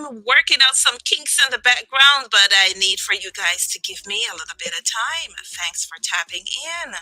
I'm working out some kinks in the background, but I need for you guys to give me a little bit of time. Thanks for tapping in.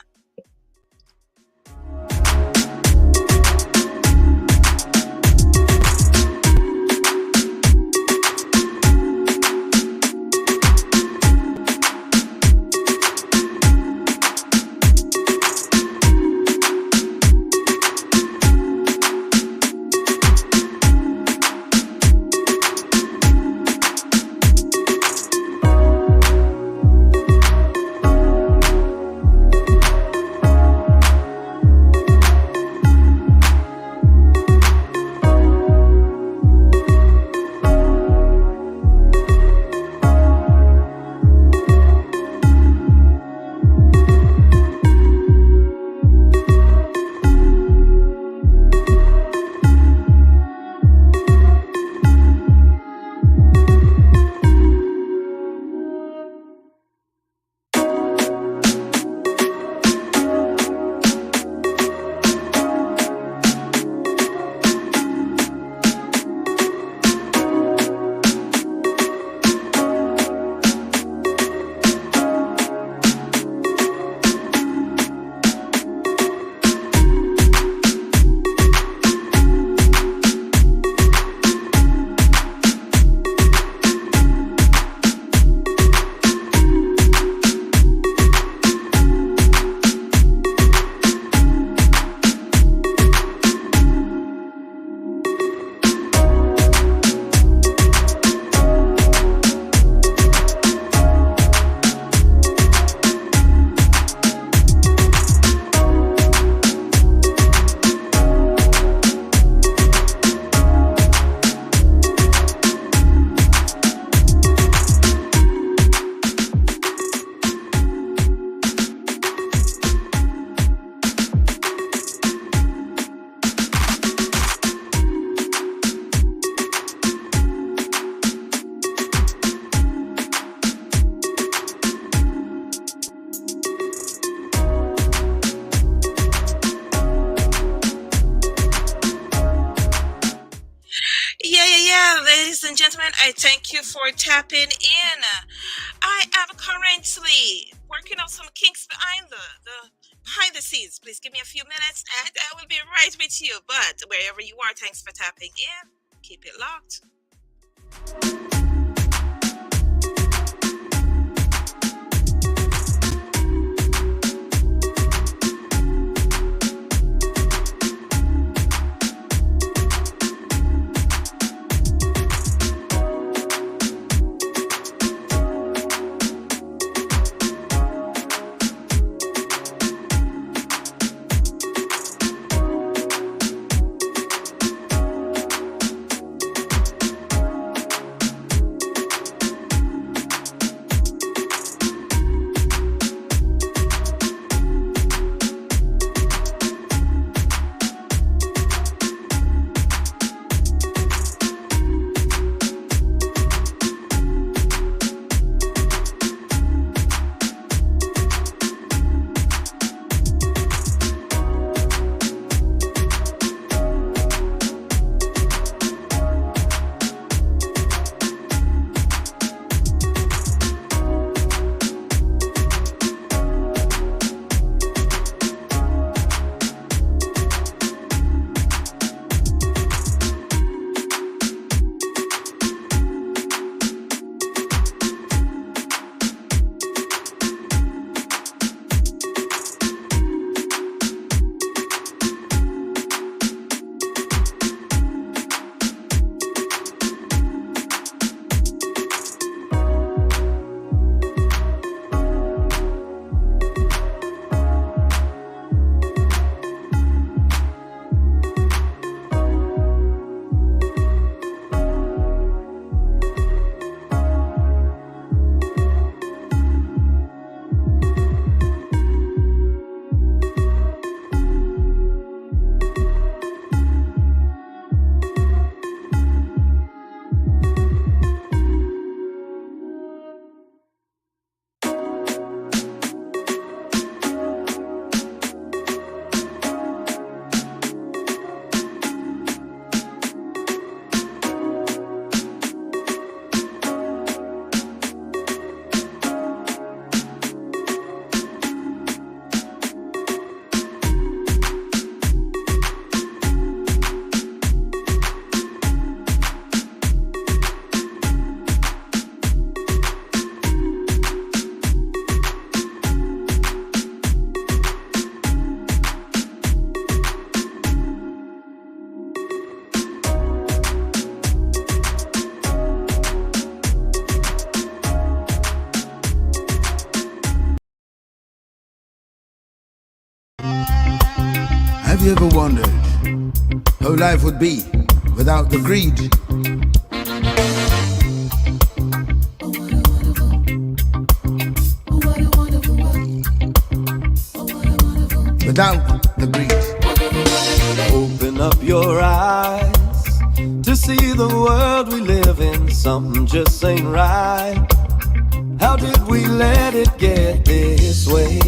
Ladies and gentlemen, I thank you for tapping in. I am currently working out some kinks behind the scenes. Please give me a few minutes and I will be right with you. But wherever you are, thanks for tapping in. Keep it locked. you ever wondered how life would be without the greed? Without the greed. Open up your eyes to see the world we live in. Something just ain't right. How did we let it get this way?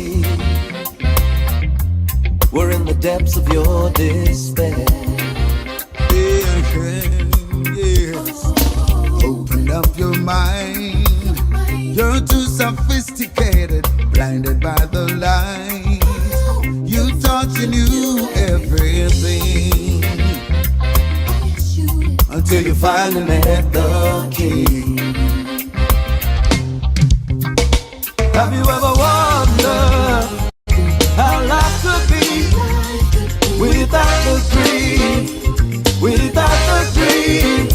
We're in the depths of your despair. Yes. Open up your mind. You're too sophisticated, blinded by the light. You thought you knew everything until you finally met the king. Have you ever wondered how life could be without the greed? Without the greed.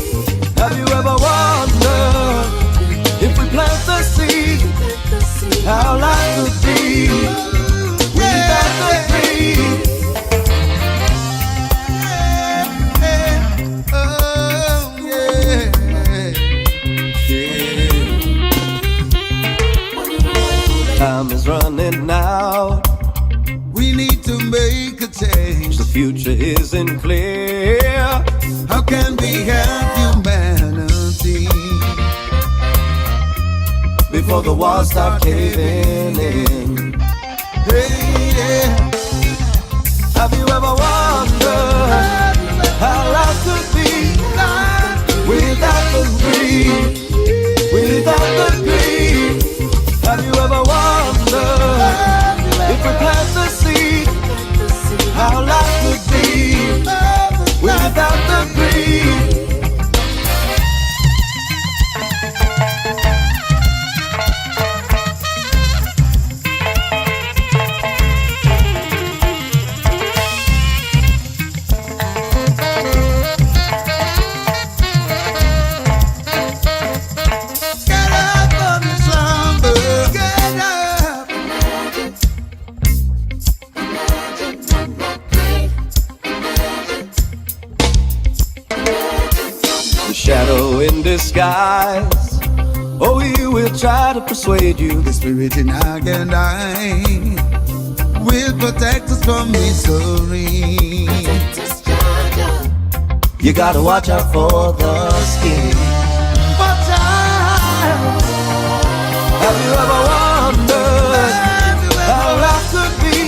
Have you ever wondered if we plant the seed, how life could be without the greed? Oh, yeah. Time is running out. We need to make a change. The future isn't clear. How can we have humanity before the walls start caving in? Hey, yeah. Have you ever wondered how life could be without the greed? Without the greed. Have you ever wondered if we plant the seed, how life could be without the greed? Shadow in disguise. Oh, he will try to persuade you. The spirit in I and I will protect us from misery. You gotta watch out for the skin. Watch out. Have you ever wondered how life could be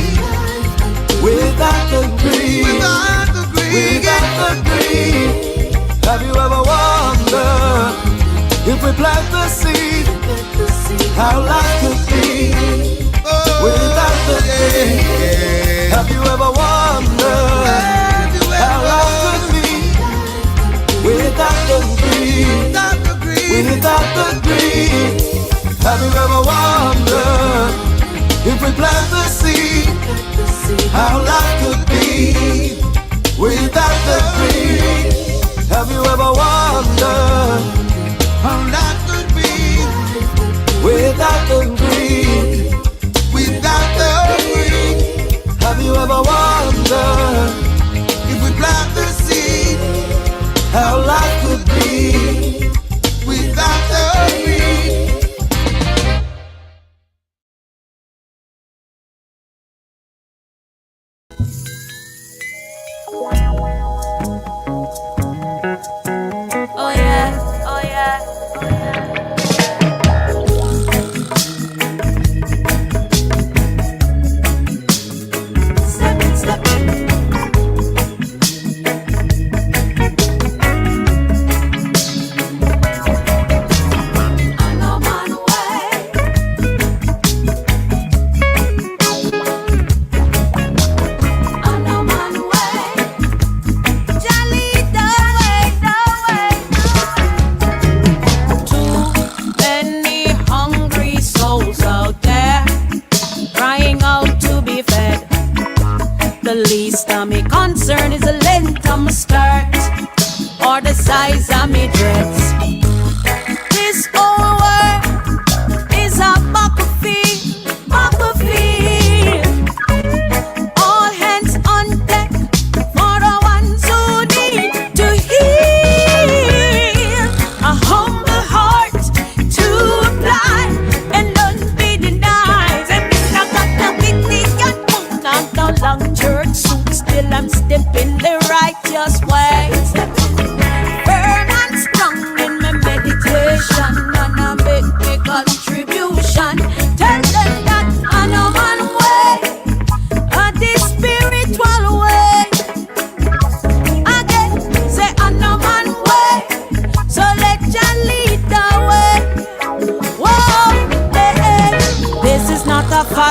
without the greed? Without the greed. Without the greed. Have you ever wondered if we plant the seed, how life could be without the greed? Have you ever wondered how life could be without the greed? Without the greed. Have you ever wondered if we plant the seed, how life could be without the greed? Have you ever wondered how life could be without the greed? Without the greed. Have you ever wondered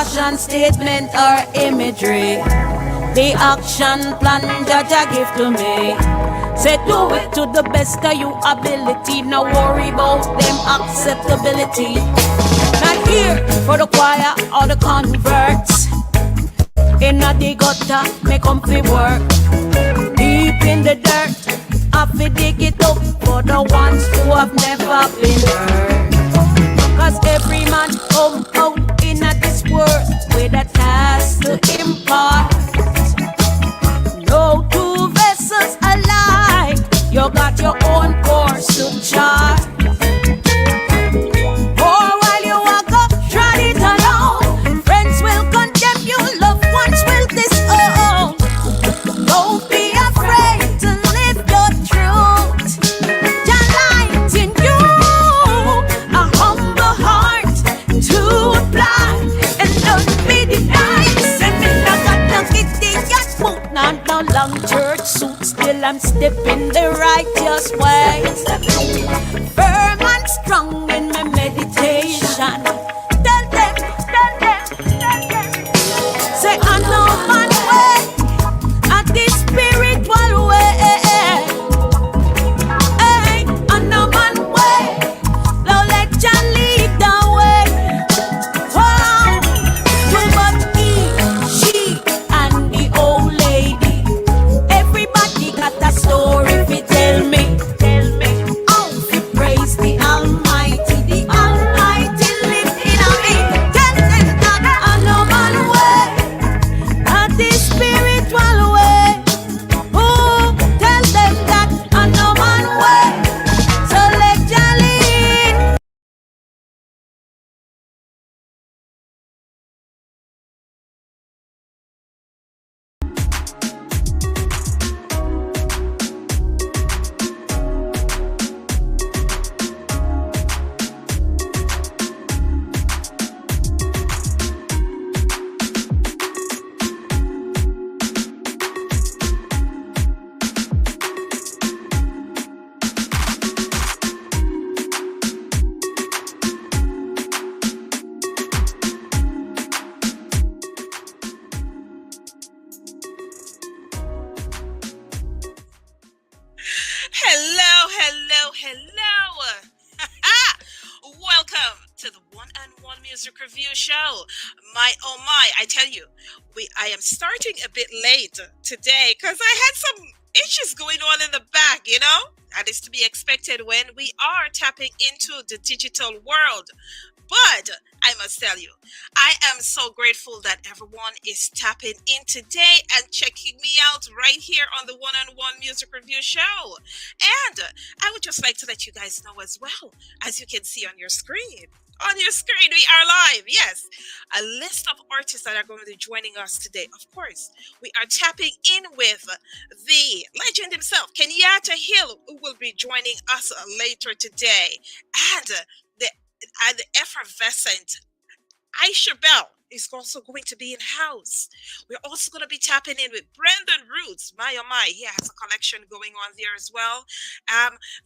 caution statement or imagery. The action plan Jaja give to me. Say do it to the best of your ability. No worry about them acceptability. Not here for the choir or the converts. Inna the gutter, me comfy work. Deep in the dirt, I fi dig it up for the ones who have never been hurt. Cause every man come out inna this world with a task to impart. No two vessels alike. You got your own course to chart. Or while you walk up, try it alone. Friends will condemn you, loved ones will disown. Don't be afraid to live your truth. The light in you, a humble heart to apply, and don't be denied. Send me no got no idiot boot, not no long church suit. Still I'm stepping the righteous way. Firm and strong in my meditation. Tell them, say I know my way, at the spiritual way. Hey, I know my way. Now let Jah lead the way. Wow, too much she and the old lady. Everybody got a story fi tell me. Oh, fi praise the Almighty. The Almighty live in me. Tell them that I know my way, not the spiritual way. Oh, tell them that I know my way. So let Jah lead. Hello, hello, hello. Welcome to the One and One Music Review Show. My oh my, I tell you, I am starting a bit late today because I had some issues going on in the back, you know? That is to be expected when we are tapping into the digital world. But I must tell you, I am so grateful that everyone is tapping in today and checking me out right here on the One on One Music Review Show. And I would just like to let you guys know as well, as you can see on your screen. On your screen, we are live. Yes, a list of artists that are going to be joining us today. Of course, we are tapping in with the legend himself, Kenyatta Hill, who will be joining us later today. And the effervescent Isha Bel is also going to be in house. We're also going to be tapping in with Brendan Rootz. My oh my, he has a collection going on there as well.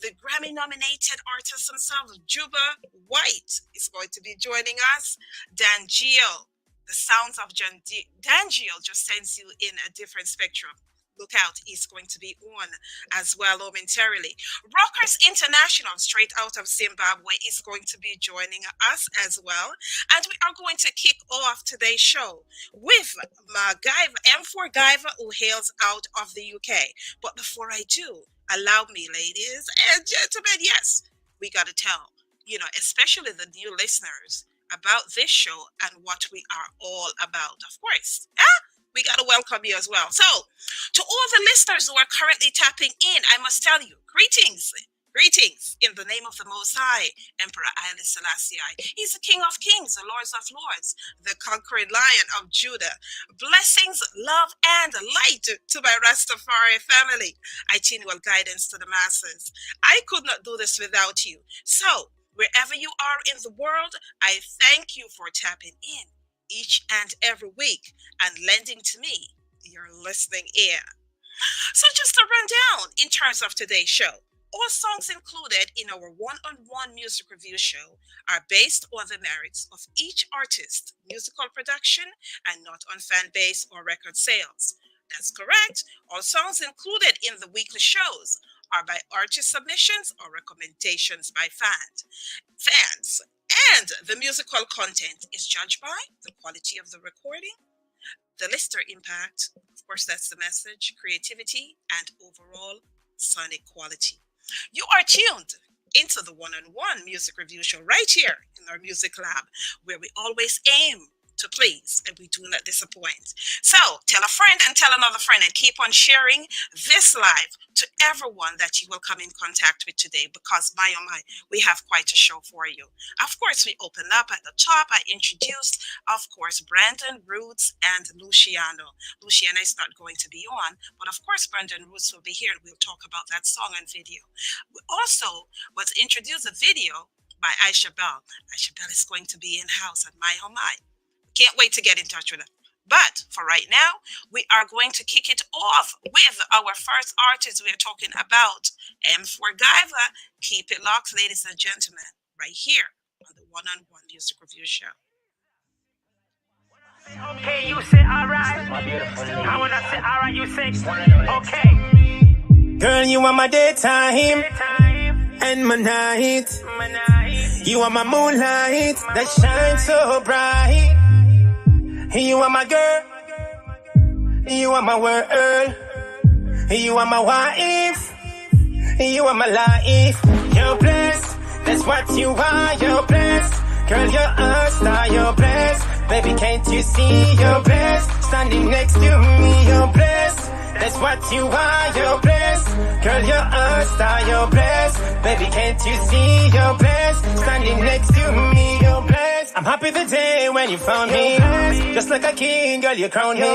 The Grammy nominated artist himself, Jubba White, is going to be joining us. Dan Gio, the sounds of Dan Gio just sends you in a different spectrum. Look out, he's going to be on as well momentarily. Rockers International, straight out of Zimbabwe, is going to be joining us as well. And we are going to kick off today's show with M4 Guyver, who hails out of the UK. But before I do, allow me, ladies and gentlemen, yes, we got to tell, especially the new listeners about this show and what we are all about, of course. We got to welcome you as well. So, to all the listeners who are currently tapping in, I must tell you, greetings. Greetings in the name of the Most High, Emperor Haile Selassie. He's the King of Kings, the Lords of Lords, the conquering Lion of Judah. Blessings, love, and light to my Rastafari family. Itineral guidance to the masses. I could not do this without you. So, wherever you are in the world, I thank you for tapping in each and every week and lending to me your listening ear. So just to run down in terms of today's show, All songs included in our one-on-one music review show are based on the merits of each artist, musical production, and not on fan base or record sales. That's correct. All songs included in the weekly shows are by artist submissions or recommendations by fans. And the musical content is judged by the quality of the recording, the listener impact, of course, that's the message, creativity, and overall sonic quality. You are tuned into the one-on-one music review show right here in our music lab, where we always aim to please and we do not disappoint. So tell a friend and tell another friend and keep on sharing this live to everyone that you will come in contact with today, because my oh my, we have quite a show for you. Of course, we open up at the top. I introduced, of course, Brandon, Rootz, and Luciano. Luciano is not going to be on, but of course, Brandon Rootz will be here and we'll talk about that song and video. We also was introduced a video by Isha Bel. Isha Bel is going to be in house at my oh my. Can't wait to get in touch with her. But for right now, we are going to kick it off with our first artist. We are talking about M4 Guyver. Keep it locked, ladies and gentlemen, right here on the one-on-one music review show. Okay, you say alright. I wanna say alright, you say okay. Girl, you are my daytime and my night. You are my moonlight that shines so bright. You are my girl, you are my world, you are my wife, you are my life. You're blessed, that's what you are, you're blessed. Girl, you're a star, you're blessed. Baby, can't you see you're blessed? Standing next to me, you're blessed. That's what you are, you're blessed. Girl, you're a star, you're blessed. Baby, can't you see you're blessed? Standing next to me, you're blessed. I'm happy the day when you found me. Just like a king, girl, you crowned me.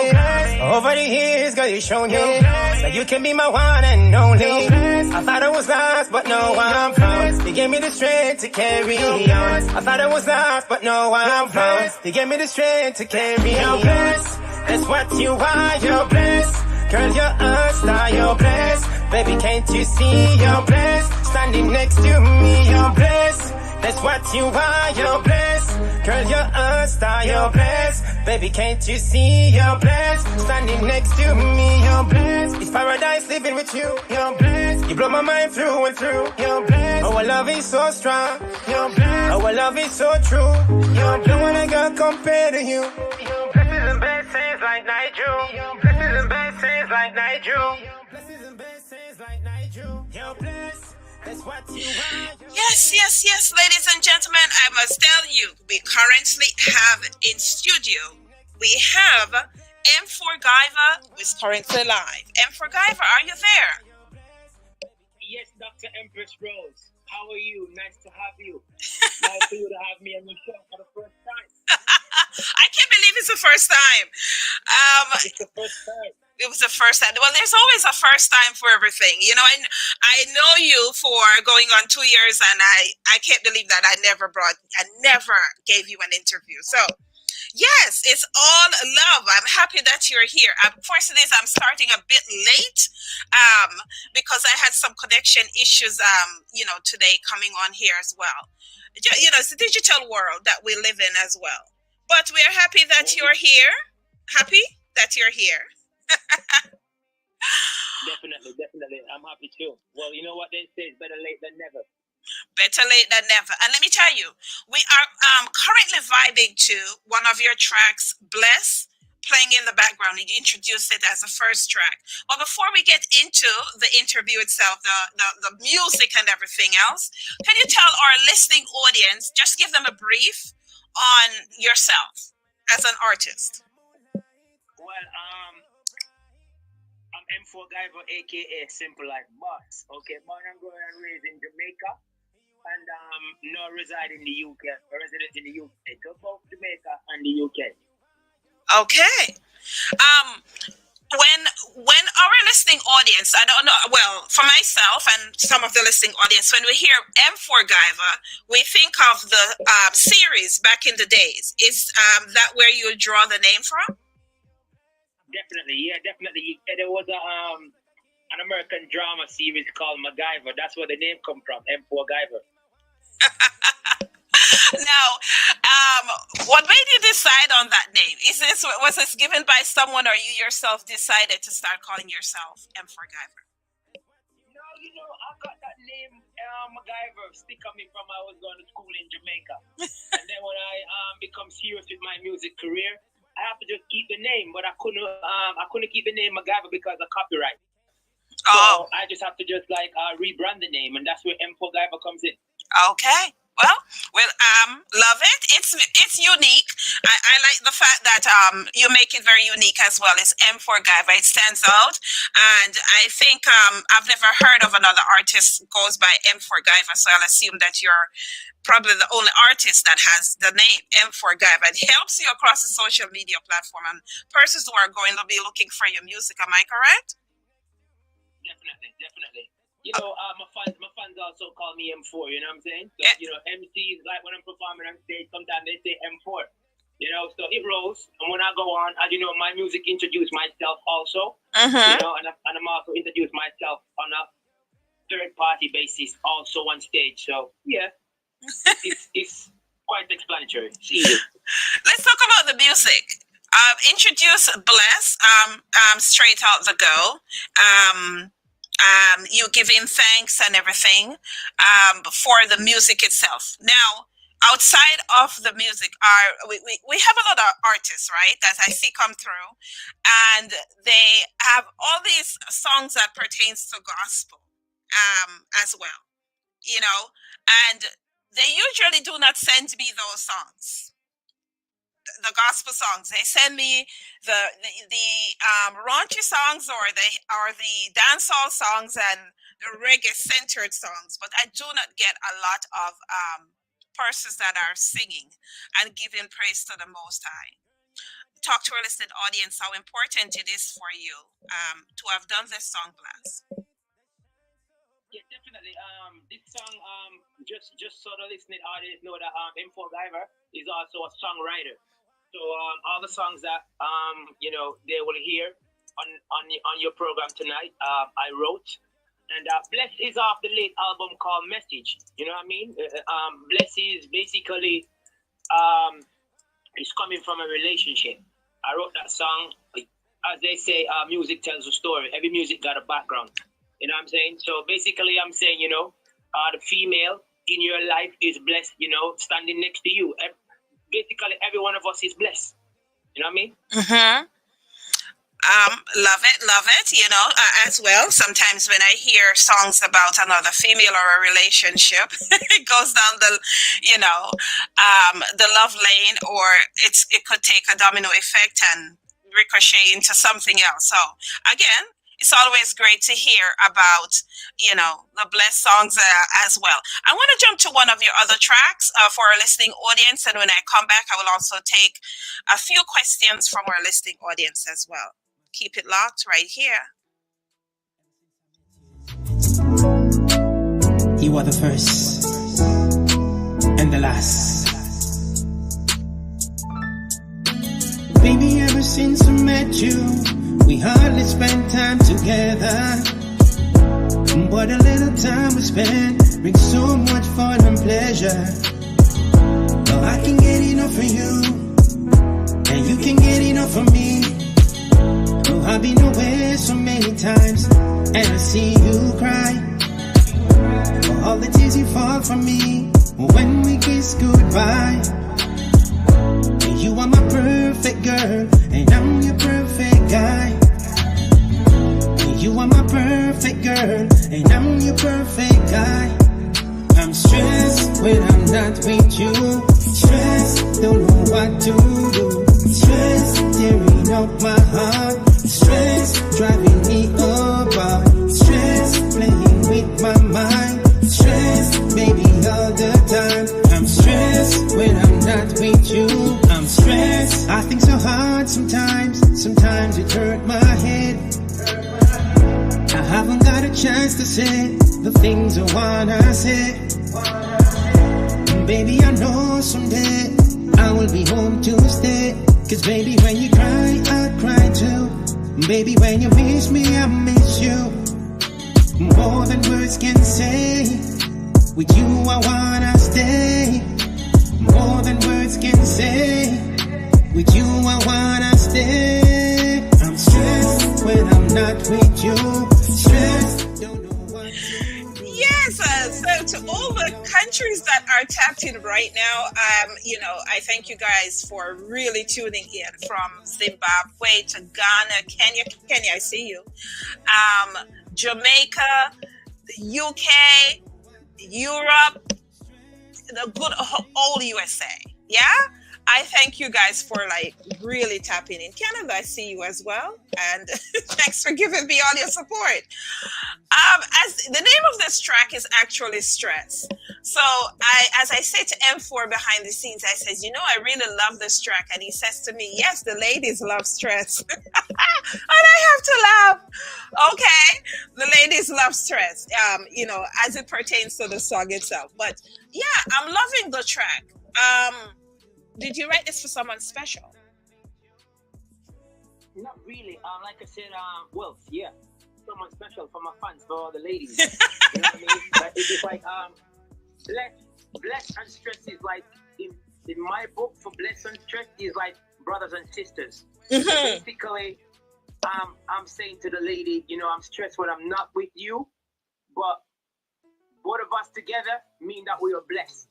Over the years, girl, you shown me that you can be my one and only. I thought I was lost, but no, I'm found. You gave me the strength to carry on. I thought I was lost, but no, I'm found. You gave me the strength to carry on. That's what you are, you're blessed. Girl, you're a star, you're blessed. Baby, can't you see you're blessed? Standing next to me, you're blessed. That's what you are, you're blessed. Girl, you're a star, you're blessed. Baby, can't you see you're blessed? Standing next to me, you're blessed. It's paradise living with you, you're blessed. You blow my mind through and through, you're blessed. Our love is so strong, you're blessed. Our love is so true, you're blessed. No one I got compared to you. Blessings and blessings like Nigel. Blessings and blessings like Nigel. Blessings and blessings like Nigel. You're blessed. Yes, ladies and gentlemen, I must tell you, we currently have in studio, we have M4 Guyver, who is currently live. M4 Guyver, are you there? Yes, Dr. Empress Rose. How are you? Nice to have you. Nice for you to have me on your show for the first time. I can't believe it's the first time. It's the first time. It was the first time. Well, there's always a first time for everything. You know, I know you for going on 2 years, and I can't believe that I never gave you an interview. So, yes, it's all love. I'm happy that you're here. Unfortunately, I'm starting a bit late because I had some connection issues, today coming on here as well. You know, it's a digital world that we live in as well. But we're happy that you're here. Happy that you're here. Definitely. I'm happy too. Well, you know what they say, it's better late than never. Better late than never. And let me tell you, we are currently vibing to one of your tracks, Bless, playing in the background. You introduced it as a first track. Well, before we get into the interview itself, the music and everything else, can you tell our listening audience, just give them a brief on yourself as an artist? Well, I'm M4 Guyver, aka Simple Life Boss. Okay, born and grown and raised in Jamaica, and now reside in the UK. Resident in the UK, to both Jamaica and the UK. Okay. When our listening audience, I don't know, well, for myself and some of the listening audience, when we hear M4 Guyver, we think of the series back in the days. Is that where you draw the name from? Definitely. There was a an American drama series called MacGyver. That's where the name come from, M4 Guyver. Now, what made you decide on that name? Was this given by someone, or you yourself decided to start calling yourself M4 Guyver? No, I got that name, MacGyver, stick on me from I was going to school in Jamaica. And then when I become serious with my music career, I have to just keep the name, but I couldn't keep the name MacGyver because of copyright. So I just have to just rebrand the name, and that's where M4 Guyver comes in. Okay. Well, love it. It's unique. I like the fact that you make it very unique as well. It's M4 Guyver. It stands out, and I think I've never heard of another artist goes by M4 Guyver. So I'll assume that you're probably the only artist that has the name M4 Guyver. It helps you across the social media platform, and persons who are going to be looking for your music. Am I correct? Definitely. My fans also call me M4, you know what I'm saying? So, MCs, like when I'm performing on stage, sometimes they say M4, so it rolls. And when I go on, as you know, my music introduce myself also, and I'm also introduce myself on a third-party basis also on stage. So, yeah, it's quite explanatory. It's easy. Let's talk about the music. Introduce Bless, straight out the go. You giving thanks and everything for the music itself. Now, outside of the music, we have a lot of artists, right, that I see come through, and they have all these songs that pertains to gospel as well, and they usually do not send me those songs. The gospel songs. They send me the raunchy songs or the dancehall songs and the reggae centered songs, but I do not get a lot of persons that are singing and giving praise to the Most High. Talk to our listening audience how important it is for you to have done this song, Blast. Yeah, definitely. This song, just so the listening audience know that M4 Guyver is also a songwriter. So all the songs that they will hear on your program tonight, I wrote, and Bless is off the late album called Message. You know what I mean? Bless is basically it's coming from a relationship. I wrote that song, as they say, music tells a story. Every music got a background. You know what I'm saying? So basically, I'm saying the female in your life is blessed. Standing next to you. Basically, every one of us is blessed. You know what I mean? Mm-hmm. Love it, as well. Sometimes when I hear songs about another female or a relationship, it goes down the love lane, or it could take a domino effect and ricochet into something else. So again, it's always great to hear about, the blessed songs as well. I want to jump to one of your other tracks for our listening audience. And when I come back, I will also take a few questions from our listening audience as well. Keep it locked right here. You are the first and the last. Baby, ever since I met you, we hardly spend time together, but a little time we spend brings so much fun and pleasure. Oh, I can get enough of you, and you can get enough of me. Oh, I've been away so many times, and I see you cry. For all the tears you fall from me when we kiss goodbye. You are my perfect girl, and I'm your perfect guy. You are my perfect girl, and I'm your perfect guy. I'm stressed when I'm not with you. Stressed, don't know what to do. Stressed, tearing up my heart. Stressed, driving me apart. Stressed, playing with my mind. Stressed, baby, all the time. I'm stressed when I'm not with you. I'm stressed, I think so hard sometimes. Sometimes it hurt my head. I haven't got a chance to say the things I wanna say. Baby, I know someday I will be home to stay. Cause baby, when you cry, I cry too. Baby, when you miss me, I miss you. More than words can say. With you I wanna stay. More than words can say. With you I wanna stay. I'm stressed when I'm not with you. Stressed, don't know what to. Yes, so to all the countries that are tapped in right now, I thank you guys for really tuning in, from Zimbabwe to Ghana, Kenya, I see you, Jamaica, the UK, Europe, the good old USA. Yeah, I thank you guys for like really tapping in. Canada, I see you as well, and thanks for giving me all your support. As the name of this track is actually Stress. So as I say to M4 behind the scenes, I says, I really love this track. And he says to me, yes, the ladies love stress. And I have to laugh. Okay. The ladies love stress, as it pertains to the song itself. But yeah, I'm loving the track. Did you write this for someone special? Not really. Like I said, yeah. Someone special for my fans, for all the ladies. You know what I mean? But it's like bless and stress is like in my book, for bless and stress is like brothers and sisters. Mm-hmm. So basically, I'm saying to the lady, I'm stressed when I'm not with you, but both of us together mean that we are blessed.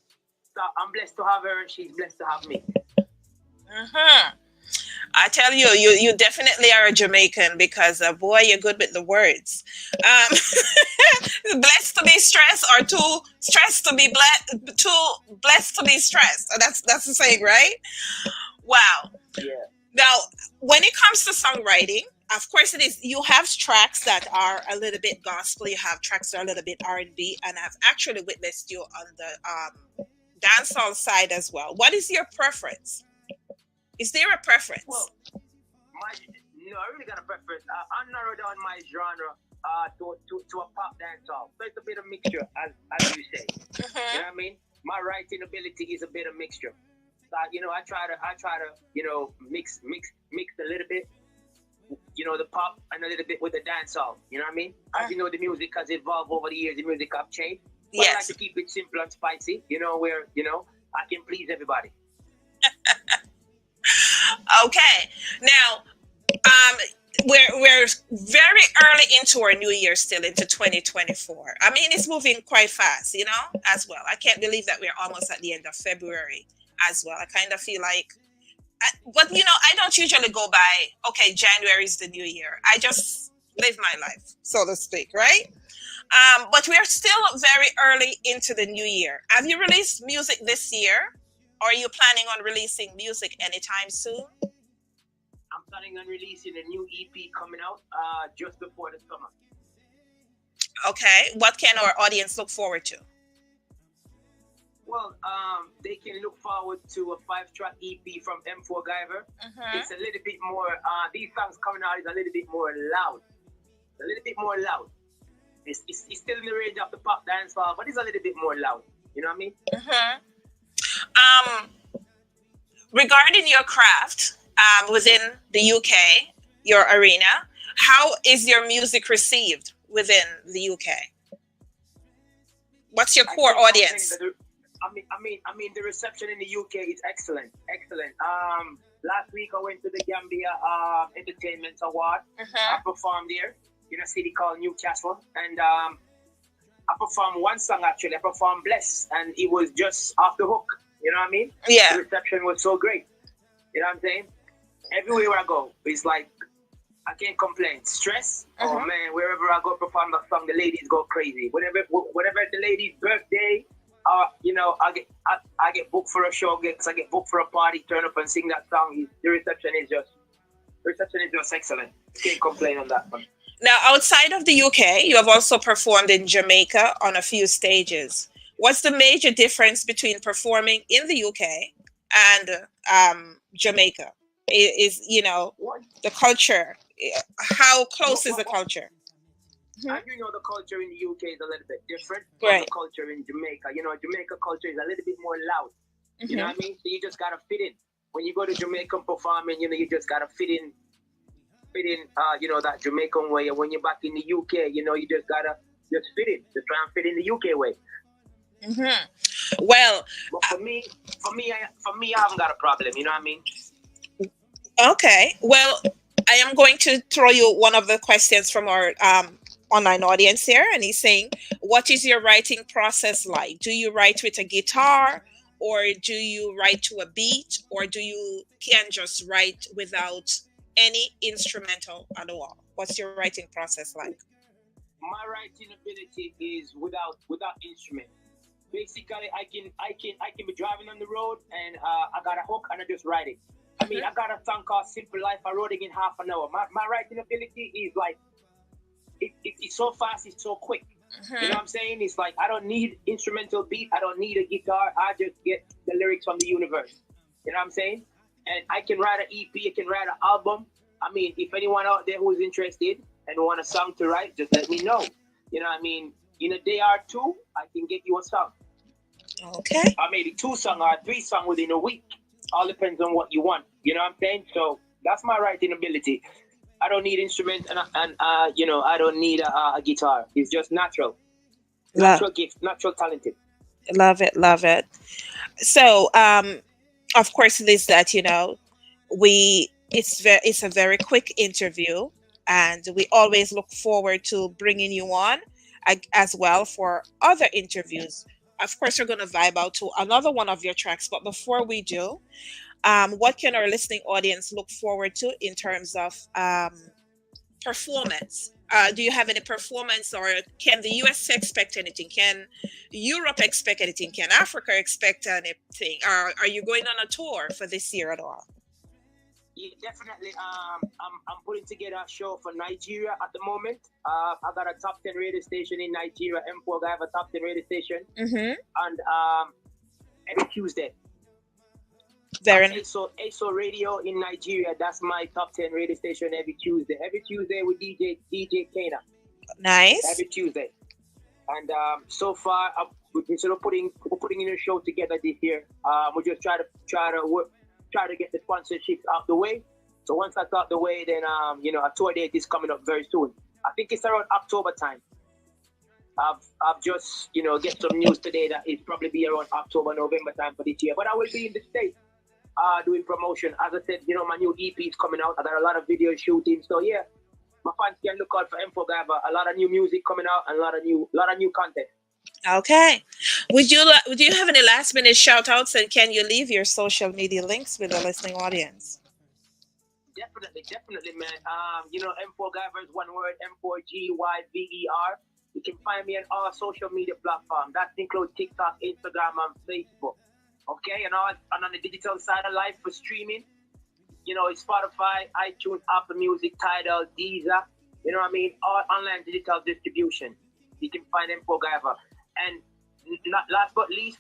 So I'm blessed to have her, and she's blessed to have me. Mm-hmm. I tell you, you definitely are a Jamaican, because boy, you're good with the words. Blessed to be stressed, or too stressed to be blessed, too blessed to be stressed. That's the saying, right? Wow. Yeah. Now, when it comes to songwriting, of course it is. You have tracks that are a little bit gospel. You have tracks that are a little bit R&B, and I've actually witnessed you on the dancehall side as well. What is your preference? Is there a preference? Well, I really got a preference. I narrowed down my genre to a pop dancehall. So it's a bit of mixture, as you say. Mm-hmm. You know what I mean? My writing ability is a bit of mixture. So, I try to mix a little bit, the pop, and a little bit with the dancehall. You know what I mean? As you know, the music has evolved over the years. The music have changed. But I like to keep it simple and spicy. Where I can please everybody. Okay. Now, we're very early into our new year, still into 2024. I mean, it's moving quite fast, as well. I can't believe that we're almost at the end of February as well. I kind of feel like, but I don't usually go by, okay, January is the new year. I just live my life, so to speak, right? But we're still very early into the new year. Have you released music this year? Or are you planning on releasing music anytime soon? I'm planning on releasing a new EP coming out just before the summer. Okay. What can our audience look forward to? Well, they can look forward to a 5-track EP from M4 Guyver. Mm-hmm. It's a little bit more, these songs coming out is a little bit more loud. A little bit more loud. It's still in the range of the pop dancehall, but it's a little bit more loud. You know what I mean? Mm-hmm. Regarding your craft within the UK, your arena, how is your music received within the UK? What's your core audience? I mean, the reception in the UK is excellent. Last week I went to the Gambia Entertainment Award. Mm-hmm. I performed there in a city called Newcastle, and I performed one song actually. I performed Bless, and it was just off the hook. You know what I mean? Yeah. The reception was so great. You know what I'm saying? Everywhere I go, it's like, I can't complain. Stress? Oh man, wherever I go perform that song, the ladies go crazy. Whatever the lady's birthday, I get booked for a show, I get booked for a party, turn up and sing that song. The reception is just excellent. Can't complain on that one. Now, outside of the UK, you have also performed in Jamaica on a few stages. What's the major difference between performing in the UK and Jamaica? Is the culture? How close is the culture? As you know, the culture in the UK is a little bit different from Right. the culture in Jamaica. Jamaica culture is a little bit more loud. You know what I mean? So you just gotta fit in. When you go to Jamaican performing, you just gotta fit in, that Jamaican way. And when you're back in the UK, you just gotta just fit in, just try and fit in the UK way. Well, but for me, I haven't got a problem. You know what I mean? Okay. Well, I am going to throw you one of the questions from our online audience here, and he's saying, what is your writing process like? Do you write with a guitar, or do you write to a beat, or do you can just write without any instrumental at all? What's your writing process like? My writing ability is without instrument. Basically, I can be driving on the road and I got a hook and I just write it. I mean, I got a song called Simple Life. I wrote it in half an hour. My writing ability is like, it's so fast, it's so quick. You know what I'm saying? It's like, I don't need instrumental beat. I don't need a guitar. I just get the lyrics from the universe. You know what I'm saying? And I can write an EP. I can write an album. I mean, if anyone out there who's interested and want a song to write, just let me know. You know what I mean? In a day or two, I can get you a song. Okay. Or maybe 2 songs or 3 songs within a week. All depends on what you want. You know what I'm saying? So that's my writing ability. I don't need instruments and you know, I don't need a guitar. It's just natural. Natural gift, natural talented. Love it, love it. So, of course, it is that, you know, it's a very quick interview, and we always look forward to bringing you on as well for other interviews. Of course, we're going to vibe out to another one of your tracks, but before we do, what can our listening audience look forward to in terms of performance? Do you have any performance, or can the US expect anything? Can Europe expect anything? Can Africa expect anything? Are you going on a tour for this year at all? Yeah, definitely. I'm putting together a show for Nigeria at the moment. I got a top 10 radio station in Nigeria. M4 I have a top 10 radio station. And every Tuesday. Very nice. ASO Radio in Nigeria. That's my top 10 radio station every Tuesday. Every Tuesday with DJ Kenyatta. Nice. Every Tuesday. And so far, instead of putting in a show together this year, we just try to get the sponsorships out the way. So once that's out the way, then you know, a tour date is coming up very soon. I think it's around October time. I've just, you know, get some news today that it's probably be around October, November time for this year. But I will be in the States doing promotion. As I said, you know, my new EP is coming out. I got a lot of video shooting. So yeah, my fans can look out for M4 Gava. A lot of new music coming out and a lot of new content. Okay. Would you have any last minute shout outs, and can you leave your social media links with the listening audience? Definitely, man. You know, M4 Guyver is one word, M4GYVER. You can find me on all social media platforms. That includes TikTok, Instagram, and Facebook. Okay, and on the digital side of life for streaming, you know, it's Spotify, iTunes, Apple Music, Tidal, Deezer. You know what I mean? All online digital distribution. You can find M4 Guyver. And not last but least,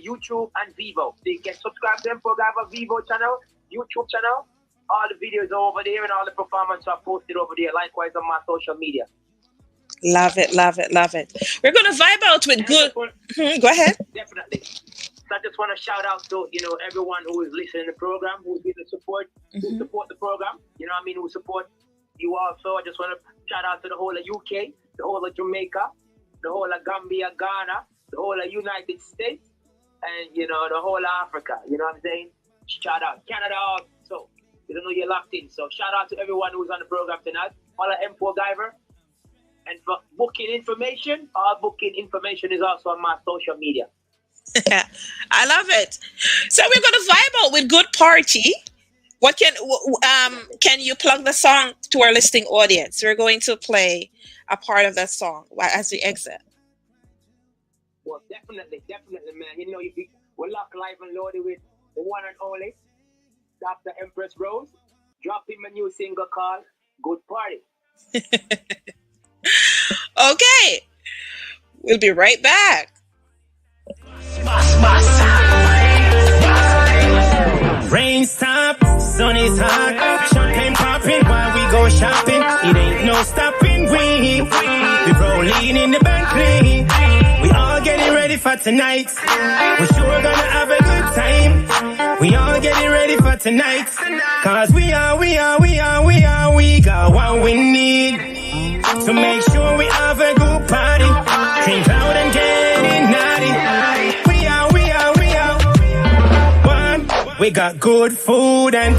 YouTube and Vivo. So you can subscribe to M4 Guyver Vivo channel, YouTube channel. All the videos are over there and all the performances are posted over there. Likewise on my social media. Love it, love it, love it. We're going to vibe out with good... Go ahead. Definitely. So I just want to shout out to, you know, everyone who is listening to the program, who's been the support, who support the program. You know what I mean? Who support you also. I just want to shout out to the whole of UK, the whole of Jamaica, the whole of Gambia, Ghana, the whole of United States, and, you know, the whole of Africa. You know what I'm saying? Shout out. Canada also. You don't know you're locked in. So shout out to everyone who's on the program tonight. Follow M4 Guyver. And for booking information, all booking information is also on my social media. I love it. So we're going to vibe out with Good Party. What can you plug the song to our listening audience? We're going to play a part of that song as we exit. Well, definitely, man. You know, we're locked live and loaded with the one and only Dr. Empress Rose. Dropping my new single called Good Party. Okay. We'll be right back. Rain stop, sun is hot, champagne popping while we go shopping. It ain't no stopping, we rolling in the Bentley. We all getting ready for tonight. We're sure gonna have a good time. We all getting ready for tonight. Cause we got what we need to make sure we have a good party. we got good food, and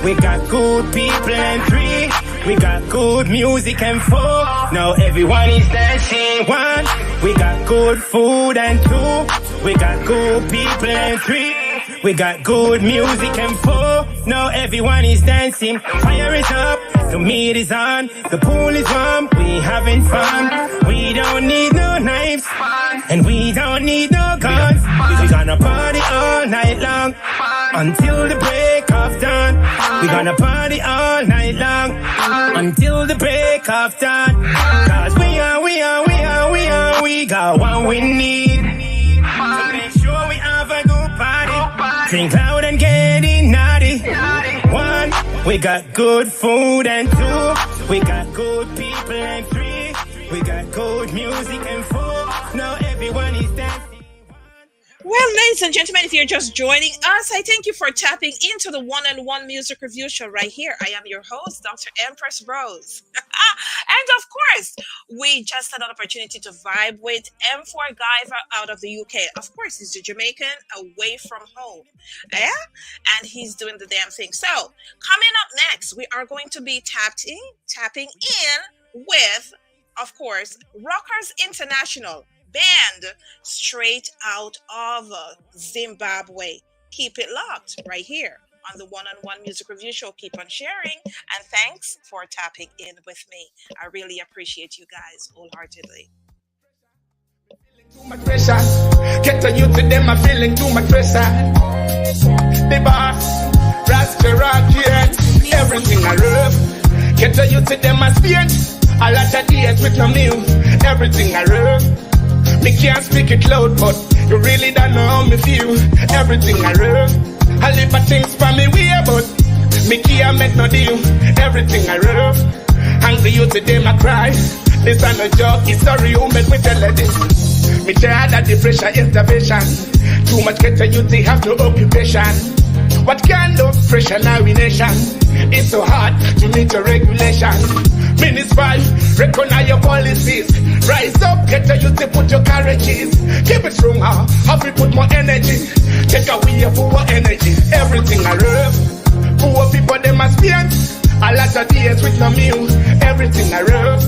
2, we got good people, and 3, we got good music, and 4, now everyone is dancing. 1, we got good food, and 2, we got good people, and 3, we got good music, and 4, now everyone is dancing. Fire is up, the meat is on, the pool is warm, we having fun. We don't need no knives, and we don't need no guns. We gonna party all night long, until the break of dawn. We gonna party all night long, until the break of dawn. Cause we got what we need. So make sure we have a good party. Drink loud and getting naughty. 1, we got good food, and 2, we got good people, and 3, we got good music, and 4, now everyone is dancing. Well, ladies and gentlemen, if you're just joining us, I thank you for tapping into the One-on-One Music Review Show right here. I am your host, Dr. Empress Rose. And of course, we just had an opportunity to vibe with M4 Guyver out of the UK. Of course, he's a Jamaican away from home. Yeah? And he's doing the damn thing. So, coming up next, we are going to be tapping in with, of course, Rockers International. Band straight out of Zimbabwe. Keep it locked right here on the One-on-One Music Review Show. Keep on sharing, and thanks for tapping in with me. I really appreciate you guys wholeheartedly. Too much pressure. Get the youth to them, I'm feeling too much pressure. The boss, Rasta Rocky, everything I love. Get the youth to them, I spend a lot of days with no meal. Everything I love. Me can't speak it loud, but you really don't know how me feel. Everything I love, I live for things for me way, but me can't make no deal. Everything I love, angry you today, I cry. This ain't no joke, it's a real, make me tell you this. Me tired of the pressure, intervention. Too much get you, they have no occupation. What kind of pressure now in nation? It's so hard to meet your regulation. Municipal, recognize your policies. Rise up, get a youth to put your carriages. Keep it stronger, have to put more energy. Take away your poor energy. Everything I love. Poor people, they must spend a lot of days with no meal. Everything I love.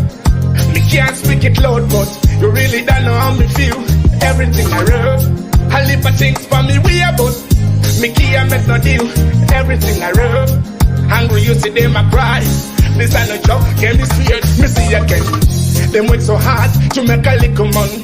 Me can't speak it loud, but you really don't know how me feel. Everything I love. I live for things for me way, but me can't make no deal. Everything I love. Angry you see them, I cry. This ain't no joke, can be sweet, me see again. Them work so hard to make a little money.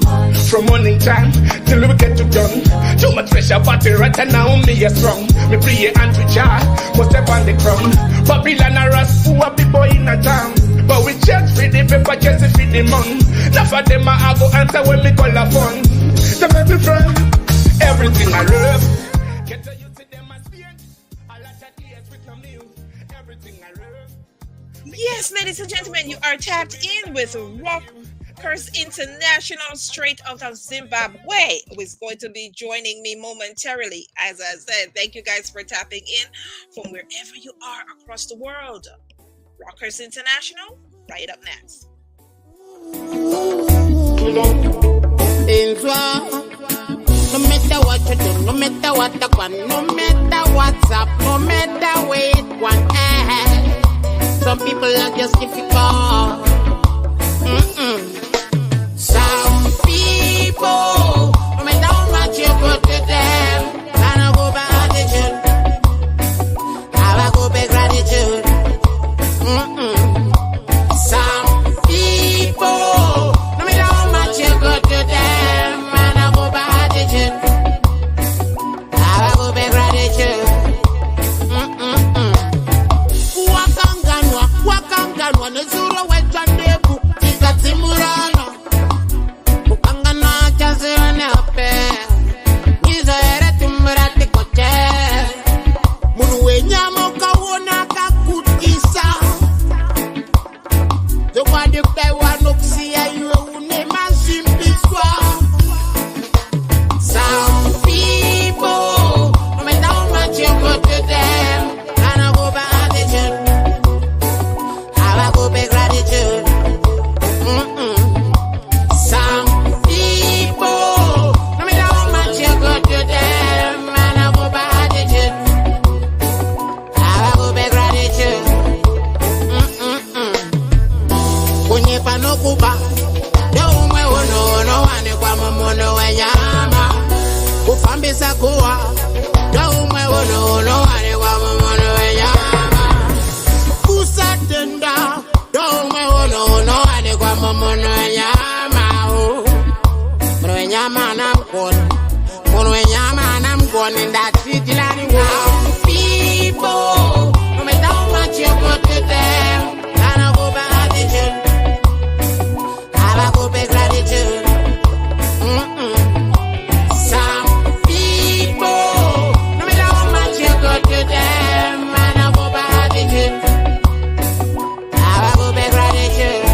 From morning time till we get to done. Too much pressure, but right now me is strong. Me pray and to jar, must step on the crown. Babylon are us, who are people in a town. But we just feed the paper, just feed the money. Enough of them I go answer when me call a phone. So make me friend, everything I love. Get to you to them as spend a lot of years with no meal. Everything I love. Yes, ladies and gentlemen, you are tapped in with Rockers International straight out of Zimbabwe, who is going to be joining me momentarily. As I said, thank you guys for tapping in from wherever you are across the world. Rockers International, right up next. No matter what you do, no matter what you want, no matter what's up, no matter where it one. Some people are just difficult. Some people, no matter how much you go to them, gonna go by attitude. I will go by gratitude. Some people, no matter how much you go to them, gonna go by attitude. I will go by gratitude. Wakangana zuro wetandebu ikatimurana ukangana chazirana bisa kuwa Daumwe wono ane kwa mamono wenyama Kusatenda Daumwe wono ane kwa mamono wenyama Mono wenyama namkon Mono wenyama namkon In that city land people No matter how much you go to them Gotta go back attitude Gotta go back gratitude Some people, no matter how much you go to them, man, I go by attitude. I go by gratitude.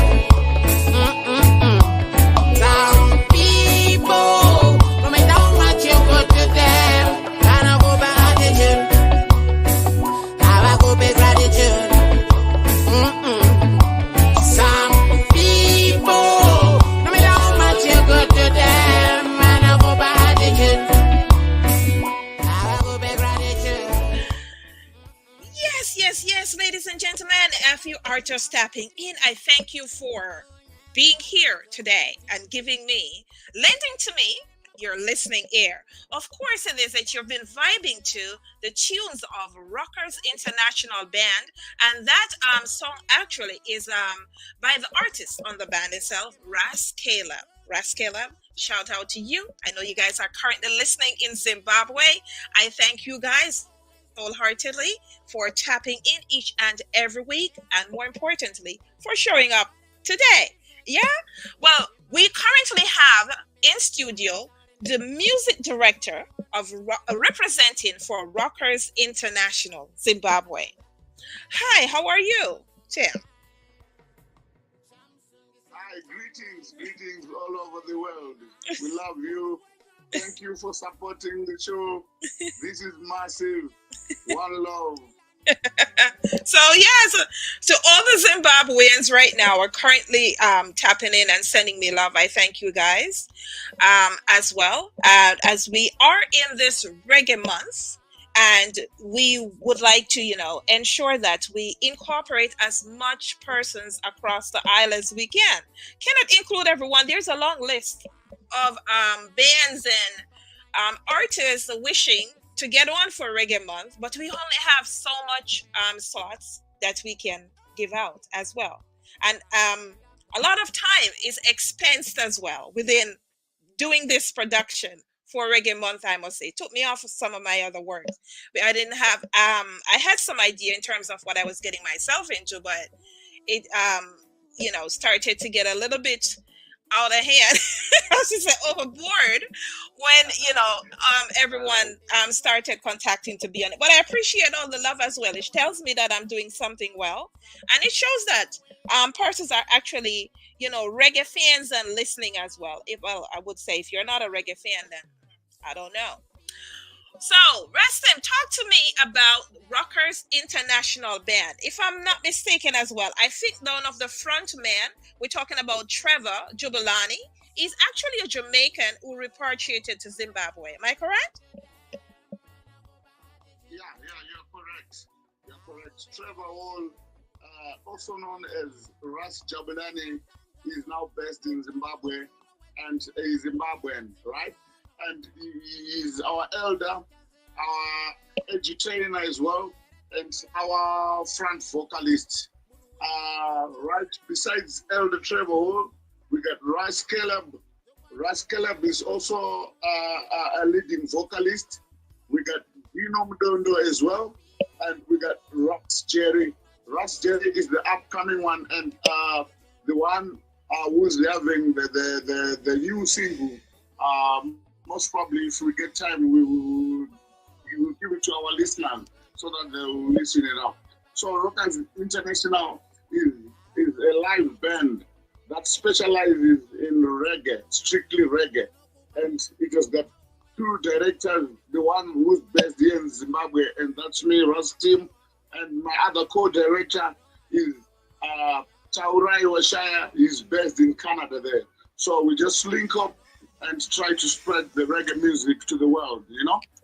Some people, no matter how much you go to them, man, I go by attitude. I go by gratitude. Some people, no matter how much you go to them, man, I go by attitude. I go by gratitude. Yes, ladies and gentlemen. If you are just tapping in, I thank you for being here today and lending to me your listening ear. Of course, it is that you've been vibing to the tunes of Rockers International Band, and that song actually is by the artist on the band itself, Ras Caleb. Ras Caleb, shout out to you. I know you guys are currently listening in Zimbabwe. I thank you guys wholeheartedly for tapping in each and every week, and more importantly, for showing up today. Yeah? Well, we currently have in studio the music director of representing for Rockers International Zimbabwe. Hi, how are you, Tim? Hi, greetings all over the world. We love you. Thank you for supporting the show. This is massive. One love. So all the Zimbabweans right now are currently tapping in and sending me love. I thank you guys as well, as we are in this reggae month, and we would like to ensure that we incorporate as much persons across the isle as we can. Cannot include everyone. There's a long list of bands and artists wishing to get on for Reggae Month, but we only have so much slots that we can give out as well. And a lot of time is expensed as well within doing this production for Reggae Month, I must say. It took me off of some of my other works. I didn't have, I had some idea in terms of what I was getting myself into, but it, started to get a little bit out of hand. I was just overboard when everyone started contacting to be on it. But I appreciate all the love as well. It tells me that I'm doing something well, and it shows that persons are actually reggae fans and listening as well. I would say if you're not a reggae fan, then I don't know. So, Restem, talk to me about Rockers International Band. If I'm not mistaken as well, I think one of the front men, we're talking about Trevor Jubilani, is actually a Jamaican who repatriated to Zimbabwe. Am I correct? Yeah, you're correct. Trevor Hall, also known as Ras Jubilani, is now based in Zimbabwe and is Zimbabwean, right? And he is our elder, our edutainer as well, and our front vocalist. Right besides Elder Trevor Hall, we got Ras Caleb. Ras Caleb is also a leading vocalist. We got Dino Mdondo as well, and we got Ras Jerry. Ras Jerry is the upcoming one, and the one who's having the new single. Most probably, if we get time, we will give it to our listeners so that they will listen it up. So Rockers International is a live band that specializes in reggae, strictly reggae. And it has got two directors, the one who's based here in Zimbabwe, and that's me, Rustim, and my other co-director is Taurai Washaya. He's based in Canada there. So we just link up and try to spread the reggae music to the world,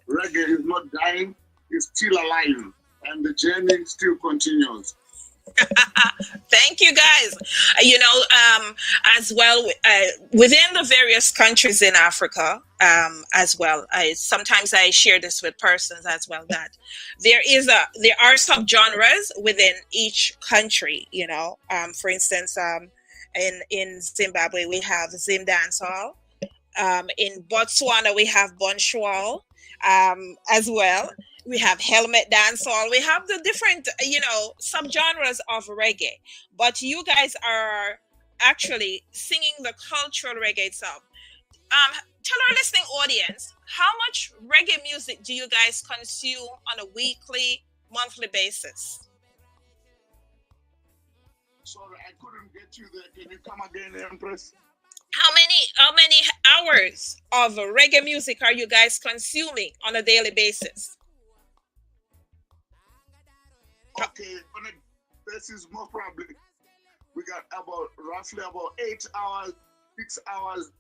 Reggae is not dying, it's still alive, and the journey still continues. Thank you, guys. As well, within the various countries in Africa, as well, sometimes I share this with persons as well, that there are subgenres within each country. For instance, in Zimbabwe we have Zim dancehall. In Botswana we have Bonchwal, as well. We have helmet dancehall. We have the different, subgenres of reggae. But you guys are actually singing the cultural reggae itself. Tell our listening audience, how much reggae music do you guys consume on a weekly, monthly basis? Sorry, I couldn't get you there. Can you come again, Empress? How many hours of reggae music are you guys consuming on a daily basis? Okay, on a basis, most probably we got roughly about 8 hours, 6 hours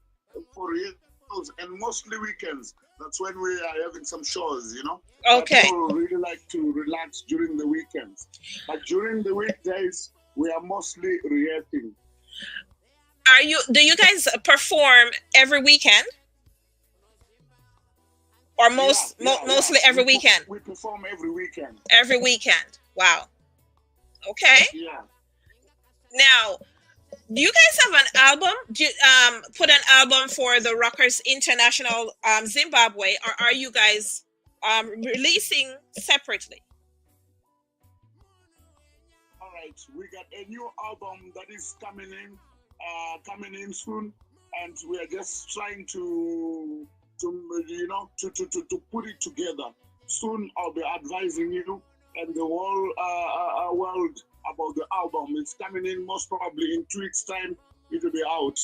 for rehearsals, and mostly weekends. That's when we are having some shows, Okay. People really like to relax during the weekends, but during the weekdays we are mostly rehearsing. Do you guys perform every weekend? Or mostly every weekend? We perform every weekend. Every weekend. Wow. Okay. Yeah. Now, do you guys have an album? Do you, put an album for the Rockers International Zimbabwe, or are you guys releasing separately? All right, we got a new album that is coming in soon, and we are just trying to put it together. Soon I'll be advising you and the whole world about the album. It's coming in most probably in 2 weeks' time. It'll be out.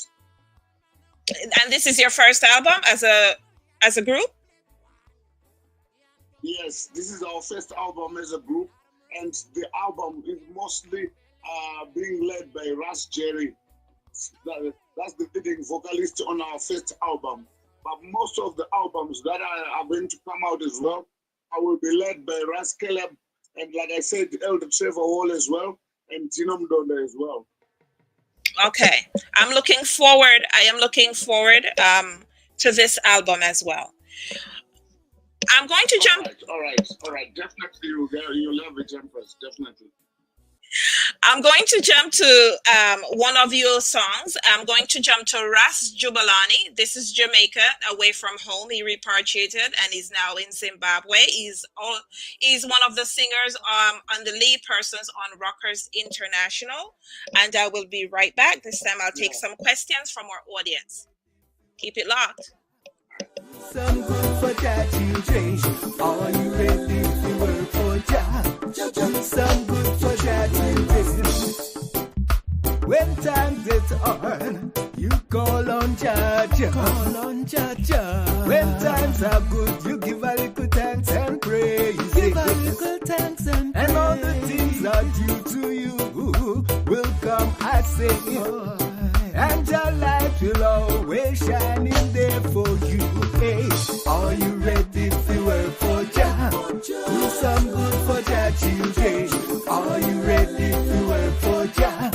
And this is your first album as a group? Yes, this is our first album as a group, and the album is mostly being led by Ras Jerry. That's the leading vocalist on our first album. But most of the albums that are going to come out as well, I will be led by Ras Caleb, and like I said, Elder Trevor Hall as well, and Tinom Donda as well. Okay, I am looking forward to this album as well. I'm going to jump. All right. Definitely, you'll love it, Empress. Definitely. I'm going to jump to one of your songs. I'm going to jump to Ras Jubalani. This is Jamaica, away from home. He repatriated and is now in Zimbabwe. He's one of the singers and the lead persons on Rockers International. And I will be right back. This time I'll take some questions from our audience. Keep it locked. Some good for that you change. Are you ready to work for job? Some good for that you change. When times get hard, you call on Jaja. When times are good, you give a little thanks and praise. And all the things are due to you will come, I say. And your light will always shine in there for you. Hey, are you ready to work for Jah? Do some good for Jah children. Are you ready to work for Jah?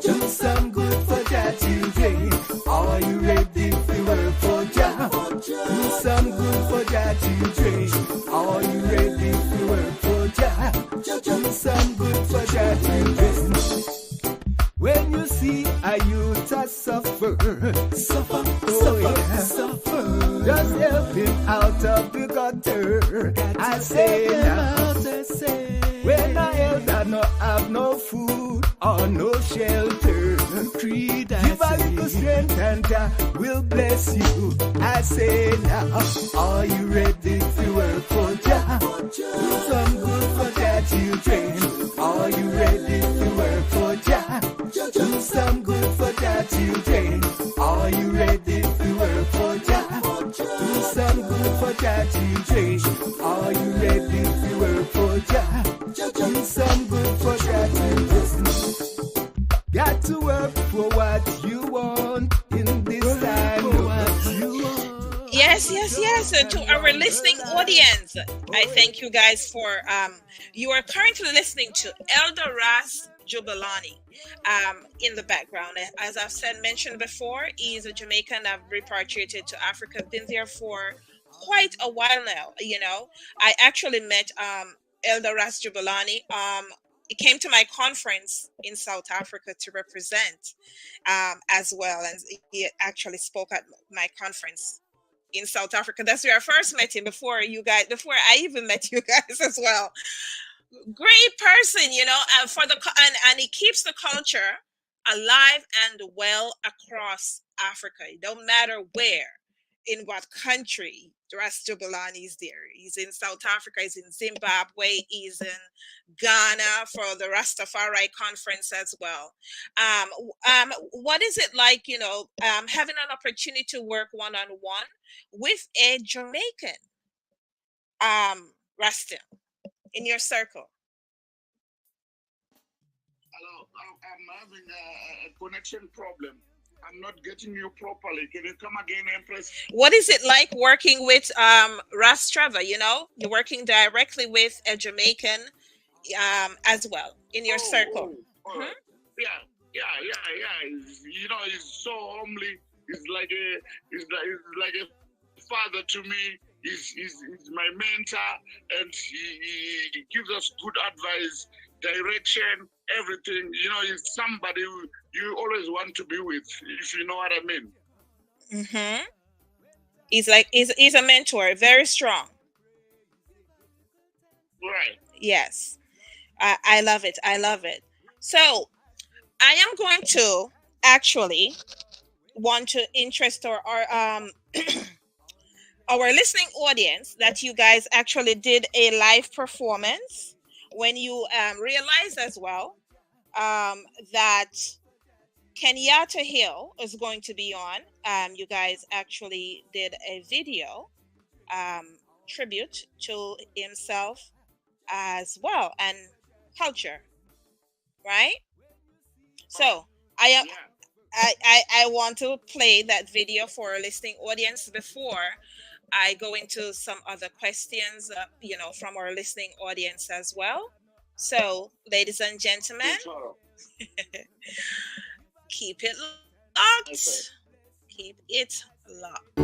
Do some good for Jah children. Are you ready to work for Jah? Do some good for Jah children. Are you ready to work for Jah? Do some good for Jah children. When you see a youth suffer, just help him out of the gutter. I say now, when a elder no have no food or no shelter, give a little strength and Jah will bless you. I say now, are you ready to work for Jah? Do some good for Jah children. Are you ready to work for Jah? Do some good for Jah children. Are you ready to work for Jah? Do some good for Jah children. Are you ready to work for Jah? Do some good for Jah children. Got to work for what you want in this time. Yes. To our listening audience, I thank you guys for. You are currently listening to Elder Ras Jubalani in the background. As I've mentioned before, he's a Jamaican. I've repatriated to Africa. Been there for quite a while now. I actually met Elder Ras Jubalani. He came to my conference in South Africa to represent as well, and he actually spoke at my conference in South Africa. That's where I first met him before I even met you guys as well. Great person, and he keeps the culture alive and well across Africa. It don't matter where, in what country. Ras Jubalani is there. He's in South Africa. He's in Zimbabwe. He's in Ghana for the Rastafari conference as well. What is it like, having an opportunity to work one-on-one with a Jamaican Rasta in your circle? Hello, I'm having a connection problem. I'm not getting you properly. Can you come again, Empress? What is it like working with Ras Trevor? You're working directly with a Jamaican as well in your circle. Mm-hmm. Yeah. He's so homely. He's like a father to me. He's my mentor, and he gives us good advice, direction, everything. He's somebody you always want to be with, if you know what I mean. Mm-hmm. He's a mentor, very strong. Right. Yes. I love it. So I am going to actually want to interest our our listening audience that you guys actually did a live performance when you realized as well that Kenyatta Hill is going to be on. You guys actually did a video tribute to himself as well and culture, right? So I want to play that video for our listening audience before I go into some other questions, from our listening audience as well. So, ladies and gentlemen, keep it locked. Okay. Keep it locked.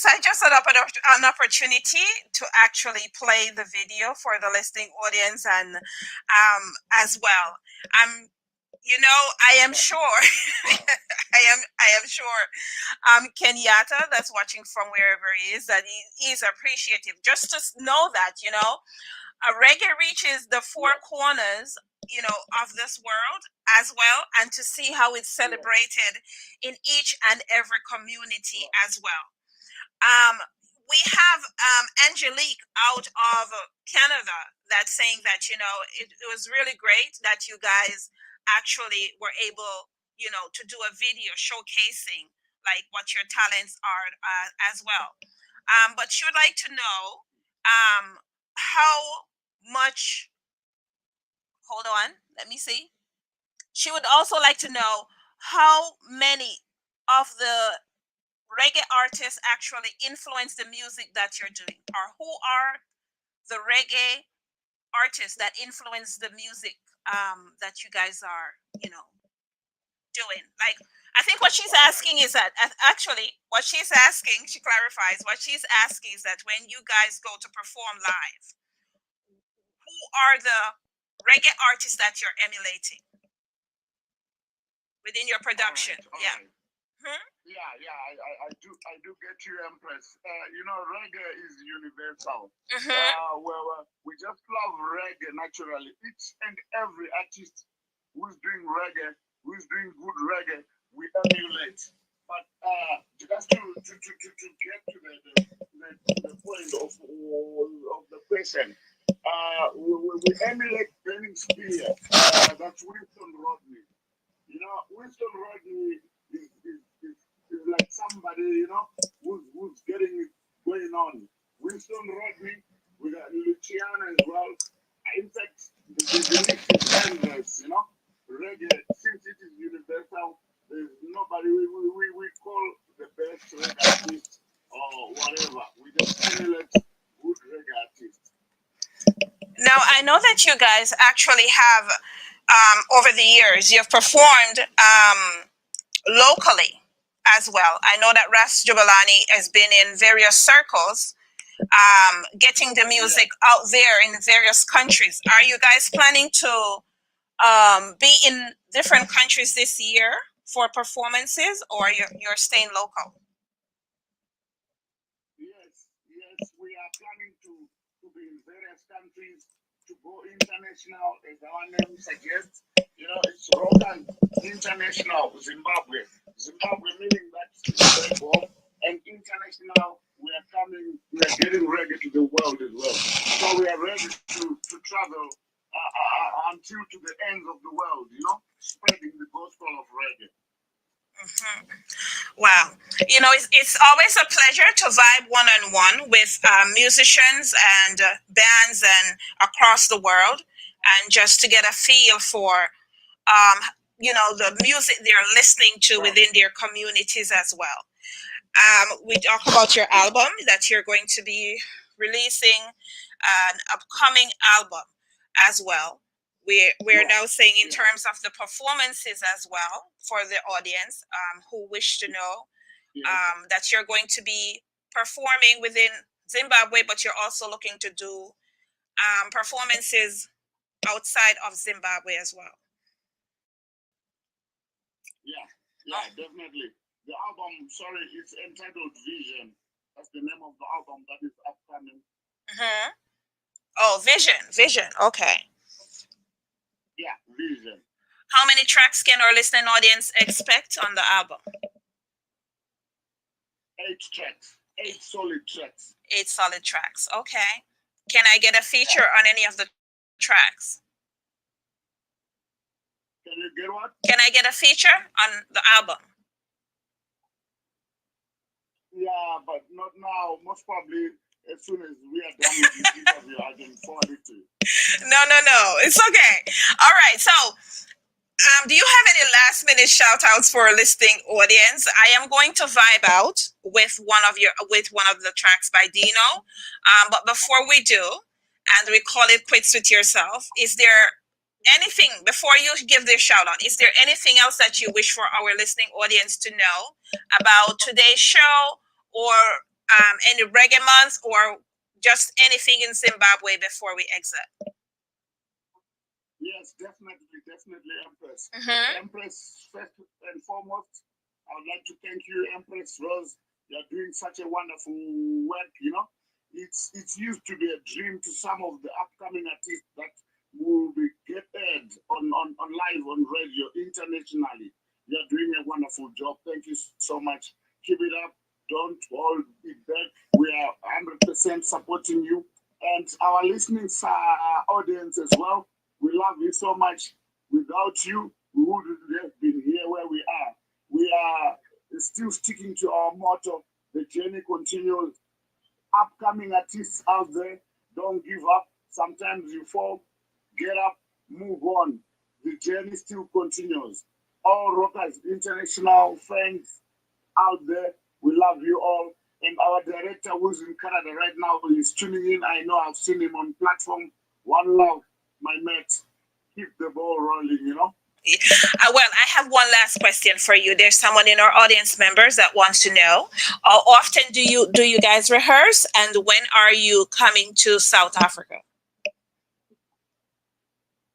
yes, I just had an opportunity to actually play the video for the listening audience and as well. I'm, I am sure, I am sure, Kenyatta, that's watching from wherever he is, that he is appreciative. Just to know that, a reggae reaches the four corners, of this world as well, and to see how it's celebrated in each and every community as well. We have Angelique out of Canada that's saying that, it was really great that you guys actually were able, to do a video showcasing like what your talents are as well. But she would like to know how much, hold on, let me see. She would also like to know how many of the reggae artists actually influence the music that you're doing, or who are the reggae artists that influence the music that you guys are, doing. Like, I think what she's asking is that actually what she's asking, she clarifies, what she's asking is that when you guys go to perform live, who are the reggae artists that you're emulating within your production? All Yeah. right. I do get you, Empress. Reggae is universal. We just love reggae naturally. Each and every artist who's doing reggae, who's doing good reggae, we emulate. But just to get to the point of the question, we emulate Burning Spear. That's Winston Rodney. Winston Rodney is like somebody, who's getting it going on. Winston Rodney, we got Luciano as well. In fact, the list is endless, Reggae, since it is universal, there's nobody we call the best reggae artist or whatever. We just emulate good reggae artists. Now, I know that you guys actually have, over the years, you've performed locally as well. I know that Ras Jubalani has been in various circles, getting the music out there in various countries. Are you guys planning to be in different countries this year for performances, or you're staying local? Yes, we are planning to be in various countries, to go international, as our name suggests. It's rock and international Zimbabwe. Zimbabwe meaning that's Zimbabwe, and international, we are getting ready to the world as well. So we are ready to travel until to the ends of the world, spreading the gospel of reggae. Mm-hmm. Wow. It's always a pleasure to vibe one-on-one with musicians and bands and across the world, and just to get a feel for, the music they're listening to within their communities as well. We talk about your album that you're going to be releasing, an upcoming album as well. We're now saying in terms of the performances as well for the audience who wish to know that you're going to be performing within Zimbabwe, but you're also looking to do performances outside of Zimbabwe as well. Yeah, definitely. The album, it's entitled Vision. That's the name of the album that is upcoming. Mm-hmm. Oh, Vision. Okay. Yeah, Vision. How many tracks can our listening audience expect on the album? 8 tracks. 8 solid tracks. 8 solid tracks. Okay. Can I get a feature on any of the tracks? Can you get what? Can I get a feature on the album? Yeah, but not now. Most probably as soon as we are done with this interview, I can forward it to you. No. It's okay. All right. So, do you have any last minute shout outs for a listening audience? I am going to vibe out with one of the tracks by Dino. But before we do, and we call it quits with yourself, is there anything, before you give this shout out, is there anything else that you wish for our listening audience to know about today's show, or Any reggae month or just anything in Zimbabwe before we exit? Yes, definitely, Empress. Mm-hmm. Empress, first and foremost, I would like to thank you, Empress Rose. You're doing such a wonderful work, you know. It's used to be a dream to some of the upcoming artists that will be get aired on live on radio internationally. You're doing a wonderful job. Thank you so much. Keep it up. Don't hold it back. We are 100% supporting you and our listening audience as well. We love you so much. Without you, we wouldn't have been here where we are. We are still sticking to our motto. The journey continues. Upcoming artists out there, don't give up. Sometimes you fall, get up, move on. The journey still continues. All rockers, international fans out there, we love you all. And our director who's in Canada right now is tuning in. I know I've seen him on platform. One love, my mate. Keep the ball rolling, you know? Well, I have one last question for you. There's someone in our audience members that wants to know how often do you guys rehearse, and when are you coming to South Africa?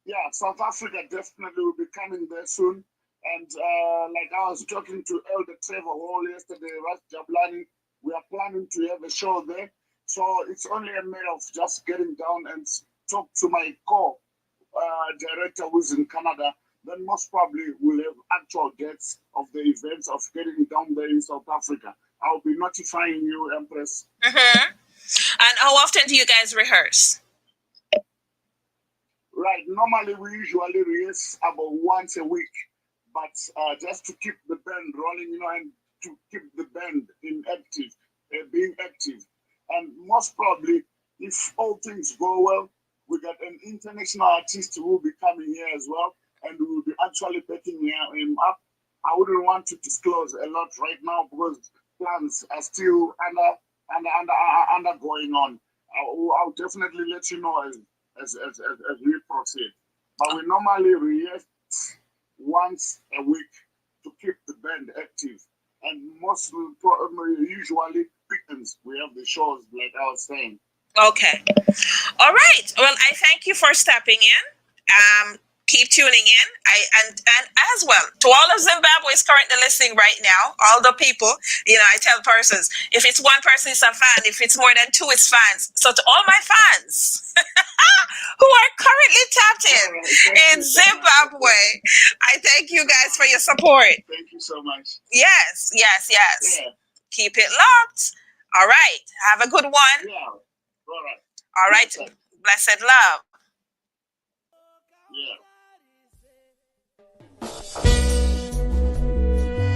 Yeah, South Africa definitely will be coming there soon. And like I was talking to Elder Trevor Hall yesterday, Ras Jablani, we are planning to have a show there. So it's only a matter of just getting down and talk to my director who's in Canada. Then most probably we'll have actual dates of the events of getting down there in South Africa. I'll be notifying you, Empress. Mm-hmm. And how often do you guys rehearse? Right. Normally we usually rehearse about once a week, but just to keep the band rolling, you know, and to keep the band being active. And most probably, if all things go well, we got an international artist who will be coming here as well, and we will be actually backing him up. I wouldn't want to disclose a lot right now because plans are still undergoing on. I'll definitely let you know as we proceed. But we normally rehearse once a week to keep the band active. And most usually weekends we have the shows, like I was saying. Okay. All right. Well, I thank you for stepping in. Keep tuning in. And as well to all of Zimbabwe's currently listening right now, all the people, you know, I tell persons, if it's one person, it's a fan. If it's more than two, it's fans. So to all my fans who are currently tapped in Zimbabwe, I thank you guys for your support. Thank you so much. Yes. Yeah. Keep it locked. All right. Have a good one. Yeah. All right. All right. Blessed love. Yeah.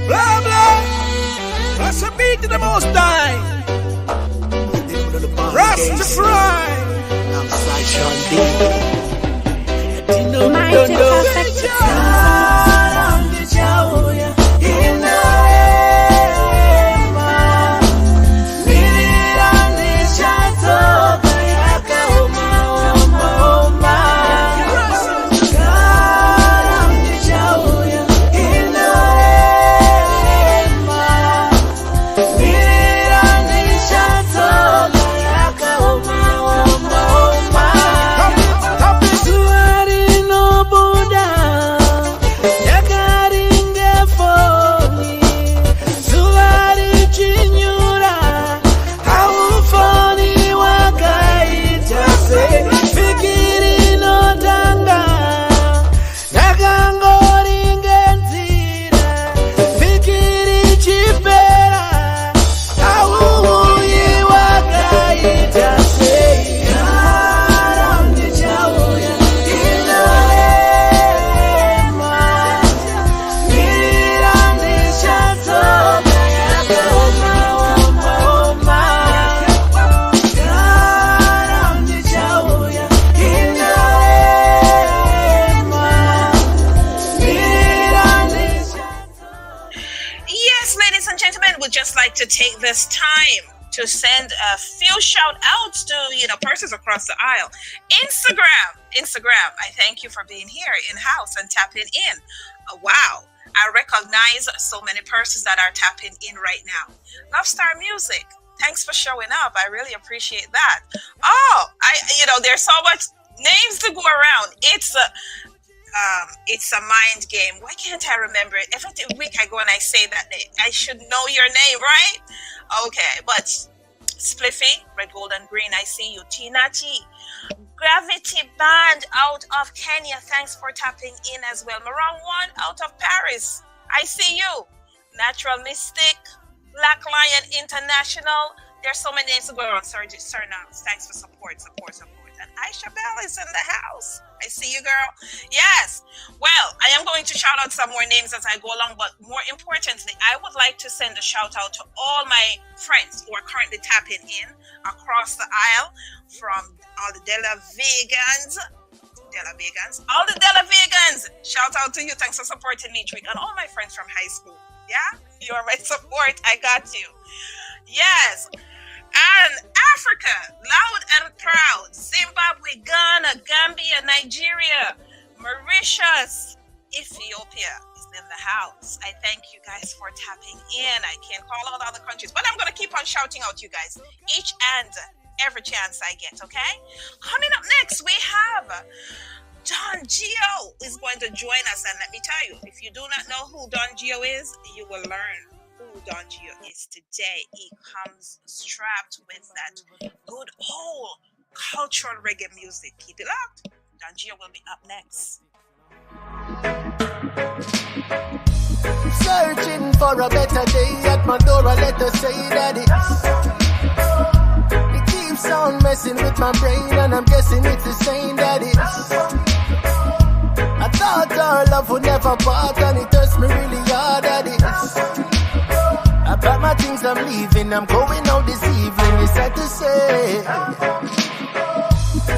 Blah blah. Blessed be to the Most High. Rastafari. Mighty perfect To take this time to send a few shout outs to persons across the aisle. Instagram, I thank you for being here in house and tapping in. Wow, I recognize so many persons that are tapping in right now. Love Star Music, Thanks for showing up. I really appreciate that. Oh, there's so much names to go around. It's a mind game. Why can't I remember it? Every week I go and I say that name. I should know your name, right? Okay, but Spliffy, Red, Gold, and Green, I see you. Tina T. Gravity Band out of Kenya, thanks for tapping in as well. Marang One out of Paris, I see you. Natural Mystic, Black Lion International. There's so many names to go around. Sorry, thanks for support. And Isha Bel is in the house. I see you, girl. Yes. Well, I am going to shout out some more names as I go along, but more importantly, I would like to send a shout out to all my friends who are currently tapping in across the aisle, from all the Della Vegans. All the Della Vegans. Shout out to you. Thanks for supporting me each week. And all my friends from high school. Yeah? You are my support. I got you. Yes. And Africa, loud and proud. Zimbabwe, Ghana, Gambia, Nigeria, Mauritius, Ethiopia is in the house. I thank you guys for tapping in. I can't call out other countries, but I'm going to keep on shouting out you guys each and every chance I get, okay? Coming up next, we have Don Gio is going to join us. And let me tell you, if you do not know who Don Gio is, you will learn who Don Gio is today. He comes strapped with that good old cultural reggae music. Keep it locked. Don Gio will be up next. Searching for a better day at my door, I let her say that it keeps on messing with my brain, and I'm guessing it's the same that I thought our love would never part, and it hurts me really hard at it. I pack my things, I'm leaving, I'm going out this evening, it's sad to say.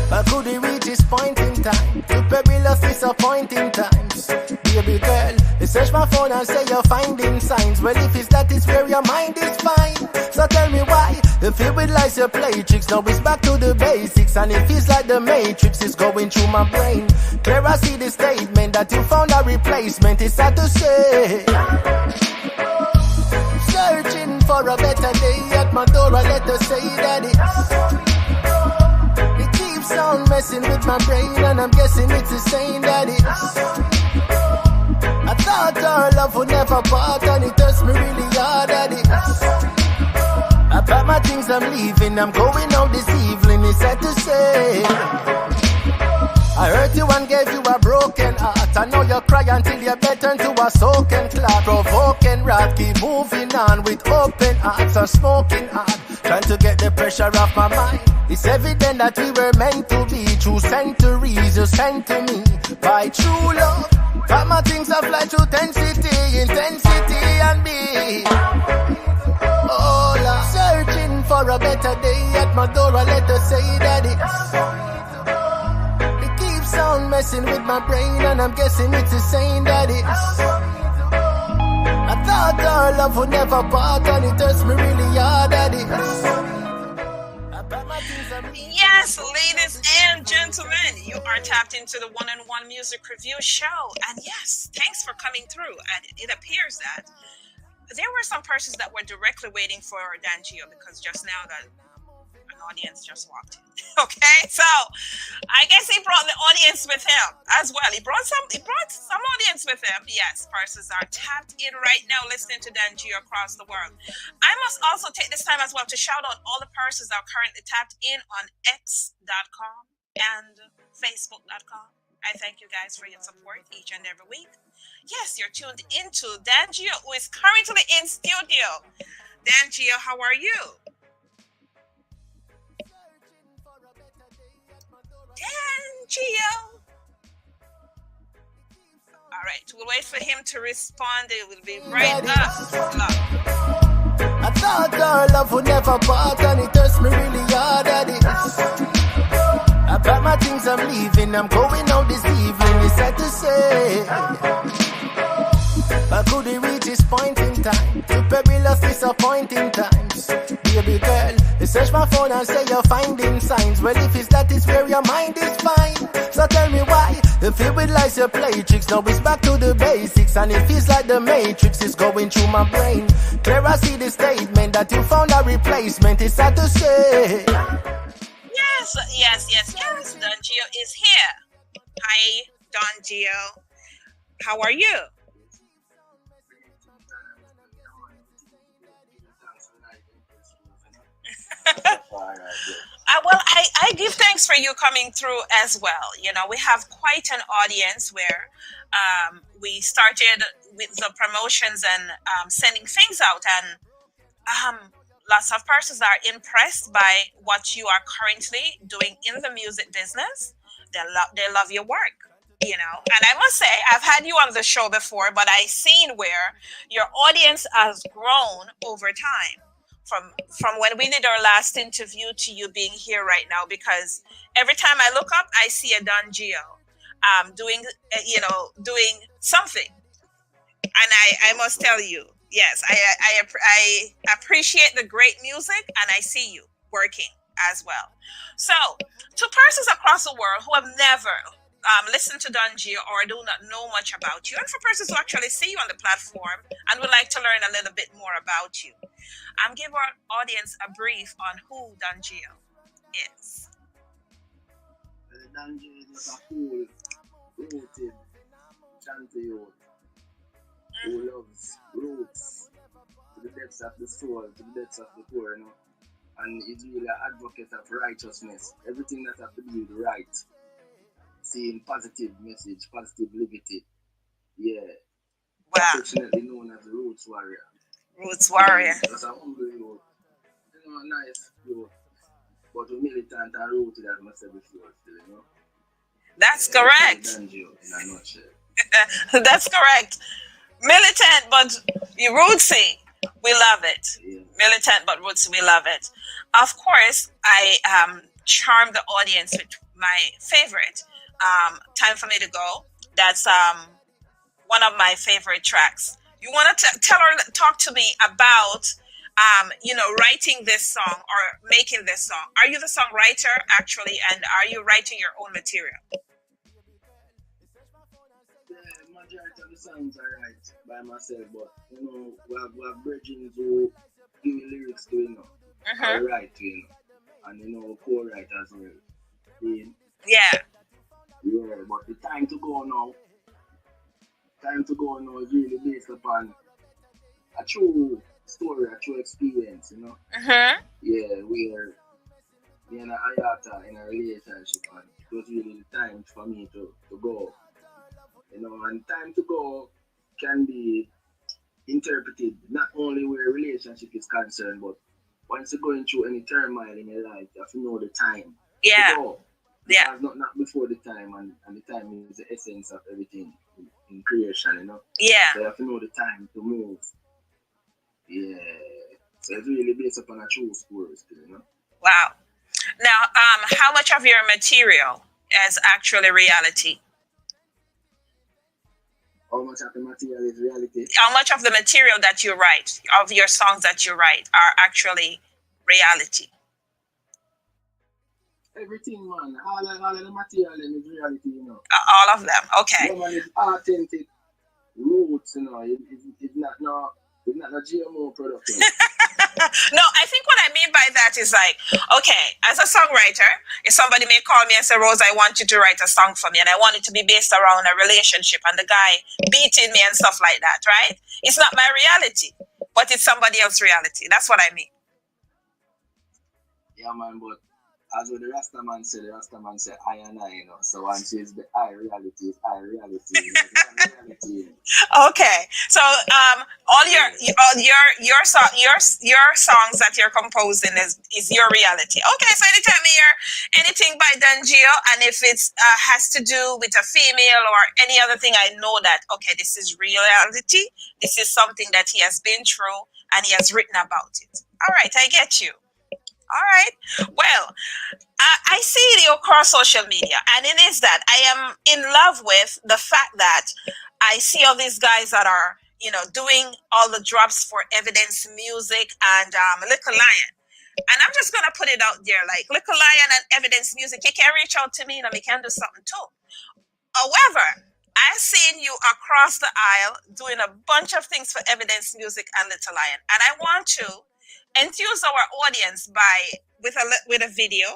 But could he reach his point in time? To perilous disappointing times. Baby girl, you search my phone and say you're finding signs. Well, if it's that, it's where your mind is fine. So tell me why you feel with lies, you play tricks. Now it's back to the basics, and it feels like the matrix is going through my brain. Clear I see the statement that you found a replacement. It's sad to say. Searching for a better day at my door, I let her say that it keeps on messing with my brain, and I'm guessing it's the same that I thought our love would never part, and it hurts me really hard at it. I pack my things, I'm leaving, I'm going out this evening, it's sad to say. I hurt you and gave you a broken heart. I know you cry until you bet into a soaking cloud. Provoking wrath, keep moving on with open hearts or smoking hard. Trying to get the pressure off my mind. It's evident that we were meant to be. Through centuries you sent to me by true love. But my things have fly through intensity and me. Oh Lord, searching for a better day at my door, I let her say that it keeps on messing with my brain, and I'm guessing it's the same that I thought our love would never part, and it hurts me really hard at it. Yes, ladies and gentlemen, you are tapped into the one-on-one music review show. And yes, thanks for coming through. And it appears that there were some persons that were directly waiting for Dan Gio, because just now an audience just walked in. Okay, so I guess he brought the audience with him as well. He brought some audience with him. Yes, persons are tapped in right now listening to Dan Gio across the world. I must also take this time as well to shout out all the persons that are currently tapped in on x.com and facebook.com. I thank you guys for your support each and every week. Yes, you're tuned into Dan Gio, who is currently in studio. Dan Gio, how are you? Dan Gio. All right, we'll wait for him to respond. It will be right up. I thought our love would never part, and it hurts me really hard at it. I pack my things, I'm leaving, I'm going out this evening, it's sad to say. But could he reach his point in time? To perilous disappointing times. Baby girl, you search my phone and say you're finding signs. Well, if it's that, it's where your mind is fine. So tell me why The field with lies you play tricks. Now it's back to the basics, and it feels like the matrix is going through my brain. Clear I see the statement that you found a replacement. It's sad to say. Yes. Don Gio is here. Hi, Don Gio. How are you? Well, I give thanks for you coming through as well. You know, we have quite an audience where we started with the promotions and sending things out, and lots of persons are impressed by what you are currently doing in the music business. They love your work, you know. And I must say, I've had you on the show before, but I've seen where your audience has grown over time. From when we did our last interview to you being here right now, because every time I look up, I see a Don Gio doing something. And I must tell you, yes, I appreciate the great music, and I see you working as well. So, to persons across the world who have never listened to Don Gio or do not know much about you, and for persons who actually see you on the platform and would like to learn a little bit more about you, give our audience a brief on who Don Gio is. Don Gio is just a cool, rooted, chanty youth who loves roots to the depths of the soul, to the depths of the core, you know. And he's really an advocate of righteousness. Everything that has to do with right. Seeing positive message, positive liberty. Yeah. Wow. Affectionately known as the Rootz Warrior. Rootz Warrior. That's a humble youth. You know, nice youth. But a militant and rooted, as I said before, still, you know. That's correct. Don Gio in a nutshell. That's correct. Militant, but rootsy. We love it. Yeah. Militant, but rootsy. We love it. Of course, I charm the audience with my favorite, Time for Me to Go. That's one of my favorite tracks. You want to talk to me about, writing this song or making this song? Are you the songwriter actually, and are you writing your own material? Majority of the songs I write by myself, but we have bridging to give lyrics to, I write to, and co-write as well. Yeah, but the time to go now is really based upon a true story, a true experience, Yeah, where me and Ayata in a relationship, and it was really the time for me to go. And time to go can be interpreted not only where a relationship is concerned, but once you're going through any turmoil in your life, you have to know the time to go. Yeah. Not before the time, and the time is the essence of everything in creation, Yeah. So you have to know the time to move. Yeah. So it's really based upon a true story still, Wow. Now, how much of your material is actually reality? How much of the material is reality? How much of the material that you write, of your songs that you write, are actually reality? Everything, man. All of the material is reality, All of them. Okay. Yeah, man, it's authentic roots, It's not a GMO production. No, I think what I mean by that is like, okay, as a songwriter, if somebody may call me and say, Rose, I want you to write a song for me, and I want it to be based around a relationship and the guy beating me and stuff like that, right? It's not my reality, but it's somebody else's reality. That's what I mean. Yeah, man, but as what the Rastaman said, I and I, So once it's the I reality is I reality. Reality. Okay, so all your songs that you're composing is your reality. Okay, so anytime you hear anything by Don Gio, and if it's has to do with a female or any other thing, I know that this is reality. This is something that he has been through and he has written about it. All right, I get you. All right. Well, I see you across social media, and it is that I am in love with the fact that I see all these guys that are, doing all the drops for Evidence Music and Little Lion. And I'm just going to put it out there, like Little Lion and Evidence Music, you can reach out to me and we can do something too. However, I've seen you across the aisle doing a bunch of things for Evidence Music and Little Lion, and I want to enthuse our audience by with a video.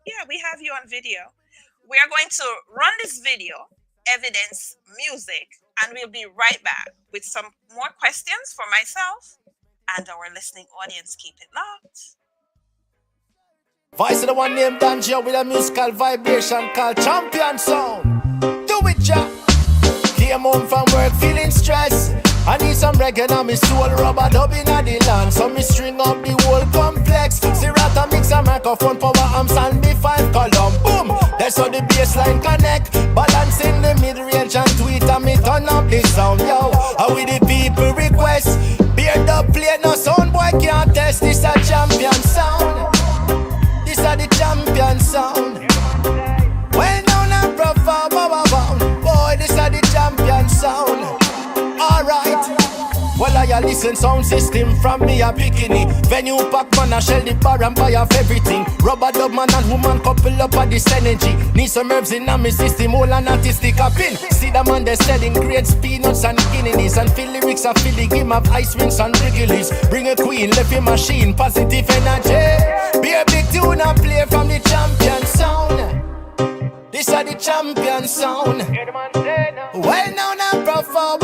Yeah, we have you on video. We are going to run this video, Evidence Music, and we'll be right back with some more questions for myself and our listening audience. Keep it locked. Voice of the one named Danjo with a musical vibration called Champion Sound. Do it, Jack. Came home from work feeling stressed. I need some reggae on me soul, rubber dub in the land. So me string up the whole complex. Sirata mix a microphone, power amps and B5 column. Boom, that's how the bassline connect. Balancing the mid-range and tweet and me turn up the sound. Yo, how we the people request. Beard up plate, no sound boy can't test. This a champion sound. This a the champion sound. Well known and profound, boy, this a the champion sound. Alright. Well, I listen sound system from me a bikini. Venue pack man a shell the bar and buy off everything. Rubber dub man and woman couple up at this energy. Need some herbs in a me system, all an artistic a pin. See the man they selling grapes, peanuts and guineas. And feel lyrics a feeling him of ice wings and wriggles. Bring a queen, left a machine, positive energy. Be a big tune and play from the champion sound. This are the champion sound. Well known and profound.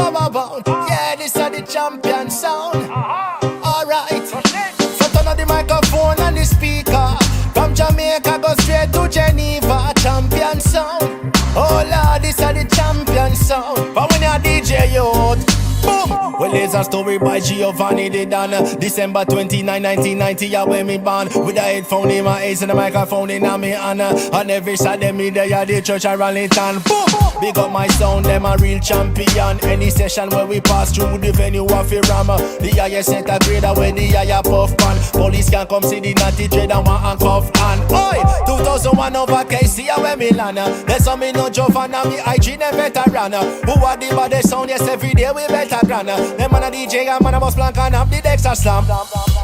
Yeah, this are the champion sound. Alright. So turn on the microphone and the speaker. From Jamaica go straight to Geneva. Champion sound. Oh Lord, this are the champion sound. But when you're DJ youth, boom. Well, there's a story by Giovanni De Donna. December 29, 1990, yeah, when me born. With a headphone in my ears and a microphone in my hand. And every Saturday me there, yeah, the church I rally town. Boom! Big up my sound, them a real champion. Any session where we pass through the venue of a rammer. The highest set a grader where the higher puff pan. Police can come see the natty trade and one handcuff and oi! 2001 over KC, yeah, where me land. There's some me no Giovanna, me IG, them veteran. Who are the baddest sound, yes, every day we better grand. Them man a DJ and man a boss blank and have the Dexter slam.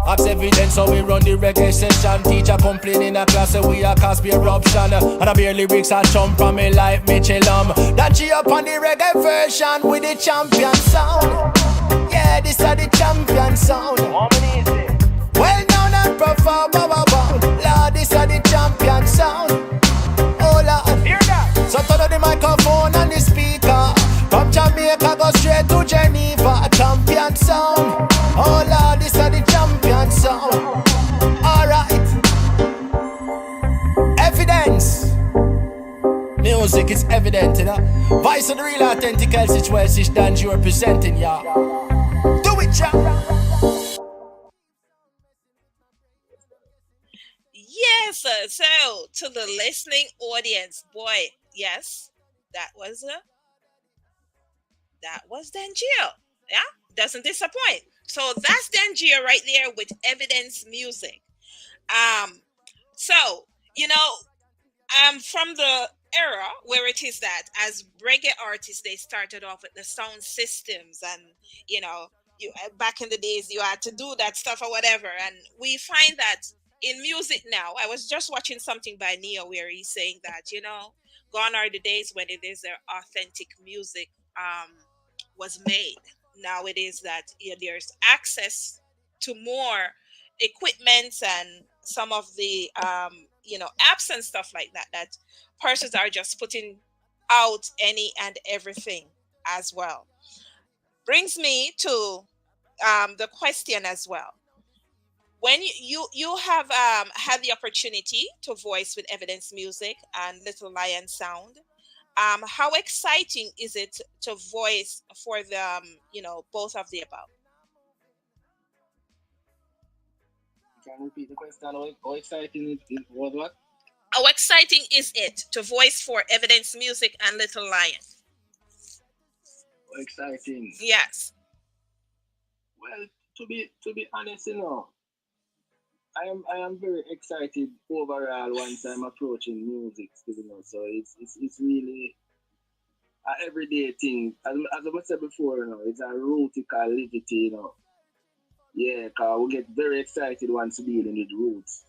Ask evidence so we run the reggae session. Teacher complain in a class so we a cause be eruption. And I bear lyrics a chump from me like Mitchellum. That G up on the reggae version with the champion sound. Yeah, this are the champion sound. Well known and profound. Lord, this are the champion sound. Oh Lord, hear that. So turn on the microphone and the speaker. From Jamaica go straight to Geneva. Champion sound. Oh Lord, this are the champion sound. Alright. Evidence. Music is evident, you know. Voice of the real authentic situation that you are presenting, y'all. Do it, y'all. Yes, so to the listening audience, boy, yes, that was Dangio. Yeah, doesn't disappoint. So that's Dangio right there with Evidence Music. So from the era where it is that as reggae artists they started off with the sound systems and you back in the days you had to do that stuff or whatever, and we find that in music now. I was just watching something by Neo where he's saying that gone are the days when it is their authentic music was made. Now it is that there's access to more equipment and some of the apps and stuff like that persons are just putting out any and everything as well. Brings me to the question as well. When you have had the opportunity to voice with Evidence Music and Little Lion Sound, how exciting is it to voice for the both of the above? Can you repeat the question? How exciting it was what? How exciting is it to voice for Evidence Music and Little Lion? How exciting. Yes. Well, to be honest, I am very excited overall once I'm approaching music, so it's really an everyday thing. As I said before, it's a rooty called liberty, Yeah, because we get very excited once dealing with roots.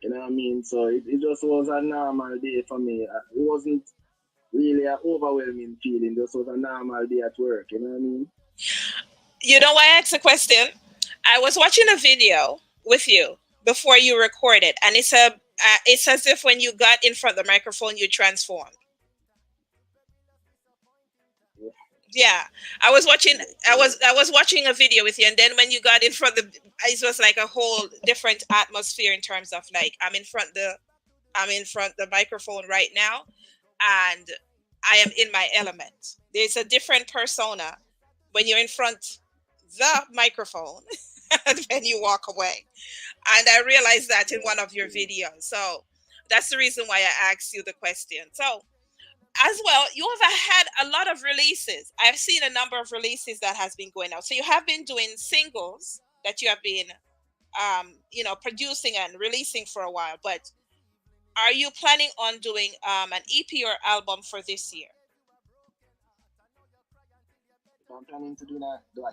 You know what I mean? So it just was a normal day for me. It wasn't really an overwhelming feeling. This was a normal day at work, you know what I mean? You know why I asked the question? I was watching a video with you before you recorded, and it's as if when you got in front of the microphone, you transformed. Yeah, I was watching a video with you, and then when you got in front of it was like a whole different atmosphere in terms of like I'm in front the microphone right now, and I am in my element. There's a different persona when you're in front the microphone and then you walk away. And I realized that in one of your videos. So that's the reason why I asked you the question. So as well, you have had a lot of releases. I've seen a number of releases that has been going out. So you have been doing singles that you have been, producing and releasing for a while. But are you planning on doing an EP or album for this year? I'm planning to do an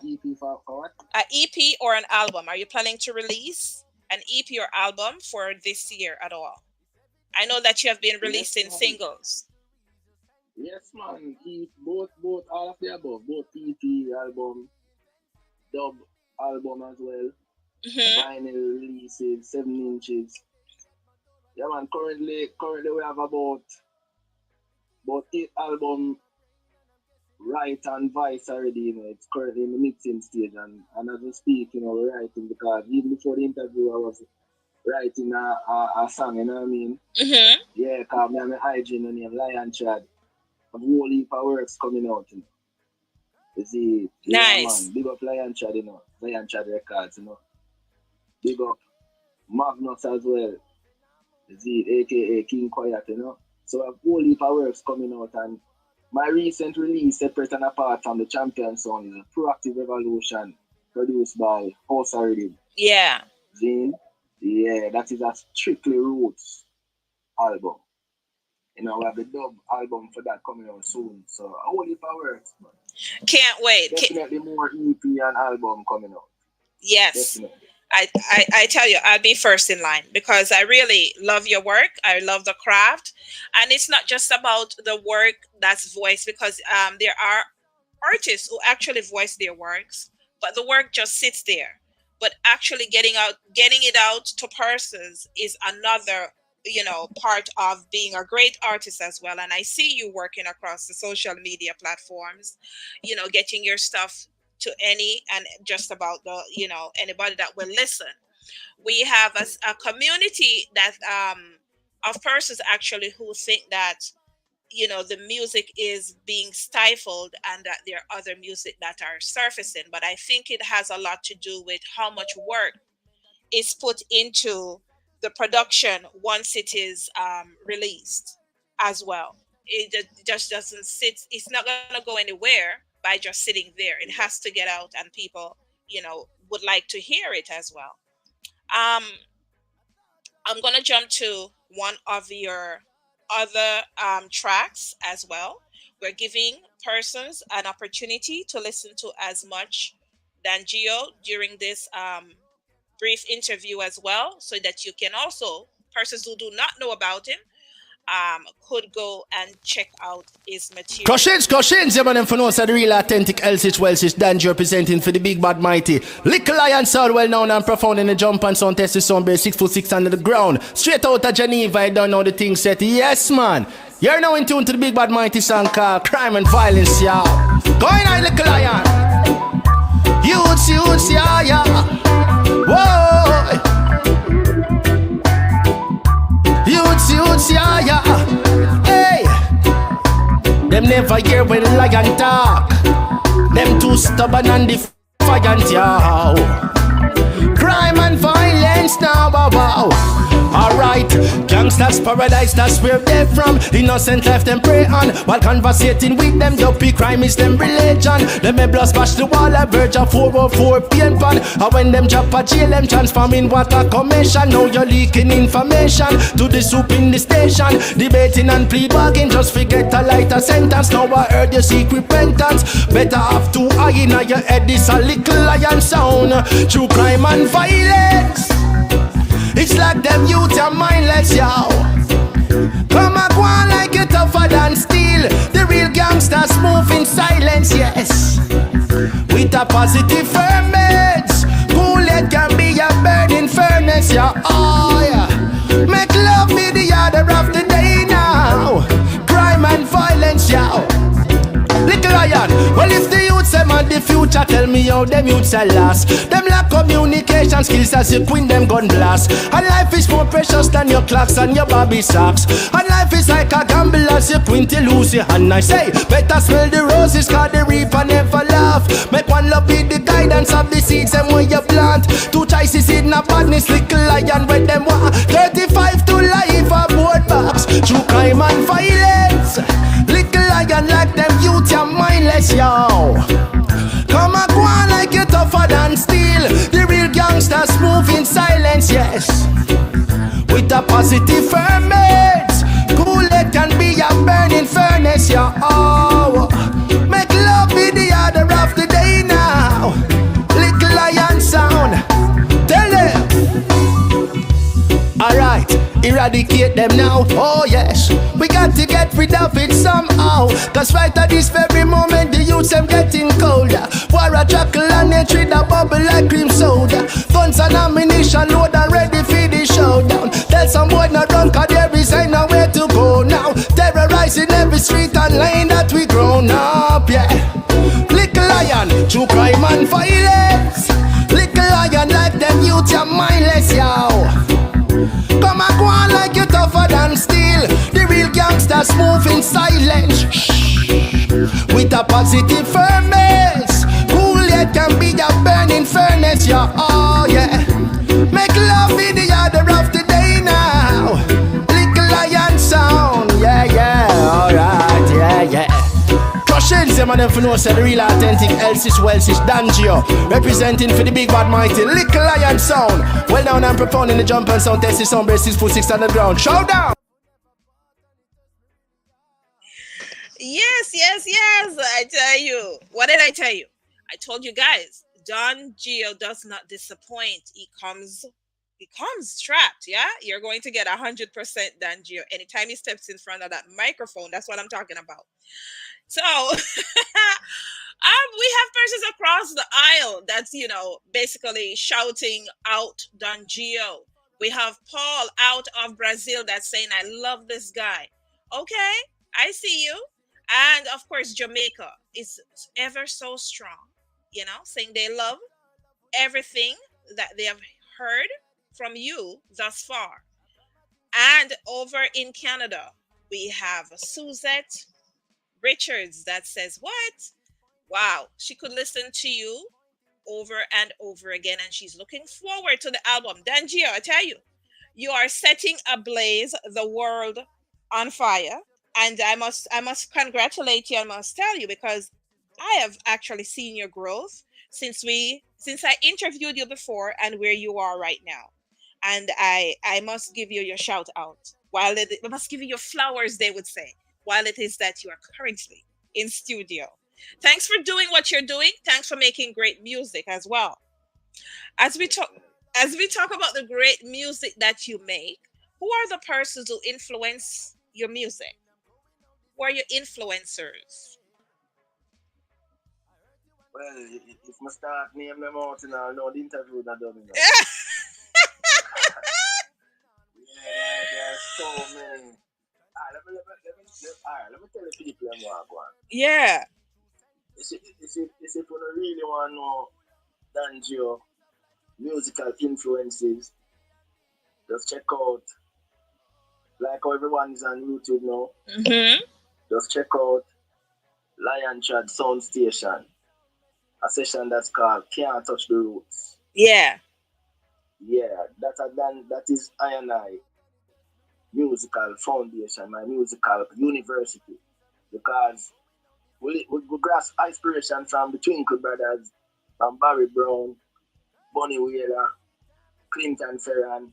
EP for what? An EP or an album. Are you planning to release an EP or album for this year at all? I know that you have been releasing singles. Yes, man. Both, all of the above. Both EP, album, dub album as well. Vinyl releases, 7 inches. Yeah, man. Currently we have about 8 album write and voice already. You know, it's currently in the mixing stage, and as we speak, we're writing, because even before the interview, I was writing a song. You know what I mean? Yeah, because I have my hygiene and name Lion Chad. A whole heap of works coming out, You see, nice. Man. Big up Lion Chad, Lion Chad Records, Big up Magnus as well. You see, aka King Quiet, So a whole heap of works coming out, and my recent release, separate and apart from the Champion Song, is a Proactive Evolution, produced by House Rhythm. Yeah. Zine. Yeah, that is a strictly Rootz album. We have the dub album for that coming out soon. So a whole heap of works, man. Can't wait. Definitely more EP and album coming out. Yes. Definitely. I tell you, I'll be first in line because I really love your work. I love the craft. And it's not just about the work that's voiced, because there are artists who actually voice their works, but the work just sits there. But actually getting it out to persons is another, part of being a great artist as well. And I see you working across the social media platforms, getting your stuff to any and just about anybody that will listen. We have a community that of persons actually who think that the music is being stifled and that there are other music that are surfacing, but I think it has a lot to do with how much work is put into the production once it is released as well. It just doesn't sit. It's not going to go anywhere by just sitting there. It has to get out, and people, would like to hear it as well. I'm going to jump to one of your other tracks as well. We're giving persons an opportunity to listen to as much than Gio during this brief interview as well, so that you can also, persons who do not know about him, could go and check out his material. Crushins, man, for no the real authentic Elsich Welsh Danjo representing for the big bad mighty. Little Lion sound well known and profound in the jump and sound test sound base 6'6" under the ground. Straight out of Geneva, I don't know the thing set. Yes, man. You're now in tune to the big bad mighty song called Crime and Violence, y'all. Going on, Little Lion. Youths, yeah. Whoa. Youths, yeah. Hey. Them never hear when lion talk. Them too stubborn and defiant, yeah. Crime and violence now, wow. Alright, gangsters paradise, that's where they're from. Innocent left them prey on, while conversating with them dopey. Crime is them religion. Them may blast bash the wall, a verge of 404 pain pan. And when them drop a jail, them transform in water commission. Now you're leaking information to the soup in the station. Debating and plea bargain, just forget a lighter sentence. Now I heard you seek repentance. Better have two eye in your head, this a Little Lion sound. True crime and violence, it's like them youth are mindless, yo. Come and go on like you tougher than steel. The real gangsters move in silence, yes. With a positive ferment. Cool it can be a burning furnace, yeah. Oh yeah. Make love be the order of the day now. Crime and violence, yeah. Little Lion, well if the youths them and the future, tell me how them youths are last. Them lack communication skills as you queen them gun blast. And life is more precious than your clocks and your Bobby socks. And life is like a gamble as you queen to lose your hand. I say, better smell the roses cause the reaper never laugh. Make one love be the guidance of the seeds and when you plant. Two choices in a badness, Little Lion with them 35 to life aboard box. True crime and violence. Little Lion like them youth, you're mindless, yo. Come and go on like you're tougher than steel. The real gangsters move in silence, yes. With a positive ferment. Cool it can be a burning furnace, yo. Oh, make love be the order of the day now. Little Lion sound. Tell them. Alright, eradicate them now, oh yes. We got to get rid of it somehow. Cause right at this very moment the youths them getting colder. War a chuckle and they treat a bubble like cream soda. Guns and ammunition load and ready for the showdown. Tell some boy not run cause there is ain't nowhere to go now. Terrorizing every street and lane that we grown up, yeah. Little Lion, true crime and violence. Little Lion like them youths you're mindless, yo. Come and go on like you're tougher than steel. The real gangsters move in silence. With a positive firmness. Cool it can be a burning furnace, yeah. Oh yeah. Make love be the order of the day now. Little Lion sound, yeah, yeah. Alright, yeah, yeah. Crushing them and them for no say the real authentic Elsis Welsis Dangio. Representing for the big bad mighty Little Lion sound. Well down and propounding the jump and sound test is on breast 6 foot 6 on the ground. Showdown! Yes, yes, yes. I tell you. What did I tell you? I told you guys, Don Gio does not disappoint. He comes strapped, yeah? You're going to get 100% Don Gio. Anytime he steps in front of that microphone, that's what I'm talking about. So, we have persons across the aisle that's, basically shouting out Don Gio. We have Paul out of Brazil that's saying, I love this guy. Okay, I see you. And, of course, Jamaica is ever so strong, saying they love everything that they have heard from you thus far. And over in Canada, we have Suzette Richards that says, what? Wow, she could listen to you over and over again, and she's looking forward to the album. Don Gio, I tell you, you are setting ablaze the world on fire, and I must congratulate you. I must tell you, because I have actually seen your growth since I interviewed you before and where you are right now, and I must give you your shout out. I must give you your flowers, they would say, while it is that you are currently in studio. Thanks for doing what you're doing. Thanks for making great music as well. As we talk about the great music that you make, who are the persons who influence your music? Who are your influencers? Well, if I start name them out, the interview not done. Yeah, there's so many. Let me tell the people I'm going. Yeah. If you really want to know Don Gio musical influences, just check out, like how everyone is on YouTube now. Mm-hmm. Just check out Lion Chad Sound Station, a session that's called Can't Touch the Roots. Yeah. Yeah, that is I musical foundation, my musical university, because we grasp inspiration from the Twinkle Brothers, from Barry Brown, Bunny Wheeler, Clinton Ferran,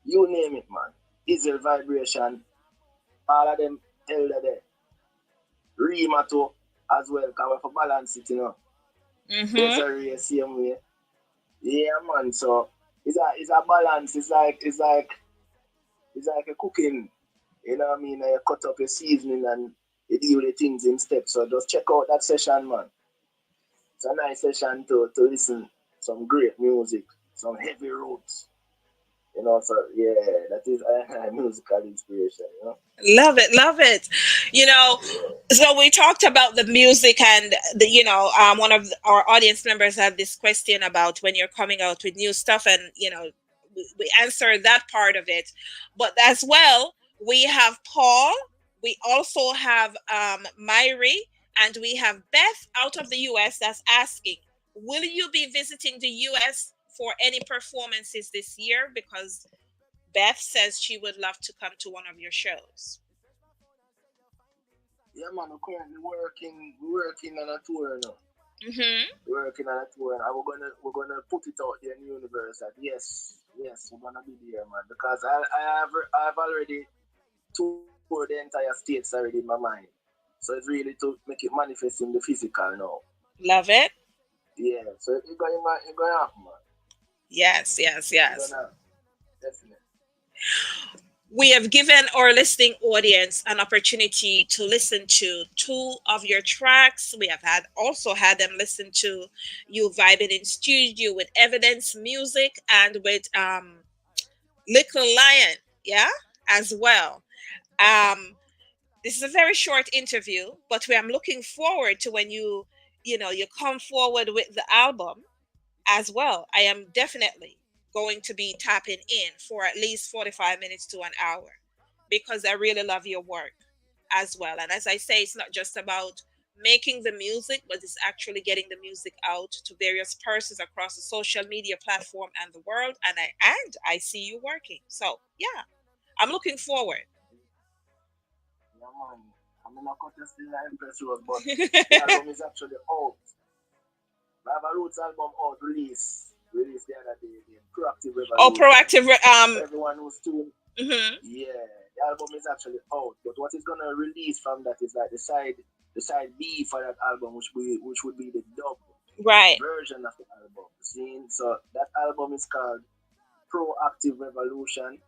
you name it, man. Diesel Vibration, all of them elder there. Remato as well, because we have to balance it, Mm-hmm. Desiree, same way. Yeah, man, so it's a balance. It's like a cooking. You know what I mean? You cut up your seasoning and he deal with the things in steps. So just check out that session, man. It's a nice session to listen some great music, some heavy roots. You know, so yeah, that is musical inspiration, you know. Love it, love it. You know, so we talked about the music, and one of our audience members had this question about when you're coming out with new stuff, and we answered that part of it. But as well, we have Paul, we also have Myri, and we have Beth out of the US that's asking, will you be visiting the US for any performances this year? Because Beth says she would love to come to one of your shows. Yeah, man, we're currently working on a tour now. Mm-hmm. Working on a tour, and we're gonna put it out there in the universe that yes, we're gonna be there, man. Because I've already toured the entire states already in my mind, so it's really to make it manifest in the physical now. Love it. Yeah, so it's going to happen, man. Yes. Definitely. We have given our listening audience an opportunity to listen to 2 of your tracks. We have also had them listen to you vibing in studio with Evidence Music and with Little Lion, yeah, as well. This is a very short interview, but I'm looking forward to when you come forward with the album as well. I am definitely going to be tapping in for at least 45 minutes to an hour because I really love your work as well. And as I say, it's not just about making the music, but it's actually getting the music out to various persons across the social media platform and the world. And I see you working. So yeah, I'm looking forward. Yeah, man. I'm not contesting the Empress Road, but the album is actually out. I have a Rootz album out, released the other day, Proactive Revolution. Oh, Proactive. Everyone who's tuned. Mm-hmm. Yeah, the album is actually out, but what is gonna release from that is like the side B for that album, which would be the dub version of the album. See? So that album is called Proactive Revolution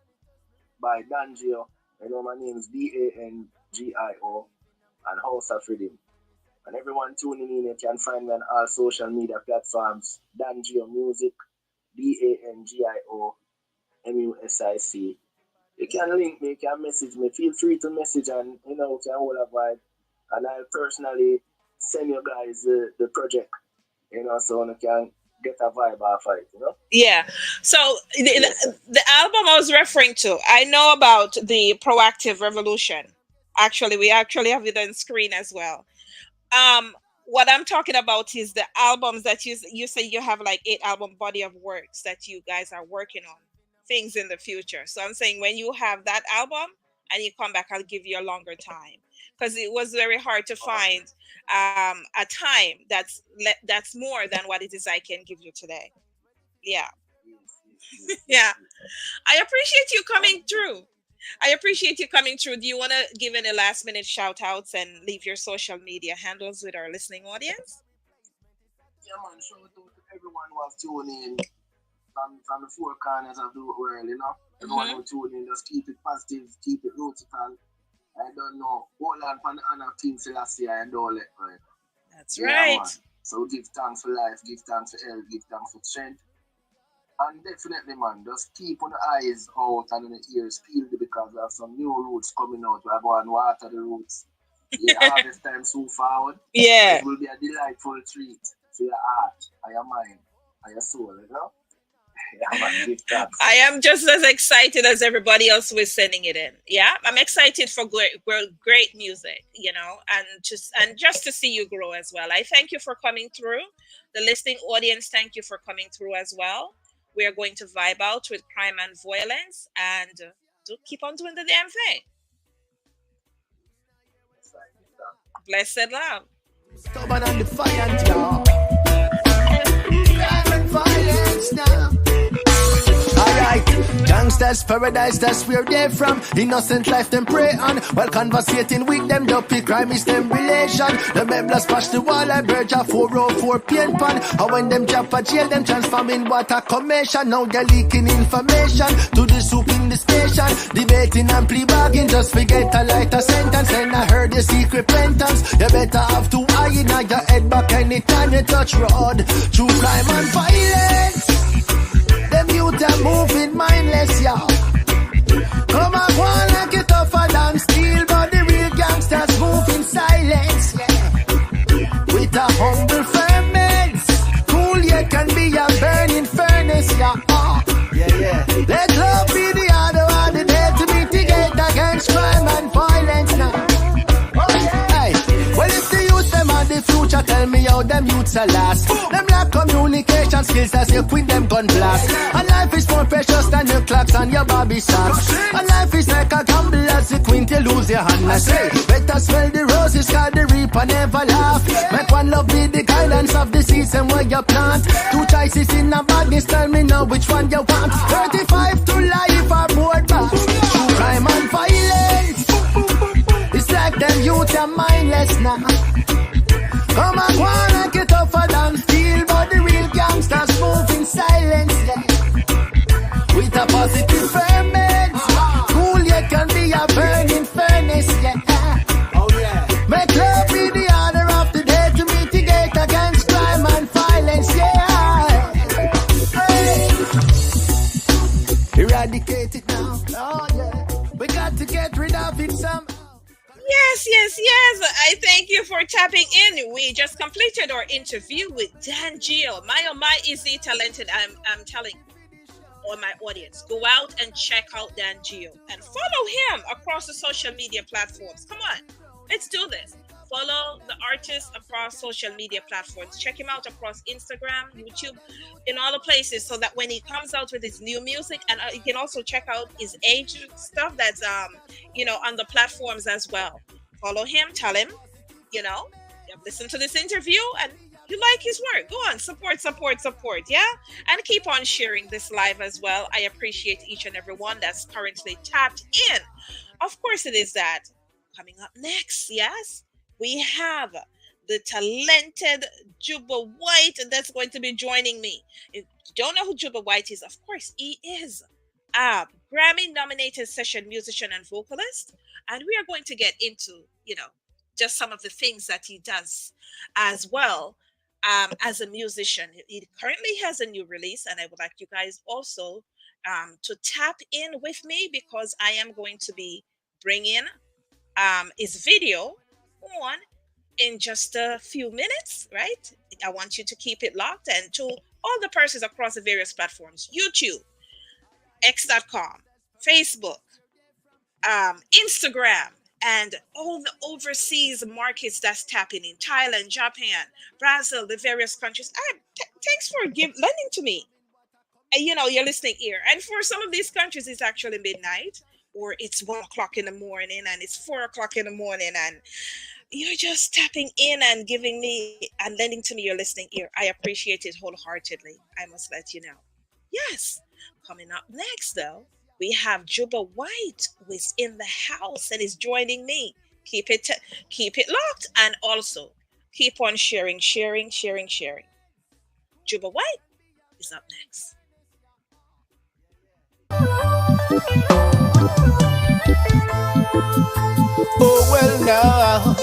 by Dangio. You know, my name is Dangio and House of Rhythm. And everyone tuning in, you can find me on all social media platforms. Dangio Music, Dangio Music. You can link me, you can message me. Feel free to message and we can hold a vibe. And I'll personally send you guys the project, so you can get a vibe off it, Yeah. So the album I was referring to, I know about the Proactive Revolution. Actually, we actually have it on screen as well. What I'm talking about is the albums that you say you have like 8 album body of works that you guys are working on, things in the future. So I'm saying when you have that album and you come back, I'll give you a longer time because it was very hard to find a time that's more than what it is I can give you today. Yeah. Yeah. I appreciate you coming through. Do you want to give any last minute shout outs and leave your social media handles with our listening audience? Yeah, man. Shout out to everyone who has tuned in from the 4 corners of the world, Everyone who tuned in, just keep it positive, keep it rooted. I don't know. Hold on for the honor of King Selassie and all that, right? That's right. Man. So give thanks for life, give thanks for health, give thanks for strength. And definitely, man, just keep on the eyes out and the ears peeled because we have some new roots coming out. We have one water the roots. Yeah, harvest time so forward. Yeah. It will be a delightful treat for your heart, and your mind, and your soul, Yeah, man, give thanks. I am just as excited as everybody else who is sending it in. Yeah, I'm excited for great music, and just to see you grow as well. I thank you for coming through. The listening audience, thank you for coming through as well. We are going to vibe out with Crime and Violence and keep on doing the damn thing. Blessed love. Stubborn and defiant, y'all. Crime and violence now. Alright, gangsters, paradise, that's where they're from. Innocent life them prey on, while conversating with them, dopey crime is them relation. The members push the wall, I burge a 404 paint pan. And when them jump a jail, them transform in water commission. Now they're leaking information to the soup in the station. Debating and plea bargain, just forget a lighter sentence. And I heard the secret repentance. You better have to eye in your head back anytime you touch road. True crime and violence, them youth are moving mindless, y'all. Come on, go on and get tougher than steel, but the real gangsters move in silence, yeah. With a humble firmness, cool yet can be a burning furnace, yeah. Let love be the other one, the day to mitigate against crime and violence now. Well, if the youth them are the future, tell me how them youths are last. Them lack communication skills as you quit them gun blast. And life is more precious than your clocks and your Bobby socks. And life is like a gamble as you quint, you lose your hand. I say, better smell the roses, cause the reaper never laugh. Make one love be the guidance of the season where you plant. Two choices in a badness, tell me now which one you want. 35 to life or board back. True crime and violence, it's like them youth are mindless now. Come on, go on and get tougher than steel, but the real gangsters move in silence, yeah. With a positive ferment, cool yet can be a burning furnace, yeah. Oh yeah. Make love be the order of the day to mitigate against crime and violence, yeah. Hey. Eradicate it now, oh yeah. We got to get rid of it somehow. Yes. I thank you for tapping in. We just completed our interview with Dan Gio. My, is he talented? I'm telling all my audience, go out and check out Dan Gio and follow him across the social media platforms. Come on, let's do this. Follow the artist across social media platforms. Check him out across Instagram, YouTube, in all the places, so that when he comes out with his new music, and you can also check out his age stuff that's on the platforms as well. Follow him, tell him, listen to this interview and you like his work. Go on, support, yeah? And keep on sharing this live as well. I appreciate each and every one that's currently tapped in. Of course it is that. Coming up next, yes? We have the talented Jubba White that's going to be joining me. If you don't know who Jubba White is, of course, he is a Grammy-nominated session musician and vocalist. And we are going to get into, just some of the things that he does as well as a musician. He currently has a new release, and I would like you guys also to tap in with me, because I am going to be bringing his video on in just a few minutes, right? I want you to keep it locked, and to all the persons across the various platforms: YouTube, X.com, Facebook, Instagram, and all the overseas markets that's tapping in: Thailand, Japan, Brazil, the various countries. Thanks for lending to me, your listening ear. And for some of these countries, it's actually midnight, or it's 1 o'clock in the morning, and it's 4 o'clock in the morning, and you're just tapping in and giving me and lending to me your listening ear. I appreciate it wholeheartedly. I must let you know. Yes. Coming up next, though, we have Jubba White, who is in the house and is joining me. Keep it locked, and also keep on sharing. Jubba White is up next. Oh well now,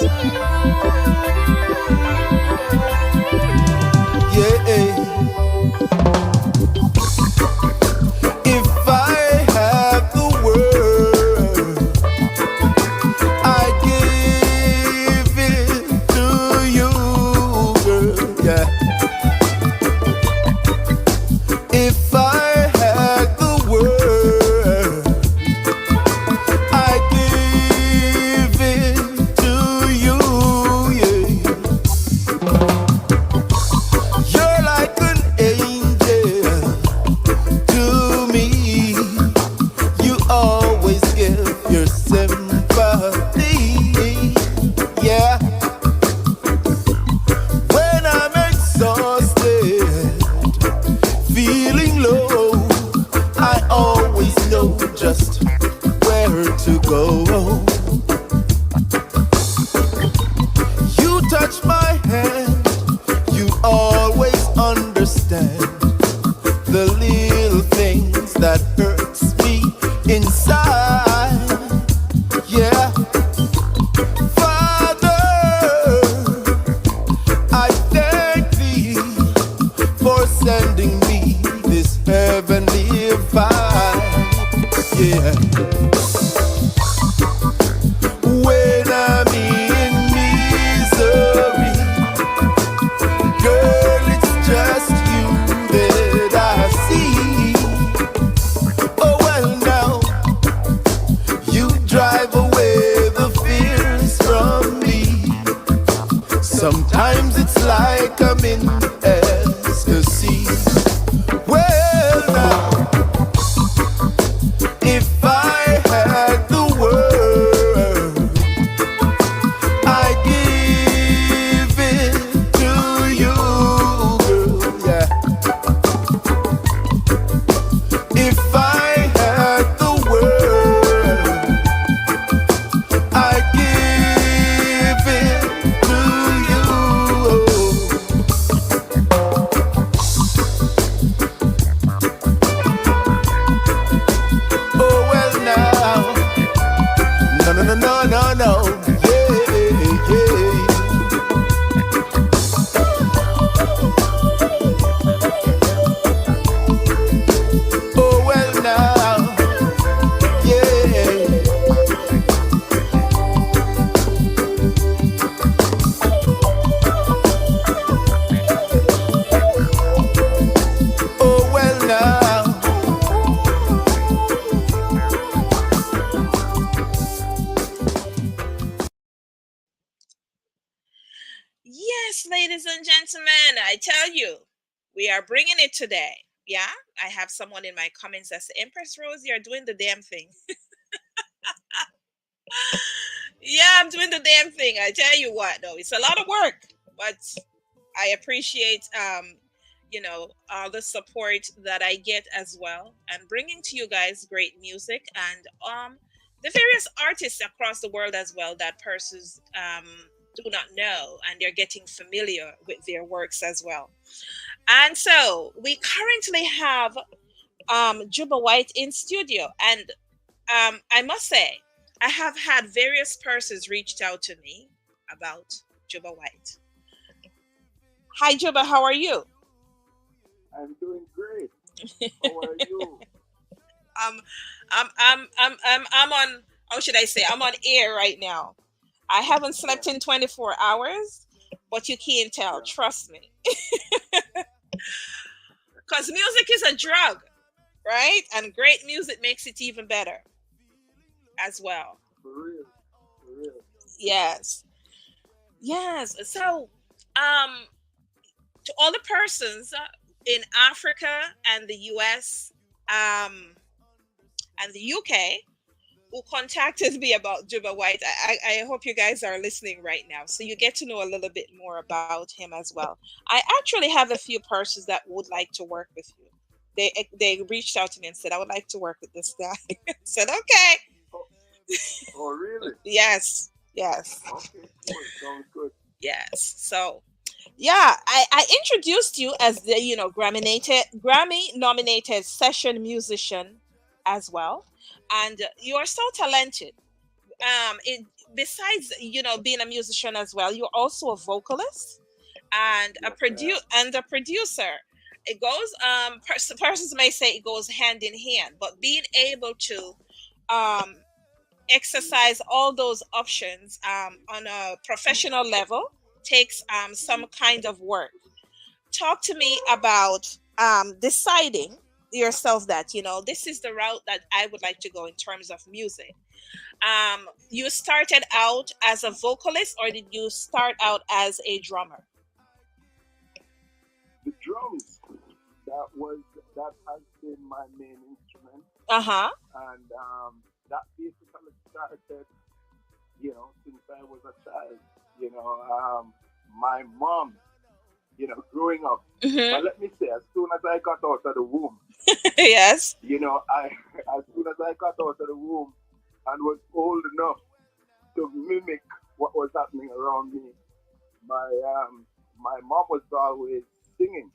yeah. If I had the world, I'd give it to you, girl. Yeah. If I had the world, I'd give it to you. like I'm in ecstasy. Well, now, if I had the world, I'd give it to you, girl, yeah. If I had the world, I'd give it to you. Oh, well, now. No, no, no, no, no, no. Yeah, yeah. Oh, well, now. Yeah. Oh, well, now. Yes, ladies and gentlemen, I tell you, we are bringing it today. Yeah, I have someone in my comments that says, Empress Rose, you're doing the damn thing. Yeah, I'm doing the damn thing. I tell you what, though, it's a lot of work, but I appreciate, all the support that I get as well, and bringing to you guys great music and the various artists across the world as well that persons do not know, and they're getting familiar with their works as well. And so we currently have Jubba White in studio, and I must say, I have had various persons reached out to me about Jubba White. Hi, Jubba, how are you? I'm doing great. How are you? I'm on. How should I say? I'm on air right now. I haven't slept in 24 hours, but you can't tell. Yeah. Trust me. Because music is a drug, right? And great music makes it even better as well. For real. For real. Yes. Yes. So, to all the persons in Africa and the US and the UK who contacted me about Jubba White, I hope you guys are listening right now, so you get to know a little bit more about him as well. I actually have a few persons that would like to work with you. They reached out to me and said, I would like to work with this guy. I said, okay. Oh, really? Yes. Yes. Okay, cool. Sounds good. Yes. So, yeah, I introduced you as the Grammy nominated session musician as well, and you are so talented. Besides being a musician as well, you're also a vocalist and a producer. It goes persons may say it goes hand in hand, but being able to exercise all those options on a professional level takes some kind of work. Talk to me about deciding yourself that this is the route that I would like to go in terms of music. You started out as a vocalist, or did you start out as a drummer? The drums, that has been my main instrument. And that basically started, since I was a child. My mom, growing up. But let me say, as soon as I got out of the womb, yes, as soon as I got out of the womb and was old enough to mimic what was happening around me, my mom was always singing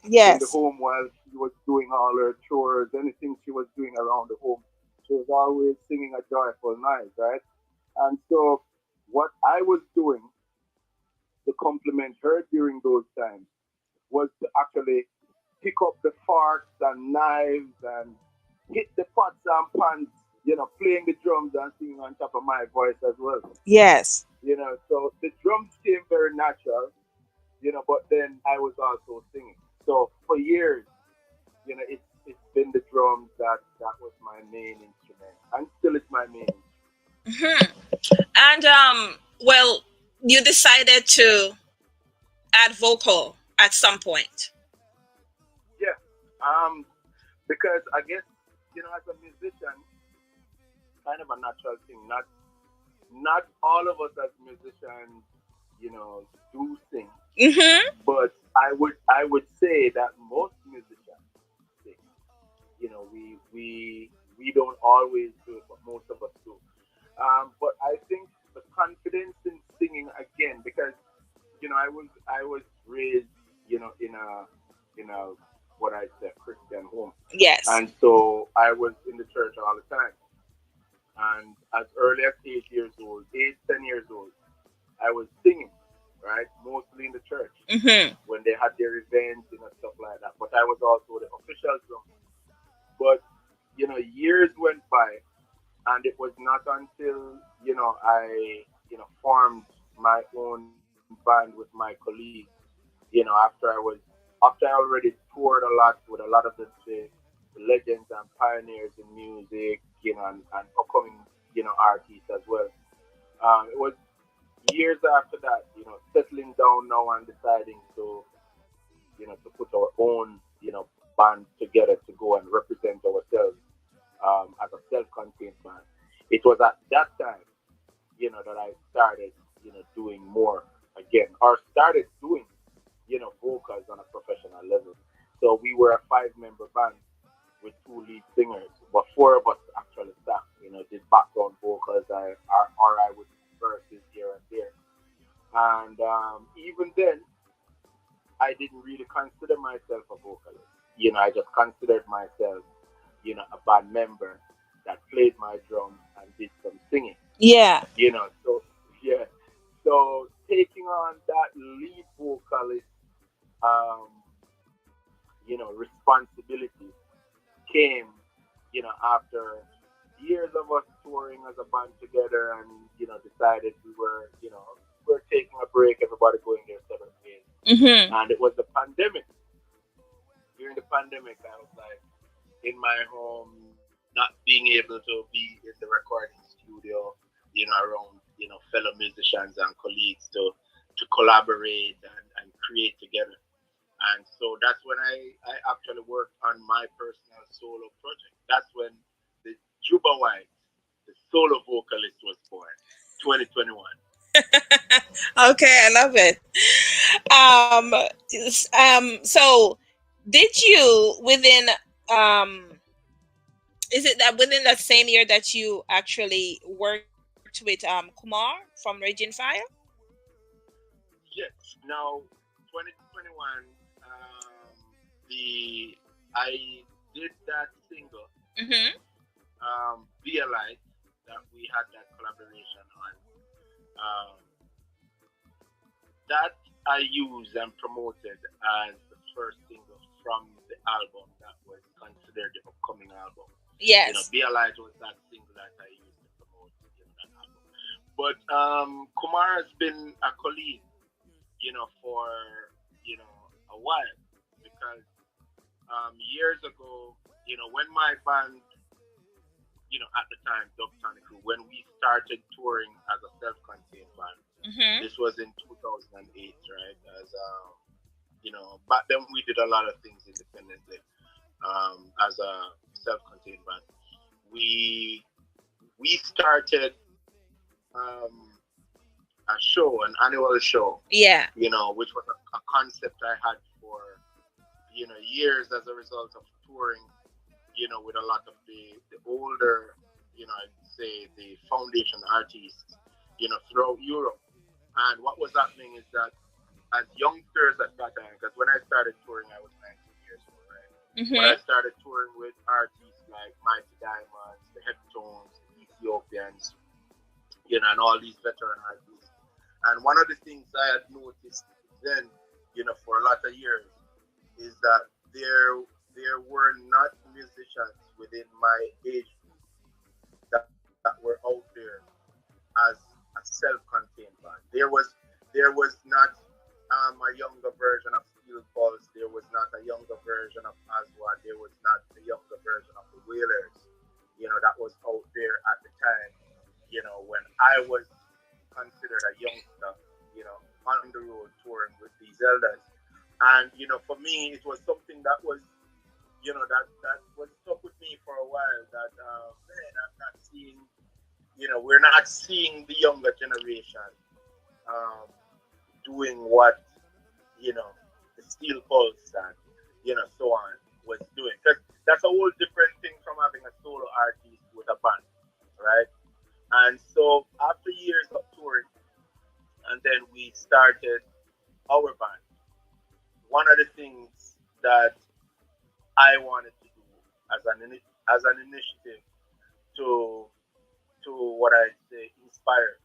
in the home while she was doing all her chores, anything she was doing around the home. She was always singing a joyful night, right? And so what I was doing to compliment her during those times was to actually pick up the forks and knives and hit the pots and pans, playing the drums and singing on top of my voice as well. Yes. So the drums came very natural, but then I was also singing. So for years, it's been the drums that was my main instrument, and still is my main instrument. And well, you decided to add vocal at some point? Yeah. Because I guess, as a musician, kind of a natural thing. Not all of us as musicians, do sing. Mm-hmm. But I would say that most musicians sing. We don't always do it, but most of us do. But I think the confidence in singing again, because I was raised, in a what I say Christian home, Yes. and so I was in the church all the time. And as early as 8 years old, 8, 10 years old, I was singing, right? Mostly in the church Mm-hmm. when they had their events and stuff like that. But I was also the official drum. But years went by, and it was not until I formed my own band with my colleagues. After I already toured a lot with a lot of the legends and pioneers in music, and upcoming artists as well. It was years after that, settling down now and deciding to put our own, band together to go and represent ourselves as a self-contained band. It was at that time, that I started, doing more again, or started doing, vocals on a professional level. So we were a five-member band with two lead singers, but four of us actually sang, did background vocals, or I would verses here and there. And even then, I didn't really consider myself a vocalist. I just considered myself, a band member that played my drum and did some singing. Yeah. So yeah, so taking on that lead vocalist, um, responsibility came, after years of us touring as a band together, and decided we're taking a break, everybody going their separate ways. Mm-hmm. And it was the pandemic. During the pandemic, I was like in my home, not being able to be in the recording studio, around fellow musicians and colleagues to collaborate and create together. And so that's when I actually worked on my personal solo project. That's when the Jubba White, the solo vocalist, was born, 2021. Okay, I love it. So did you um is it that within that same year that you actually worked with Kumar from Raging Fire? Yes. Now, 2021, the I did that single, Mm-hmm. Be a Light, that we had that collaboration on. Um, that I used and promoted as the first single from the album that was considered the upcoming album. Yes. Be a Light was that single that I used to promote, that album. But Kumar has been a colleague, for a while, because years ago, when my band, at the time, Dub Tonic Crew, when we started touring as a self-contained band, Mm-hmm. this was in 2008, right? As back then we did a lot of things independently, as a self-contained band. We started a show, an annual show, Yeah. which was a concept I had for years as a result of touring, with a lot of the older, I'd say the foundation artists, throughout Europe. And what was happening is that as youngsters at that time, because when I started touring, I was 19 years old, right? But I Mm-hmm. started touring with artists like Mighty Diamonds, the Heptones, the Ethiopians, and all these veteran artists. And one of the things I had noticed then, for a lot of years, is that there were not musicians within my age group that were out there as a self-contained band. There was not a younger version of Steel Pulse. There was not a younger version of Aswad. There was not a younger version of the Whalers. That was out there at the time. When I was considered a youngster. On the road touring with these elders. And, you know, for me, it was something that was, you know, that was stuck with me for a while, that, man, I'm not seeing, you know, we're not seeing the younger generation doing what, you know, the Steel Pulse and, you know, so on was doing. Because that's a whole different thing from having a solo artist with a band, right? And so after years of touring, and then we started our band. One of the things that I wanted to do as an initiative to what I say inspire,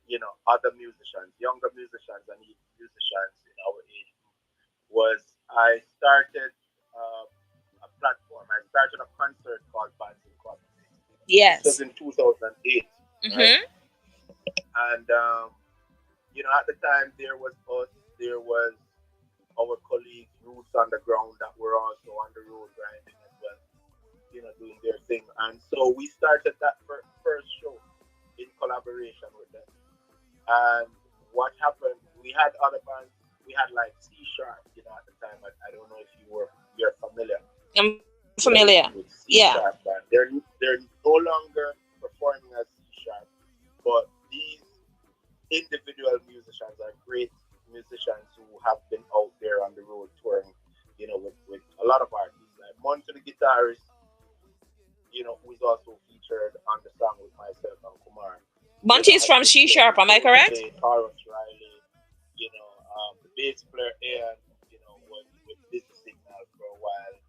you know, other musicians, younger musicians and even musicians in our age was I started a platform. I started a concert called Bands Incorporated. Yes. It was in 2008. Right? And you know, at the time there was us, there was our colleagues Rootz on the ground that were also on the road grinding as well, you know, doing their thing. And so we started that first show in collaboration with them. And what happened, we had other bands, we had like C#, you know, at the time. I don't know if you're familiar. I'm familiar. Yeah. Band. They're no longer performing as C#, but these individual musicians are great musicians who have been out there on the road touring, you know, with a lot of artists. Like Monty the guitarist, you know, who is also featured on the song with myself and Kumar. Monty is from C#, am I correct? Taurus Riley, you know, the bass player Ian, you know, was with Busy Signal for a while.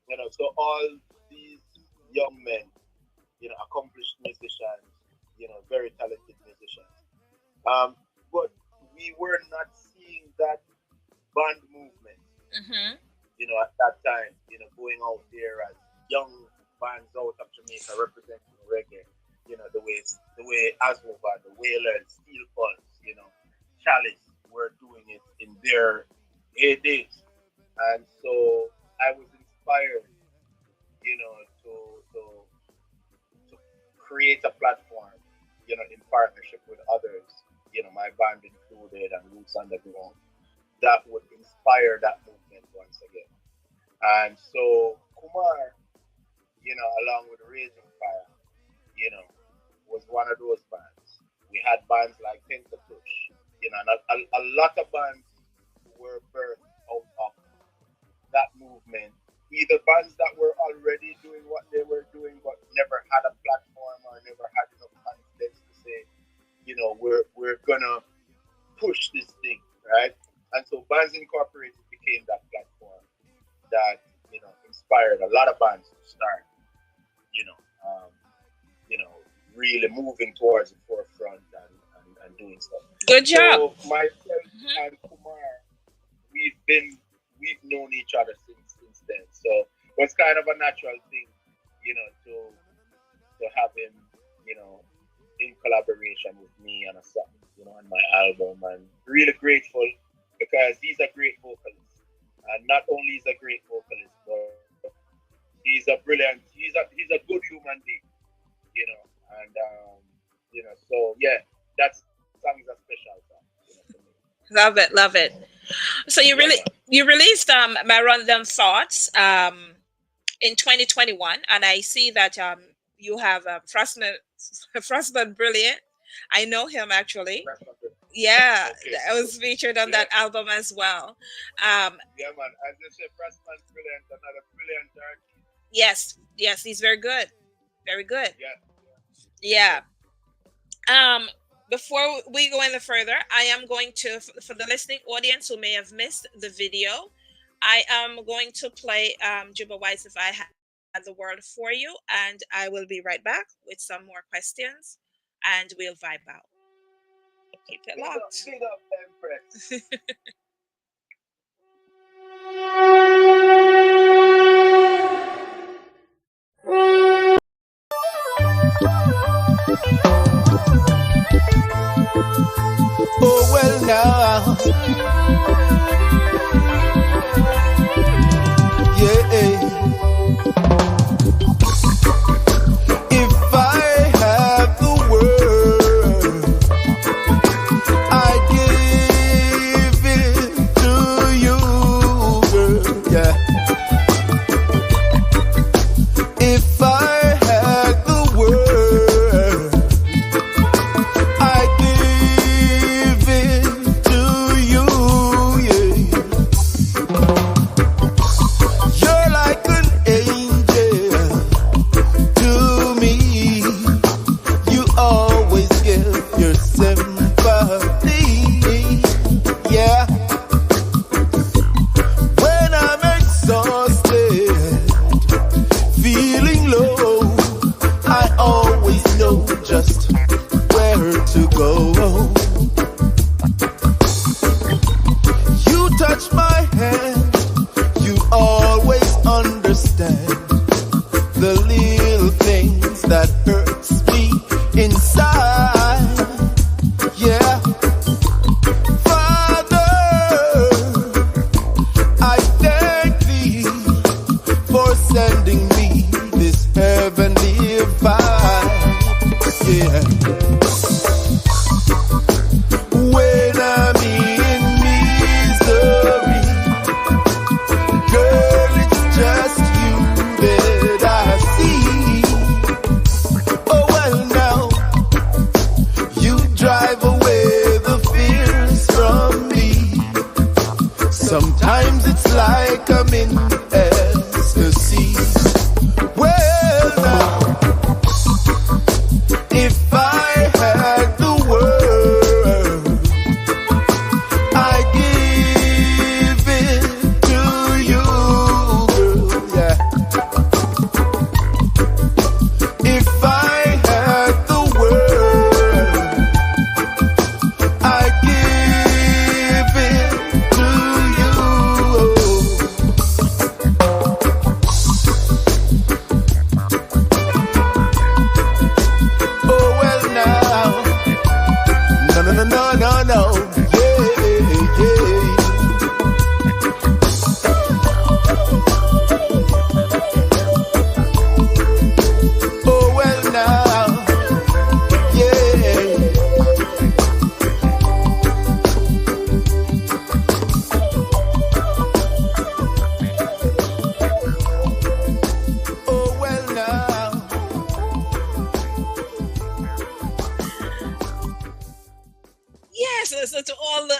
You know, so all these young men, you know, accomplished musicians, you know, very talented musicians. But we were not seeing that band movement, you know, at that time, you know, going out there as young bands out of Jamaica representing reggae, you know, the way Asmovan, the Wailers, Steel Pulse, you know, Chalice were doing it in their heydays. And so I was inspired, you know, to create a platform, you know, in partnership with others, you know, my band included and Rootz Underground, that would inspire that movement once again. And so Kumar, you know, along with Raising Fire, you know, was one of those bands. We had bands like Tush, you know, and a lot of bands were birthed out of that movement. Either bands that were already doing what they were doing but never had a platform or never had enough confidence to say, you know, we're gonna push this thing, right? And so Bands Incorporated became that platform that, you know, inspired a lot of bands to start, you know, really moving towards the forefront and doing stuff. Good job. So myself and Kumar, we've known each other since then. So it was kind of a natural thing, you know, to have him, you know, in collaboration with me on a song, you know, on my album, and really grateful because he's a great vocalist, and not only is a great vocalist, but he's a good human being, you know, and you know, so yeah, that song is a special song, you know, for me. Love it. So you released My Random Thoughts in 2021, and I see that you have Frostman Brilliant. I know him actually. Yeah, okay, I was featured on that album as well. Yeah, man. As I said, Frostman Brilliant, another brilliant artist. Yes, he's very good. Very good. Yeah. Before we go any further, I am going to, for the listening audience who may have missed the video, I am going to play Jubba White's If I Had the World for you, and I will be right back with some more questions, and we'll vibe out. Keep it locked. Big up, Empress. Oh well now, yeah. If I have the world, I give it touch my hand, you always understand the little things that hurts me inside. Yeah. Father, I thank thee for sending me this heavenly vibe. Yeah. When I'm in misery, girl, it's just you that I see. Oh well now, you drive away the fears from me. Sometimes it's like I'm in ecstasy. Well now, if I had the world, I give it to you, girl, yeah. If I had the world, I give it to you. Oh well now, no no no no no no, yeah yeah. Oh well now, yeah. Oh well now. Yes, so to all the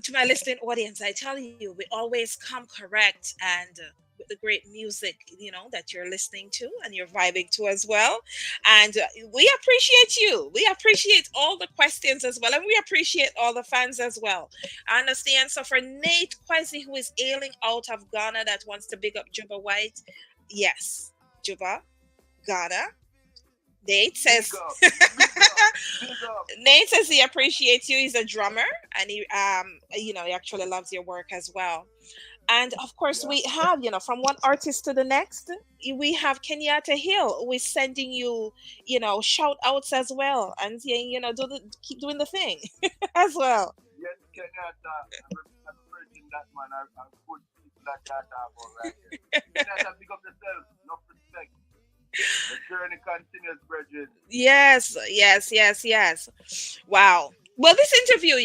to my listening audience, I tell you, we always come correct and with the great music, that you're listening to and you're vibing to as well. And we appreciate you. We appreciate all the questions as well, and we appreciate all the fans as well. I understand. So for Nate Kwesi, who is ailing out of Ghana, that wants to big up Jubba White, yes, Jubba, Ghana. Nate says Nate says he appreciates you. He's a drummer, and he he actually loves your work as well. And of course, we have, from one artist to the next, we have Kenyatta Hill, who is sending you, shout outs as well, and saying, keep doing the thing as well. Yes, Kenyatta, I'm praising that man. I'm good people like that all right here. Kenyatta, pick up yourself, no respect. The journey continues, brethren. Yes. Wow. Well, this interview,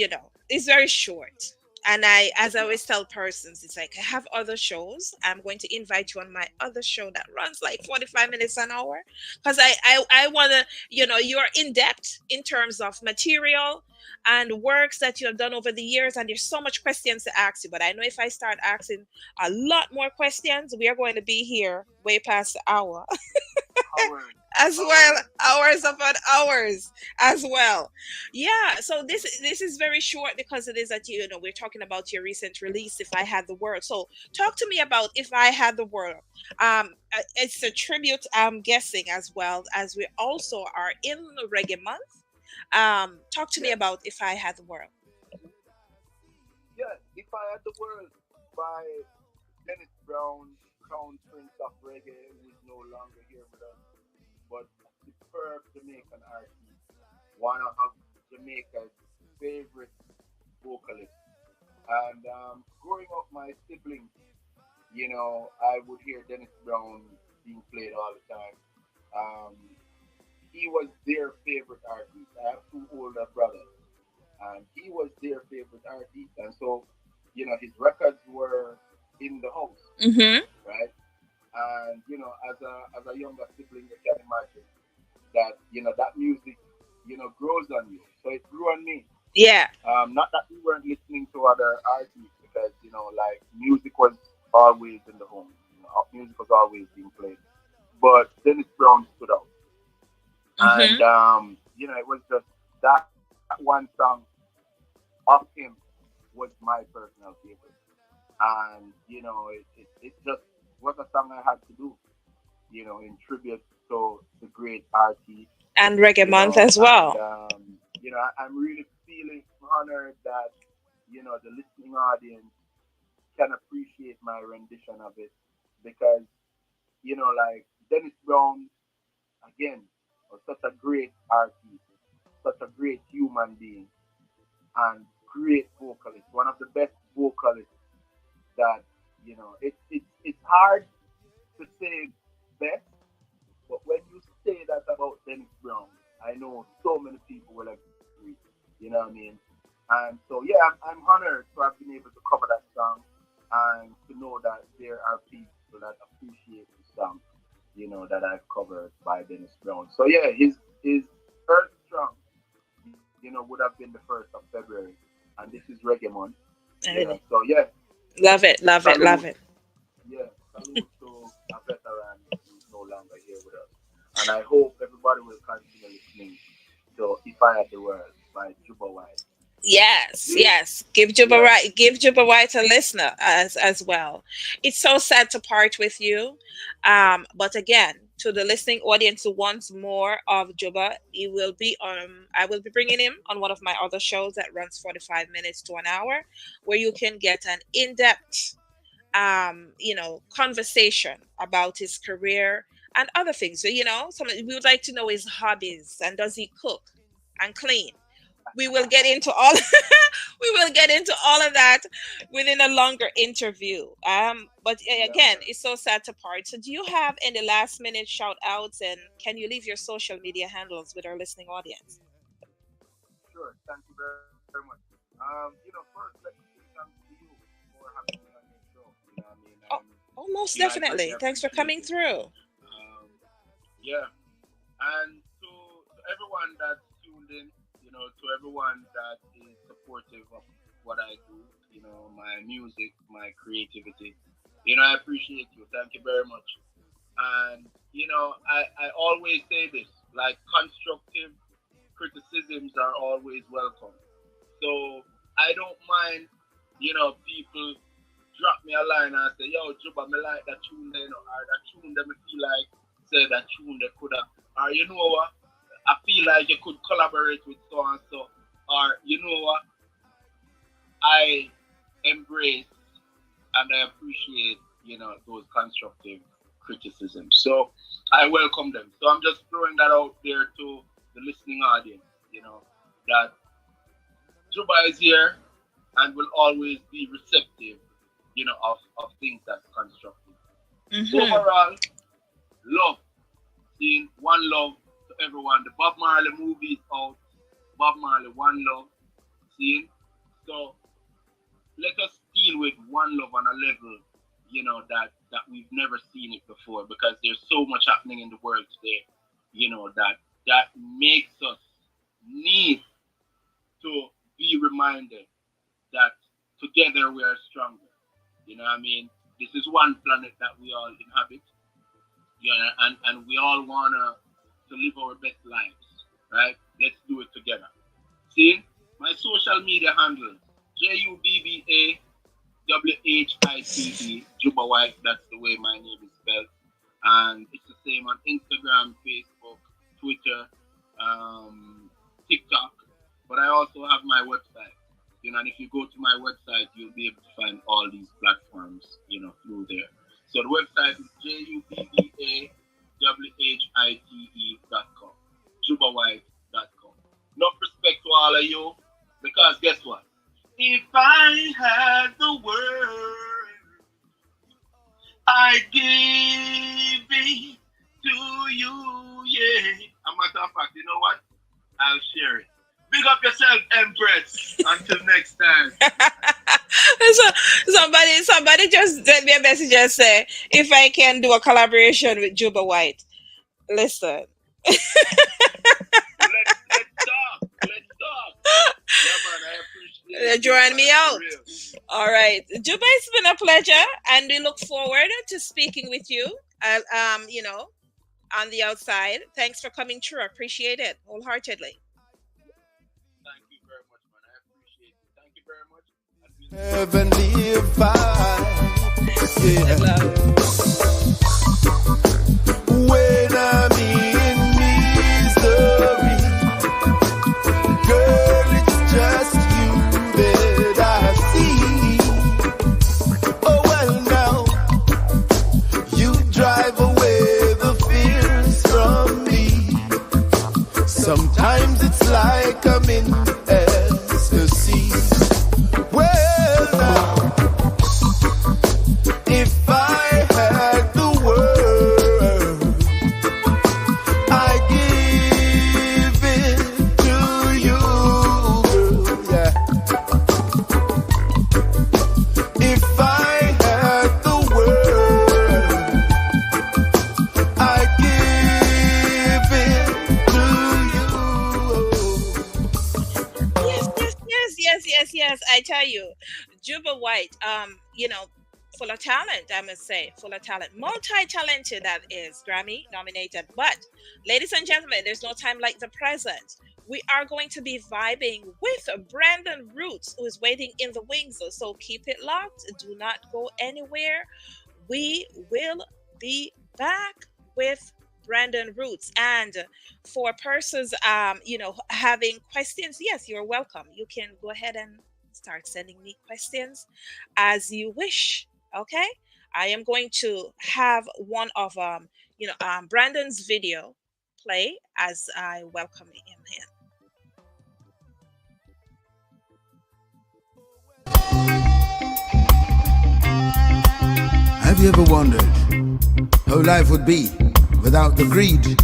is very short. And as I always tell persons, it's like I have other shows. I'm going to invite you on my other show that runs like 45 minutes an hour. Because I want to, you're in depth in terms of material and works that you have done over the years. And there's so much questions to ask you. But I know if I start asking a lot more questions, we are going to be here way past the hour. As well, hours upon hours as well. Yeah, so this is very short because it is that we're talking about your recent release, If I Had the World. So talk to me about If I Had the World. It's a tribute, I'm guessing, as well, as we also are in the Reggae Month. Talk to me about If I Had the World. Yeah, If I Had the World by Dennis Brown, Crown Prince of Reggae, who is no longer here with us, but a superb Jamaican artist, one of Jamaica's favorite vocalists. And growing up, my siblings, I would hear Dennis Brown being played all the time. He was their favorite artist. I have two older brothers, and he was their favorite artist. And so, his records were in the house, right? And as a younger sibling, you can imagine that that music grows on you. So it grew on me. Yeah. Not that we weren't listening to other artists, because like music was always in the home. Music was always being played, but Dennis Brown stood out, and it was just that one song of him was my personal favorite, and it just was a song I had to do, in tribute to the great artist. And Reggae Month as well. And, I'm really feeling honored that, the listening audience can appreciate my rendition of it because, you know, like Dennis Brown, again, was such a great artist, such a great human being, and great vocalist, one of the best vocalists that, you know, it's hard to say best, but when you say that about Dennis Brown, I know so many people will agree, you know what I mean? And so, yeah, I'm honored to have been able to cover that song and to know that there are people that appreciate the song, you know, that I've covered by Dennis Brown. So, yeah, his first song, you know, would have been the 1st of February. And this is Reggae Month. Yeah, so, yeah. Love it. Yeah, salute to a veteran who's no longer here with us. And I hope everybody will continue listening to If I Had the World by Jubba White. Yes. Give Jubba White a listener as well. It's so sad to part with you. But again, to the listening audience who wants more of Jubba, I will be bringing him on one of my other shows that runs 45 minutes to an hour, where you can get an in-depth conversation about his career and other things. So, we would like to know his hobbies, and does he cook and clean? We will get into all of that within a longer interview. But again, it's so sad to part. So do you have any last minute shout outs, and can you leave your social media handles with our listening audience? Sure. Thank you very much. First, let me say thanks to you for having me on your show. You know what I mean? Most definitely. Thanks for coming through. And to everyone that's tuned in, to everyone that is supportive of what I do, my music, my creativity, I appreciate you. Thank you very much. And, I always say this, like, constructive criticisms are always welcome. So I don't mind, people drop me a line and say, yo, Jubba, me like that tune there, or that tune that me feel like, say that tune they could have, or you know what? I feel like you could collaborate with so and so, or you know what? I embrace and I appreciate, those constructive criticisms. So I welcome them. So I'm just throwing that out there to the listening audience, that Jubba is here and will always be receptive, of things that's constructive. Mm-hmm. Overall, love. Seeing one love to everyone. The Bob Marley movie is out. Bob Marley, One Love. Seeing? So let us deal with one love on a level, that we've never seen it before, because there's so much happening in the world today, that makes us need to be reminded that together we are stronger. You know what I mean? This is one planet that we all inhabit. And we all want to live our best lives, right? Let's do it together. See, my social media handle, JUBBA WHITE, Jubba White, that's the way my name is spelled. And it's the same on Instagram, Facebook, Twitter, TikTok. But I also have my website. And if you go to my website, you'll be able to find all these platforms, through there. So the website is JUBBAWHITE.com, JubbaWhite.com. Enough respect to all of you, because guess what? If I had the world, I'd give it to you, yeah. As a matter of fact, you know what? I'll share it. Big up yourself, Empress. Until next time. So somebody just sent me a message and say, if I can do a collaboration with Jubba White. Listen. Let's talk. Yeah, man, I appreciate it. Drawing me out. All right. Jubba, it's been a pleasure, and we look forward to speaking with you, on the outside. Thanks for coming through. I appreciate it wholeheartedly. Heavenly vibe, yeah. When I'm in misery, girl, it's just you that I see. tell you, Jubba White, full of talent, I must say, full of talent, multi-talented, that is, Grammy nominated. But, ladies and gentlemen, there's no time like the present. We are going to be vibing with Brandon Rootz, who is waiting in the wings. So keep it locked. Do not go anywhere. We will be back with Brandon Rootz. And for persons, having questions, yes, you're welcome. You can go ahead and start sending me questions as you wish. Okay, I am going to have one of Brandon's video play as I welcome him in. Have you ever wondered how life would be without the greed?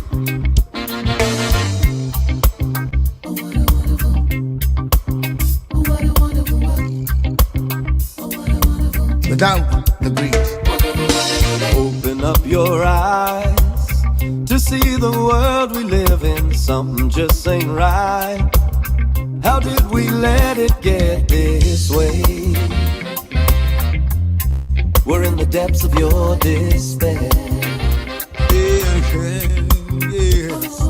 Without the greed. Open up your eyes to see the world we live in. Something just ain't right. How did we let it get this way? We're in the depths of your despair. Yes.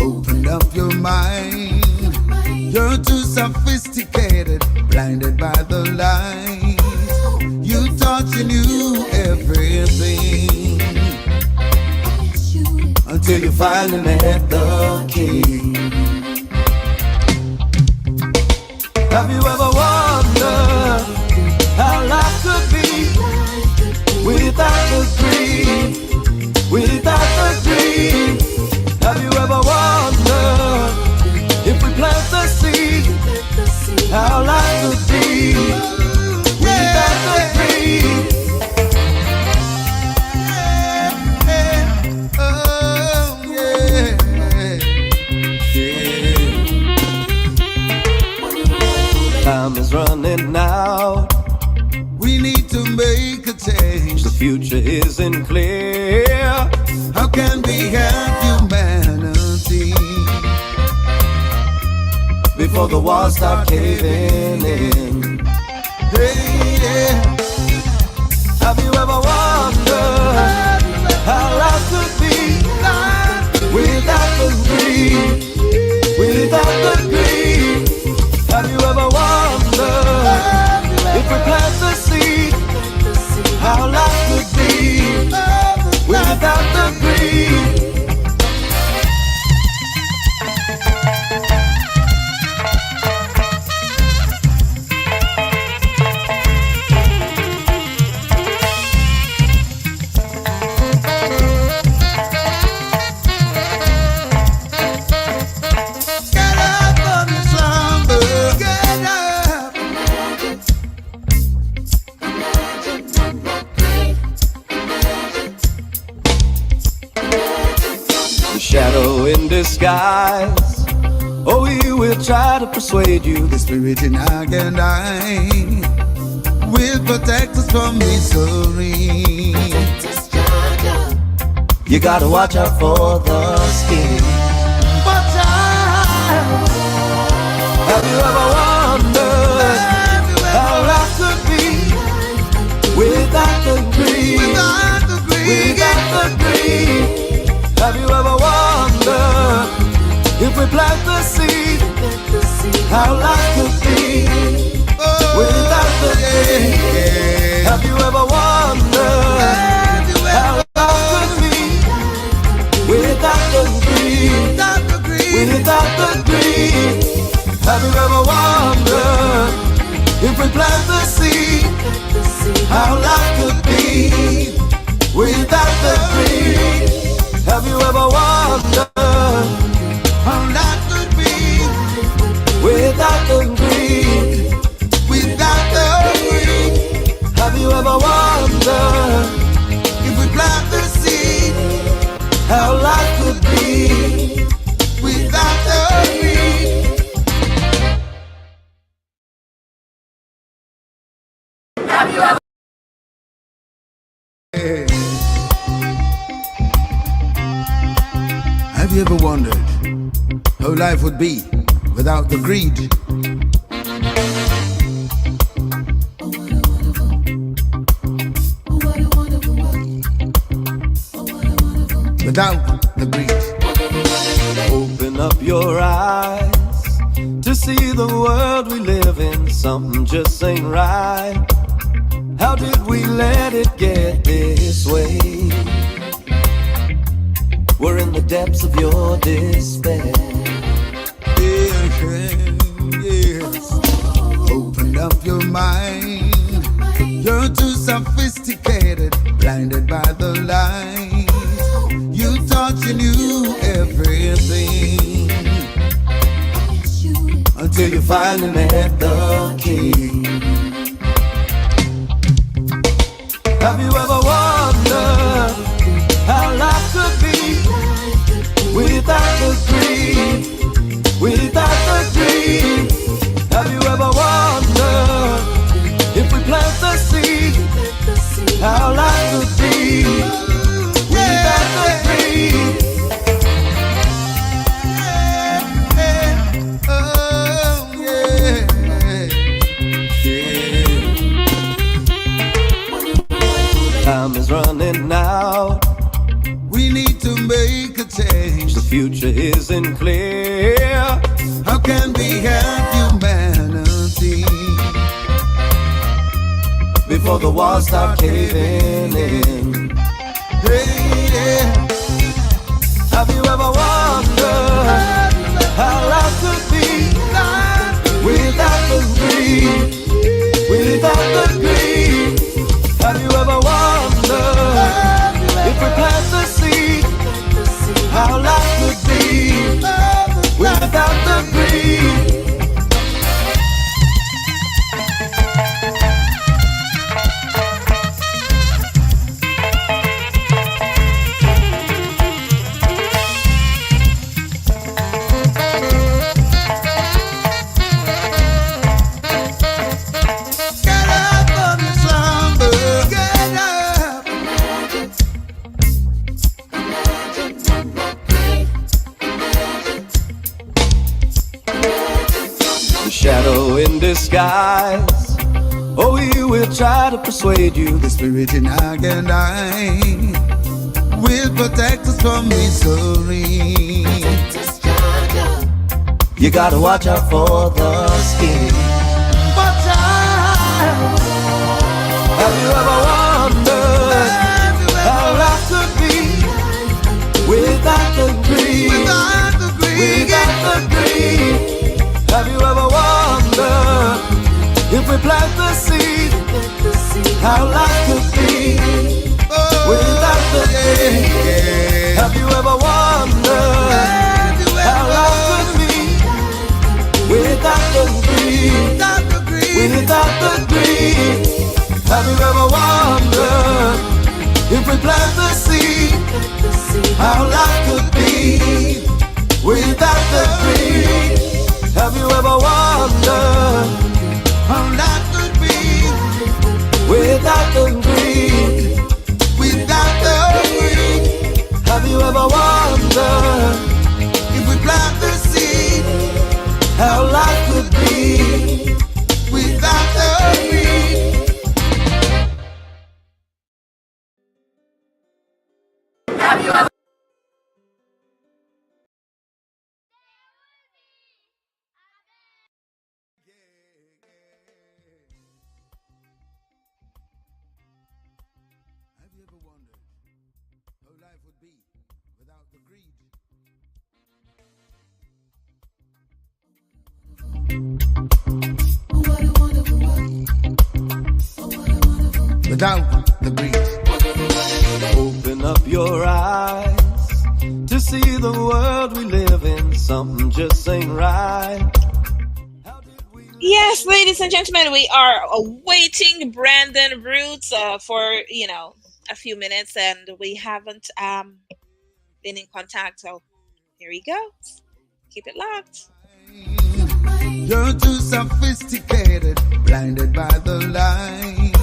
Open up your mind. You're too sophisticated, blinded by the light. You thought you knew everything until you finally met the king. Have you ever wondered how life could be without the greed? Without the greed. Have you ever wondered if we plant the seed, how life could be without the greed? Oh, yeah. Time is running out. We need to make a change. The future isn't clear. How can we help humanity before the walls start caving in? Hey, yeah. Have you ever wondered how life could be without the greed? Without the greed. Have you ever wondered if we plant the seed, how life could be without the greed? Get up from your slumber. Get up. The shadow in disguise. Oh, we will try to persuade you. The spirit in I and I will protect us from misery. You gotta watch out for the skin. Watch out. Have you ever wondered how life could be without the greed? Without the greed. Without the greed. Have you ever wondered if we plant the seed, how life could be without the greed? Have you ever wondered how life could be without the greed? Without the greed. Have you ever wondered if we plant the seed, how life could be without the greed? Have you ever wondered How life could be without the greed? Without the greed. Have you ever wondered If we plant the seed, how life could be without the greed? Have you ever Have you ever wondered how life would be without the greed? without the greed. Open up your eyes to see the world we live in. Something just ain't right. How did we let it get this way? We're in the depths of your despair. Yes. Open up your mind. You're too sophisticated, blinded by the light. You thought you knew everything until you finally met the king. Have you ever wondered how life could be without the greed? Without the greed. Have you ever wondered if we plant the seed, how life could be without the greed? Oh, yeah. Time is running out. We need to make a change. The future isn't clear. How can we help humanity before the walls start caving in? Hey, yeah. Have you ever wondered how life could be without the greed? Without the greed. Have you ever wondered if we plant the seed, how life could be without the greed? Get up from your slumber, get up. The shadow in disguise. Oh, we will try to persuade you. The spirit in I and I will protect us from misery. You gotta watch out for the skin. Watch out. Have you ever wondered how life could be without the greed? Without the greed. Without the greed. Have you ever wondered if we plant the seed, how life could be without the greed? Have you ever wondered how life could be without the greed? Without the greed. Have you ever wondered if we plant the seed, how life could be without the greed? Have you ever wondered how life could be without the greed? Without the greed. Have you ever wondered if we plant the seed, how life could be without the greed? Have you ever wondered how life would be without the greed? Without the greed. Open up your eyes to see the world we live in. Something just ain't right. Yes, ladies and gentlemen, we are awaiting Brandon Rootz for, a few minutes, and we haven't been in contact. So here he goes. Keep it locked. You're too sophisticated, blinded by the light.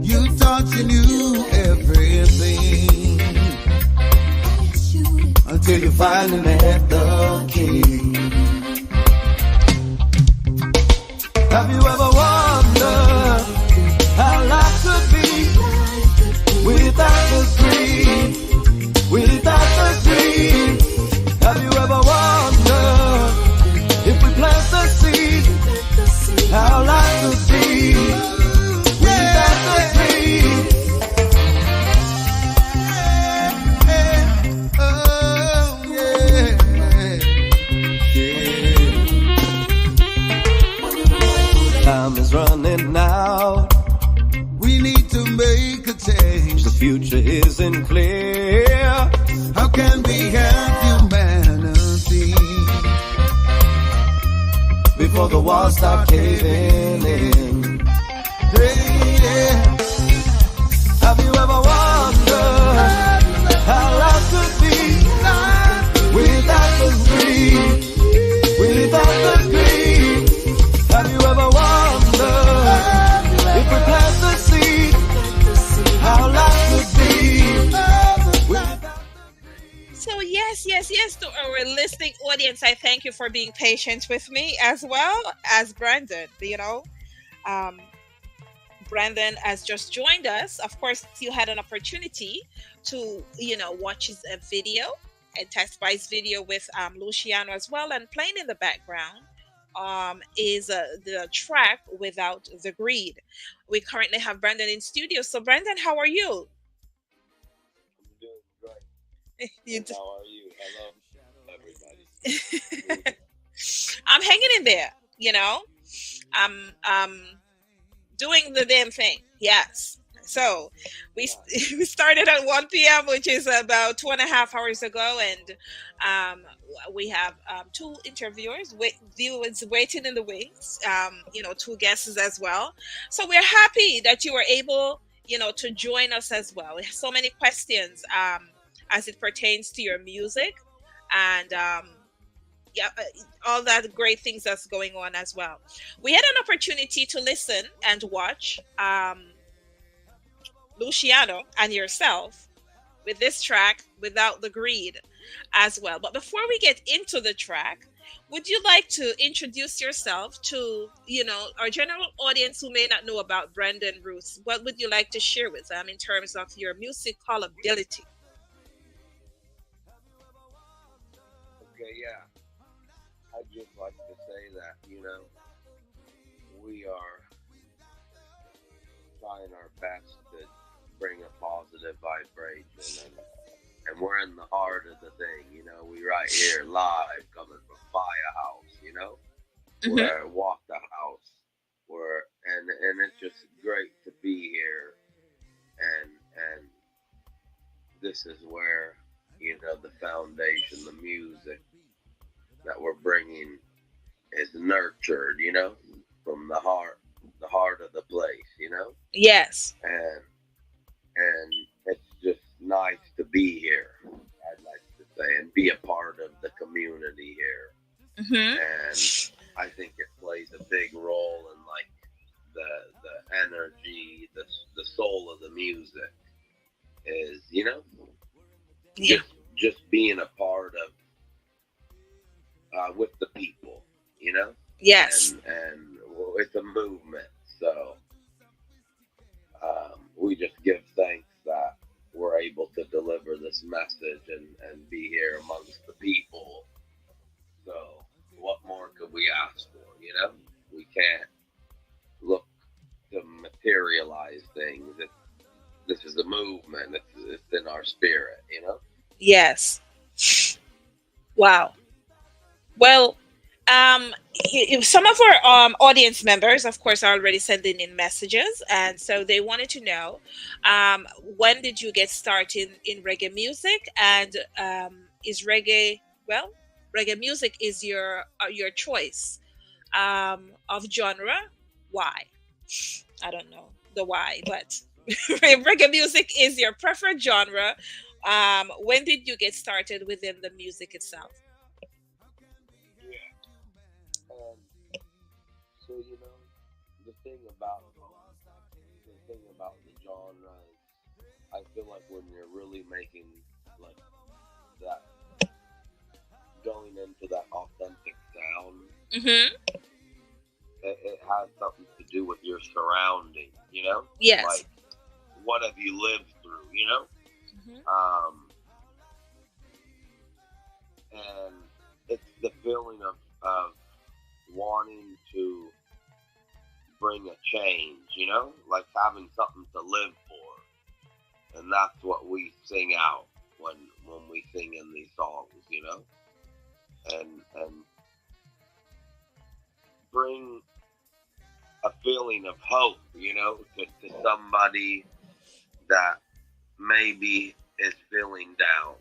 You thought you knew everything until you finally met the king. Have you ever wondered how life could be without the greed, without make a change. The future isn't clear. How can we help humanity before the walls start caving in? Hey, yeah. Have you ever wondered how life could be without the greed? Without the greed. Have you ever wondered if we plant the seed, how life could be? So yes, to our listening audience, I thank you for being patient with me as well as Brandon. Brandon has just joined us. Of course, you had an opportunity to, watch his video and test by his video with Luciano as well. And playing in the background is the track Without the Greed. We currently have Brandon in studio. So, Brandon, how are you? I'm doing great. How are you? Hello, everybody. I'm hanging in there, I'm doing the damn thing. Yes. So we started at 1 p.m., which is about 2.5 hours ago, and we have two interviewers, viewers waiting in the wings. 2 guests as well. So we're happy that you were able, to join us as well. We have so many questions as it pertains to your music and all that great things that's going on as well. We had an opportunity to listen and watch Luciano and yourself with this track Without the Greed as well. But before we get into the track, would you like to introduce yourself to, our general audience who may not know about Brandon Rootz? What would you like to share with them in terms of your musical ability? Okay, yeah. I'd just like to say that, we are trying our best to bring a positive vibration, and we're in the heart of the thing, we right here live coming from Firehouse, we're Walk the House, and it's just great to be here, and this is where, the foundation, the music that we're bringing is nurtured, from the heart of the place, Yes. And it's just nice to be here, I'd like to say, and be a part of the community here. And I think it plays a big role in the energy, the soul of the music is, just being a part of with the people, Yes. And it's a movement, so we just give thanks that we're able to deliver this message and be here amongst the people. So what more could we ask for, We can't look to materialize things. This is a movement. It's in our spirit, Yes. Wow. Well, some of our audience members, of course, are already sending in messages, and so they wanted to know when did you get started in reggae music, and is reggae music is your choice of genre? Why? I don't know the why, but reggae music is your preferred genre. When did you get started within the music itself? So the thing about the genre is, I feel like when you're really making that, going into that authentic sound, it has something to do with your surrounding, Yes. Like, what have you lived through, and it's the feeling of wanting to bring a change, like having something to live for, and that's what we sing out when we sing in these songs, and bring a feeling of hope, to somebody that maybe is feeling down,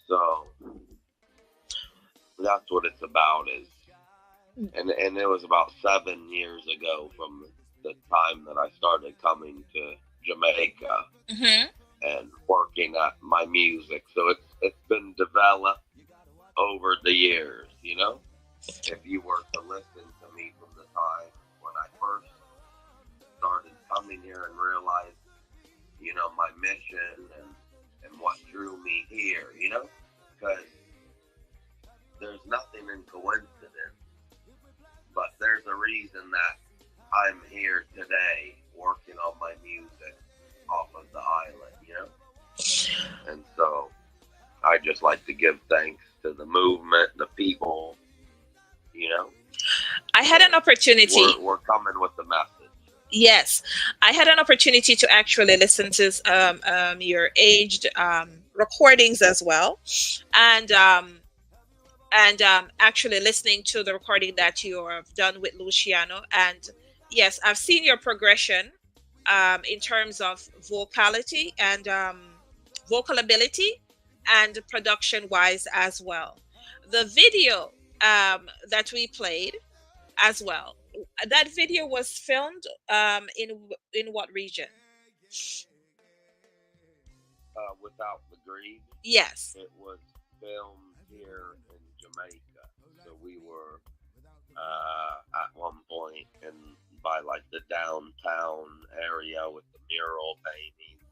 So that's what it's about. And it was about 7 years ago from the time that I started coming to Jamaica and working at my music. So it's been developed over the years, If you were to listen to me from the time when I first started coming here and realized, my mission and what drew me here, because there's nothing in coincidence, but there's a reason that I'm here today working on my music off of the island, And so I just like to give thanks to the movement, the people, I had an opportunity. We're coming with the message. Yes, I had an opportunity to actually listen to your aged recordings as well, and actually listening to the recording that you have done with Luciano. And yes, I've seen your progression in terms of vocality and vocal ability and production wise as well. The video that we played as well. That video was filmed in what region? Without the Greed. Yes. It was filmed here in Jamaica. So we were at one point by like the downtown area with the mural paintings.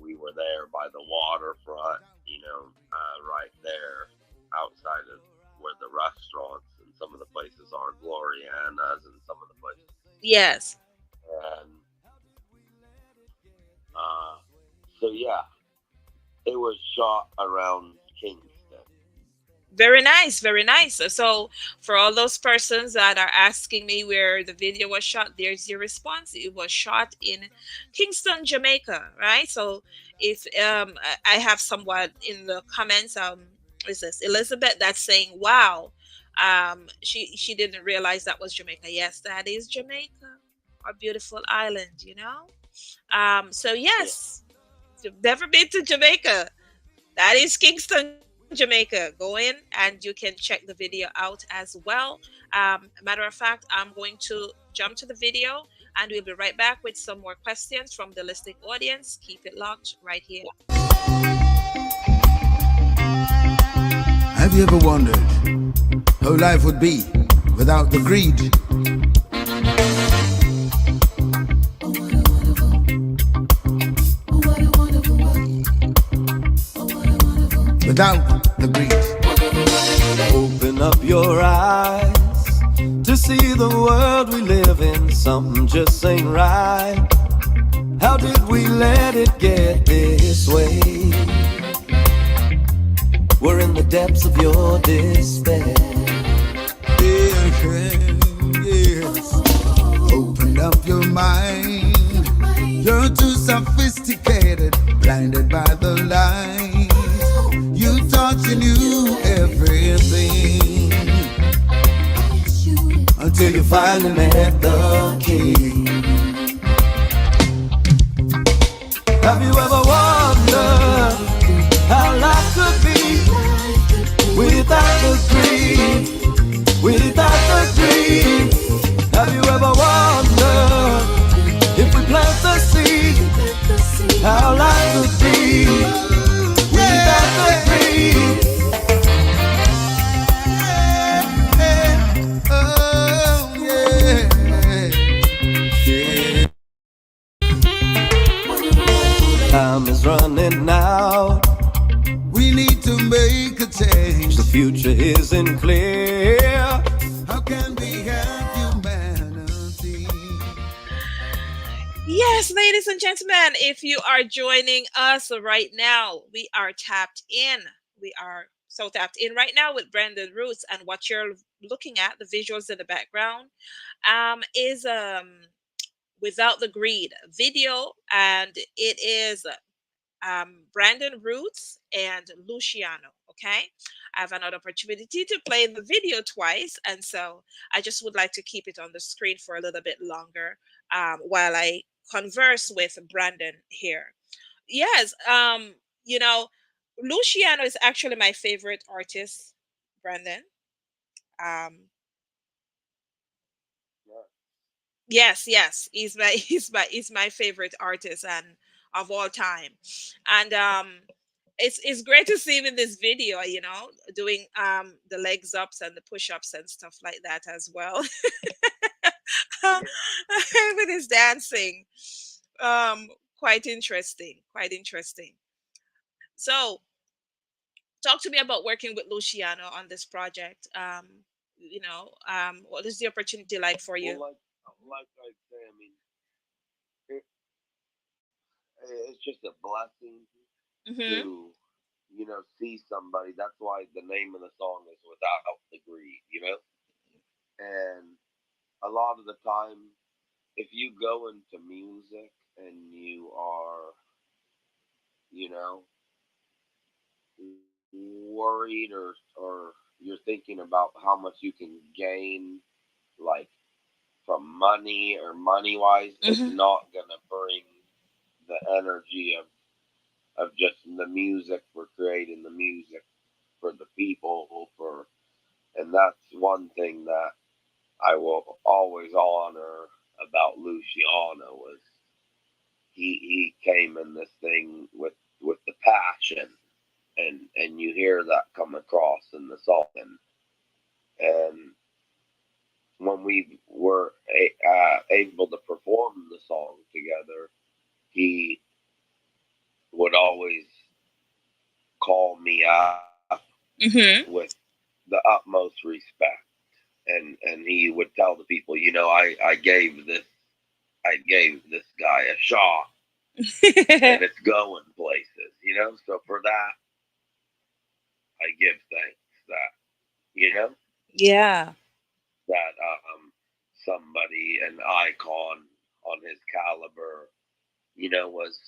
We were there by the waterfront, right there outside of where the restaurants and some of the places are, Gloriana's and some of the places. Yes. And so yeah, it was shot around Kingston. Very nice, very nice. So for all those persons that are asking me where the video was shot, there's your response. It was shot in Kingston, Jamaica, right? So if I have someone in the comments, is this Elizabeth that's saying, wow, she didn't realize that was Jamaica. Yes, that is Jamaica, our beautiful island, So yes, if you've never been to Jamaica, that is Kingston, Jamaica. Go in and you can check the video out as well. Matter of fact, I'm going to jump to the video and we'll be right back with some more questions from the listening audience. Keep it locked right here. Have you ever wondered how life would be without the greed? Without the greed. Open up your eyes to see the world we live in. Something just ain't right. How did we let it get this way? We're in the depths of your despair. Yes. Open up your mind. You're too sophisticated, blinded by the light. You thought you knew everything until you finally met the king. Have you ever wondered how life could be without the greed? Without the greed. Have you ever wondered if we plant the seed, how life could be without the greed? Oh yeah, yeah. Time is running out. We need to make a change. The future isn't clear. How can we help humanity? Yes, ladies and gentlemen, if you are joining us right now, we are tapped in. We are so tapped in right now with Brandon Rootz, and what you're looking at, the visuals in the background, is Without the Greed video, and it is Brandon Rootz and Luciano. Okay, I have another opportunity to play the video twice, and so I just would like to keep it on the screen for a little bit longer while I converse with Brandon here. Yes, you know, Luciano is actually my favorite artist, Brandon. Um, yes, yes, he's my favorite artist and of all time, and it's great to see him in this video. Doing the legs ups and the push ups and stuff like that as well. With his dancing, um, quite interesting, quite interesting. So talk to me about working with Luciano on this project. What is the opportunity like for Well, you? like I say, I mean, it, it's just a blessing Mm-hmm. to, see somebody. That's why the name of the song is Without the Greed. And a lot of the time, if you go into music and you are, you know, worried or you're thinking about how much you can gain, like from money or money wise, it's Mm-hmm. not gonna bring the energy of just the music for creating the music for the people and that's one thing that I will always honor about Luciano was he came in this thing with the passion and you hear that come across in the song and when we were able to perform the song together, he would always call me up with Mm-hmm. the utmost respect, and he would tell the people, I gave this guy a shot, and it's going places. So for that, I give thanks that you know Yeah. that somebody an icon on his caliber, was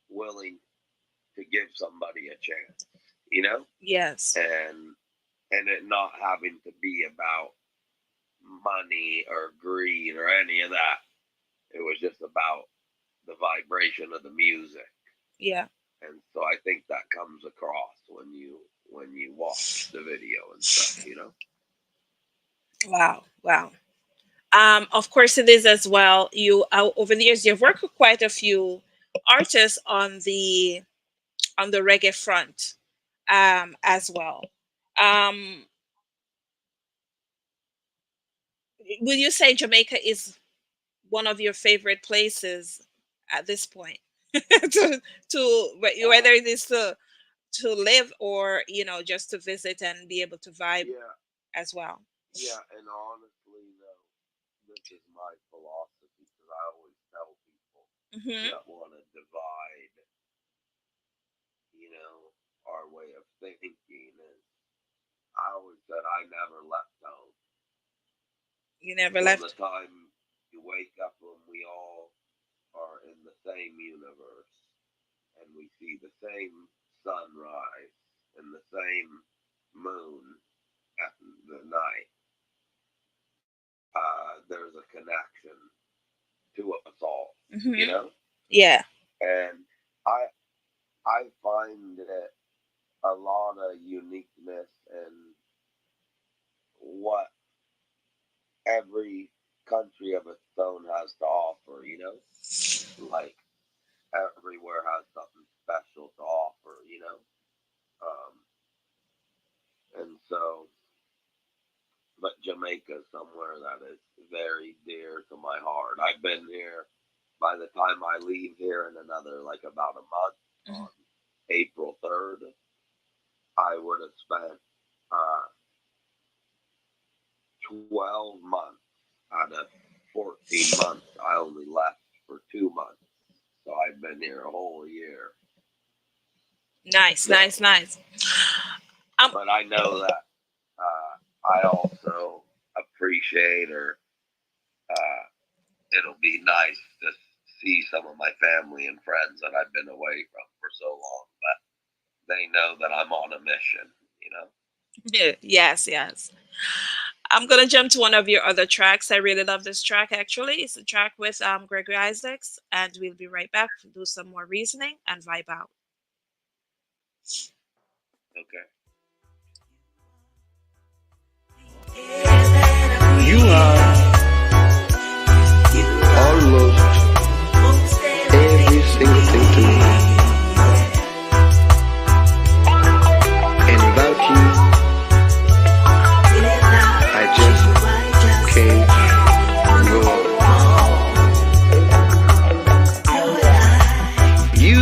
willing to give somebody a chance, you know, Yes. and it not having to be about money or greed or any of that. It was just about the vibration of the music, Yeah. and so I think that comes across when you watch the video and stuff. Wow. Wow. Of course, it is as well. Over the years, you've worked with quite a few artists on the reggae front, as well. Um, will you say Jamaica is one of your favorite places at this point whether it is to live or just to visit and be able to vibe Yeah, as well? yeah, and honestly, though, this is my philosophy because I always tell people Hmm. that want to divide, our way of thinking is I always said I never left home. You never From the left. time you wake up when we all are in the same universe and we see the same sunrise and the same moon at the night, there's a connection to us all, you Hmm. know? Yeah. And I I find it a lot of uniqueness in what every country of its own has to offer. Like everywhere has something special to offer. Um, and so, but Jamaica is somewhere that is very dear to my heart. I've been here. By the time I leave here in another like about a month Mhm. on April 3rd, I would have spent uh, 12 months out of 14 months. I only left for 2 months, so I've been here a whole year. Nice, nice, So, nice. um but I know that I also appreciate or uh, it'll be nice to see some of my family and friends that I've been away from for so long. But they know that I'm on a mission. yes, yes. I'm gonna jump to one of your other tracks. I really love this track. Actually, it's a track with Gregory Isaacs, and we'll be right back to do some more reasoning and vibe out. Okay. You are almost every single thing to me. And without you, I just can't go on. You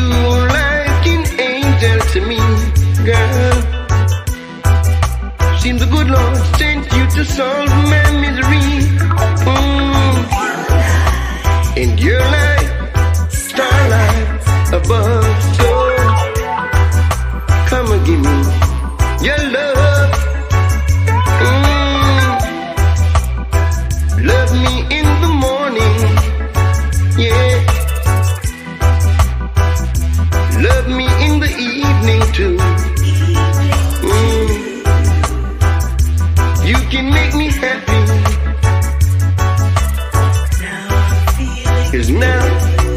like an angel to me, girl. Seems the good Lord sent you to solve my misery. And you're like starlight above. So come and give me your love. Love me in the morning, yeah. Love me in the evening too. You can make me happy. 'Cause now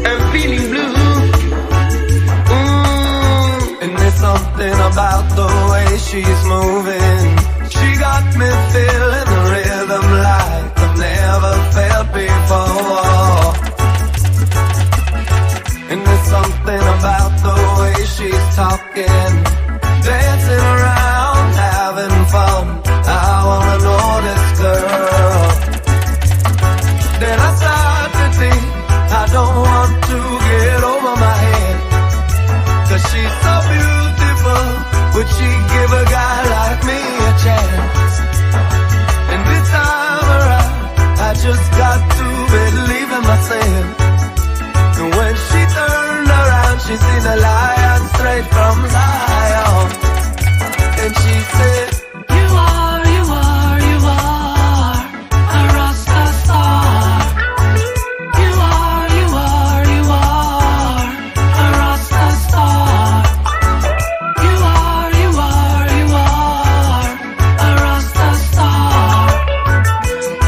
I'm feeling blue. And there's something about the way she's moving. She got me feeling the rhythm like I've never felt before. And there's something about the way she's talking, dancing around, having fun. I wanna know this girl. Then I start to think I don't want to get over my head. 'Cause she's so beautiful. Would she give a guy like me a chance? And this time around, I just got to believe in myself. And when she turned around, she seen a lion straight from Zion. And she said, you are a Rasta star. You are a Rasta star. You are a Rasta star.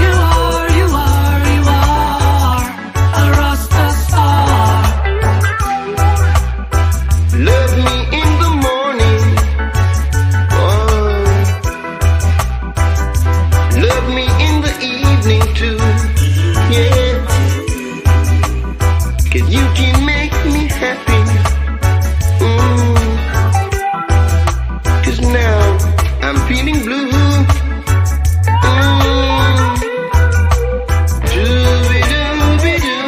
You are a Rasta star. Love me in the morning. Love me in the evening too, yeah. 'Cause you can make me happy. 'Cause now I'm feeling blue. Dooby-dooby-doo.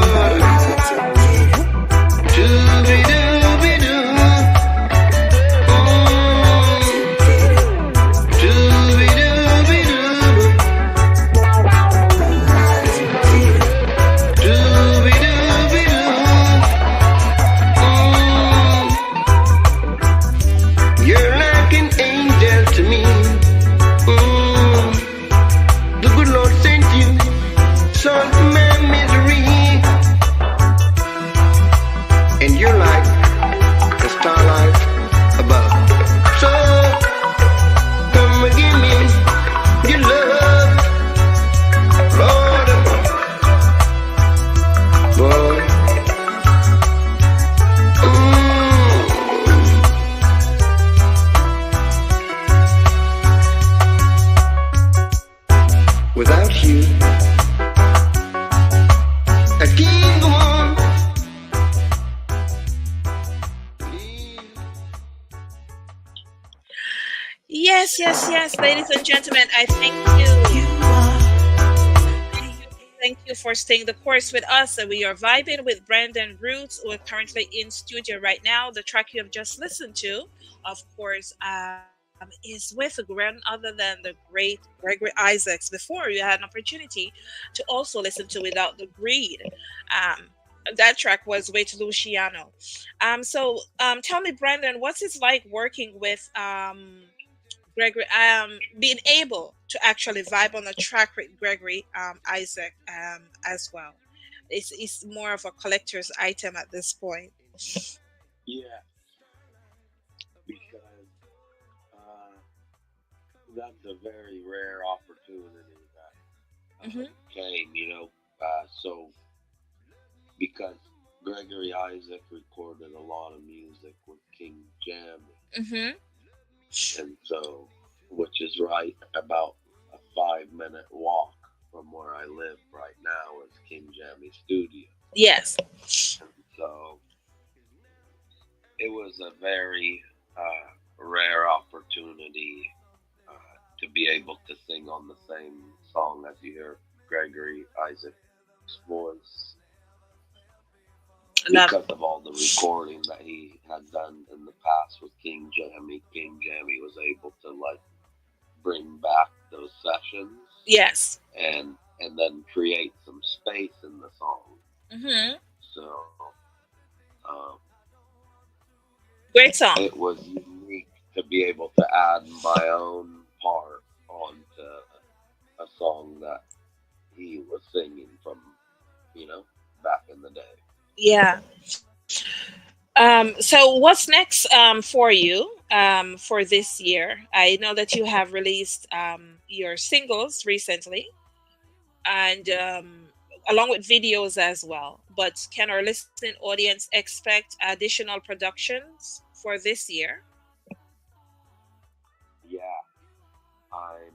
Oh. Dooby-dooby-doo. You're like an angel to me. The good Lord sent you, solved my misery. And you're like the starlight above. So come and give me your love, Lord. Boy. Without you, I can't go on. Yes, ladies and gentlemen. I thank you. Thank you for staying the course with us. We are vibing with Brandon Rootz, who are currently in studio right now. The track you have just listened to, of course, is with none other than the great Gregory Isaacs. Before, you had an opportunity to also listen to Without the Greed. That track was with Luciano. Tell me, Brandon, what's it like working with Gregory, being able to actually vibe on a track with Gregory Isaac as well? It's more of a collector's item at this point. Yeah, because that's a very rare opportunity that Mhm. came, so because Gregory Isaac recorded a lot of music with King Jammy, Mhm. and so which is right about a 5 minute walk from where I live right now is King Jammy Studio. Yes. And so it was a very rare opportunity to be able to sing on the same song as you hear Gregory Isaac's voice because Love. of all the recording that he had done in the past with King Jammy. King Jammy was able to like bring back those sessions Yes. and then create some space in the song. Mhm. So um, Great song. it was unique to be able to add my own part onto a song that he was singing from, back in the day. Yeah. So what's next for you for this year? I know that you have released your singles recently, and along with videos as well. But can our listening audience expect additional productions for this year? Yeah, I'm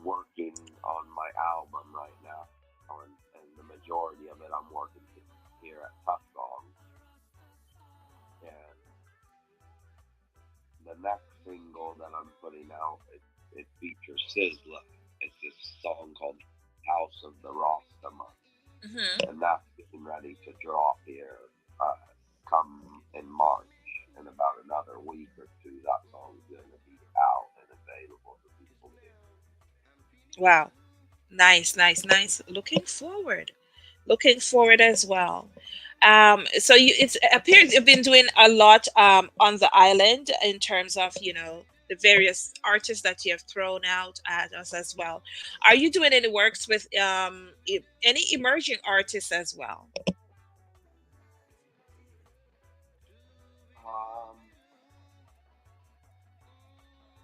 working on my album right now, and the majority of it I'm working here at Tough Song. And the next single that I'm putting out, it features Sizzla. It's this song called House of the Rasta Month, Hmm. and that's getting ready to drop here come in March. In about another week or two, that song's going to be out and available for people to hear. Wow. Nice, nice, nice. Looking forward. Looking forward as well. So it appears you've been doing a lot on the island in terms of, the various artists that you have thrown out at us as well. Are you doing any works with any emerging artists as well? Um,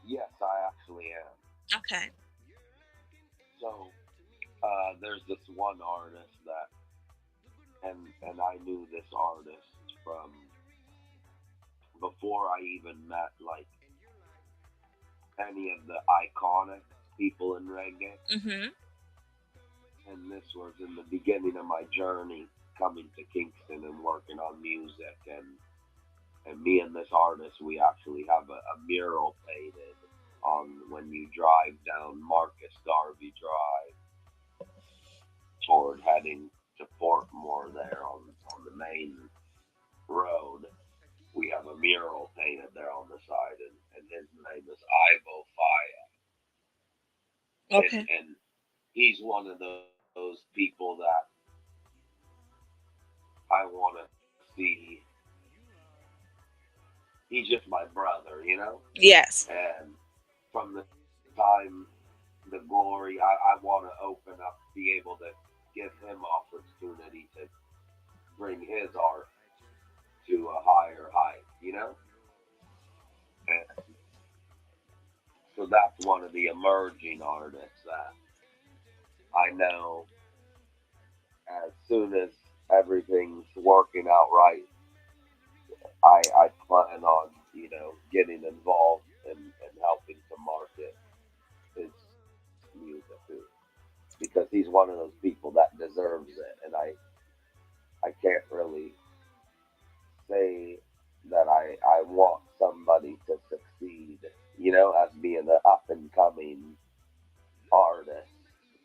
yes, I actually am. Okay. So there's this one artist that, and I knew this artist from before I even met like any of the iconic people in reggae. Mm-hmm. And this was in the beginning of my journey coming to Kingston and working on music. And me and this artist, we actually have a mural painted on when you drive down Marcus Garvey Drive toward heading to Portmore there on the main road. We have a mural painted there on the side, and his name is Ivo Faya. Okay. And he's one of those people that I want to see. He's just my brother. Yes. And from the time, the glory, I want to open up, be able to give him opportunity to bring his art to a higher height. And so that's one of the emerging artists that I know as soon as everything's working out right, I plan on, getting involved and helping to market his music too. Because he's one of those people that deserves it. And I can't really say that I want somebody to succeed, as being an up and coming artist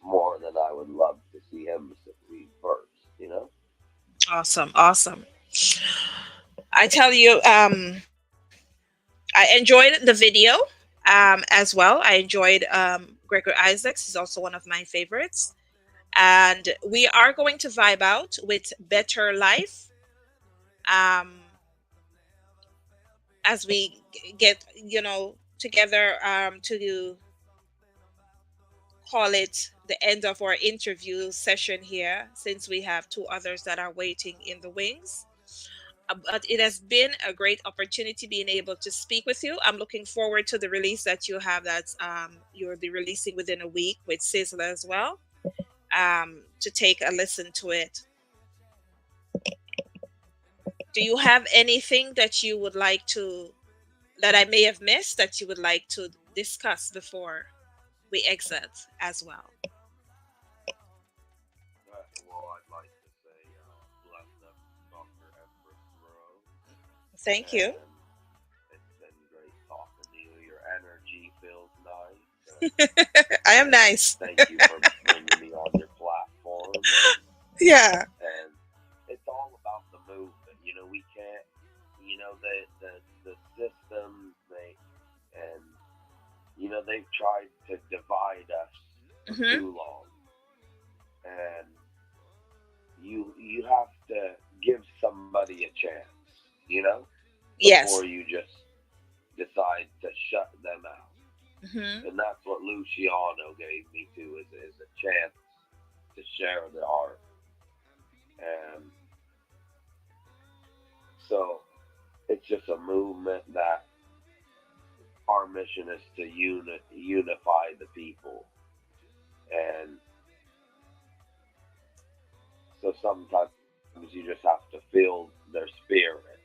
more than I would love to see him succeed first. Awesome. Awesome. I tell you, I enjoyed the video as well. I enjoyed Gregory Isaacs. He's also one of my favorites. And we are going to vibe out with Better Life um, as we get, together to call it the end of our interview session here, since we have two others that are waiting in the wings. But it has been a great opportunity being able to speak with you. I'm looking forward to the release that you have that you will be releasing within a week with Sizzla as well, to take a listen to it. Do you have anything that you would like to, that I may have missed, that you would like to discuss before we exit as well? Well, I'd like to say, bless them, Dr. Empress Rose. Thank you. It's been great talking to you. Your energy feels nice. I am nice. Thank you for bringing me on your platform. Yeah. And it's all about the movement. You know, we can't, you know, the system, they've tried to divide us for too long. And you have to give somebody a chance, you know? Yes. Before you just decide to shut them out. Mm-hmm. And that's what Luciano gave me too, is a chance to share the art. And so it's just a movement that our mission is to unify the people. And so sometimes you just have to feel their spirit,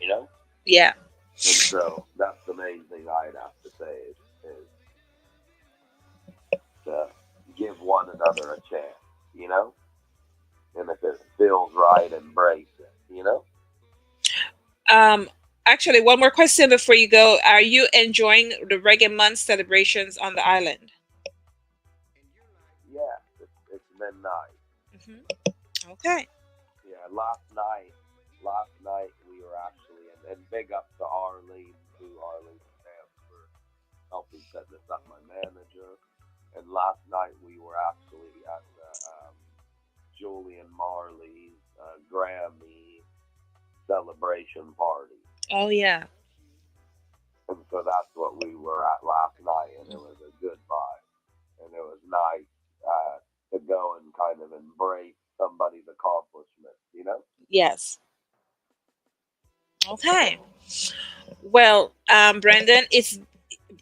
you know? Yeah. And so that's the main thing I'd have to say is to give one another a chance, you know? And if it feels right, embrace it, you know? Actually, one more question before you go. Are you enjoying the Reggae Month celebrations on the island? Yeah, it's been nice. Mm-hmm. Okay. Yeah, last night we were actually, and big up to Arlene Stamps for helping set this up, my manager. And last night we were actually at the Julian Marley's Grammy celebration party. Oh, yeah. And so that's what we were at last night, and it was a good vibe. And it was nice to go and kind of embrace somebody's accomplishment, you know? Yes. Okay. Well, Brendan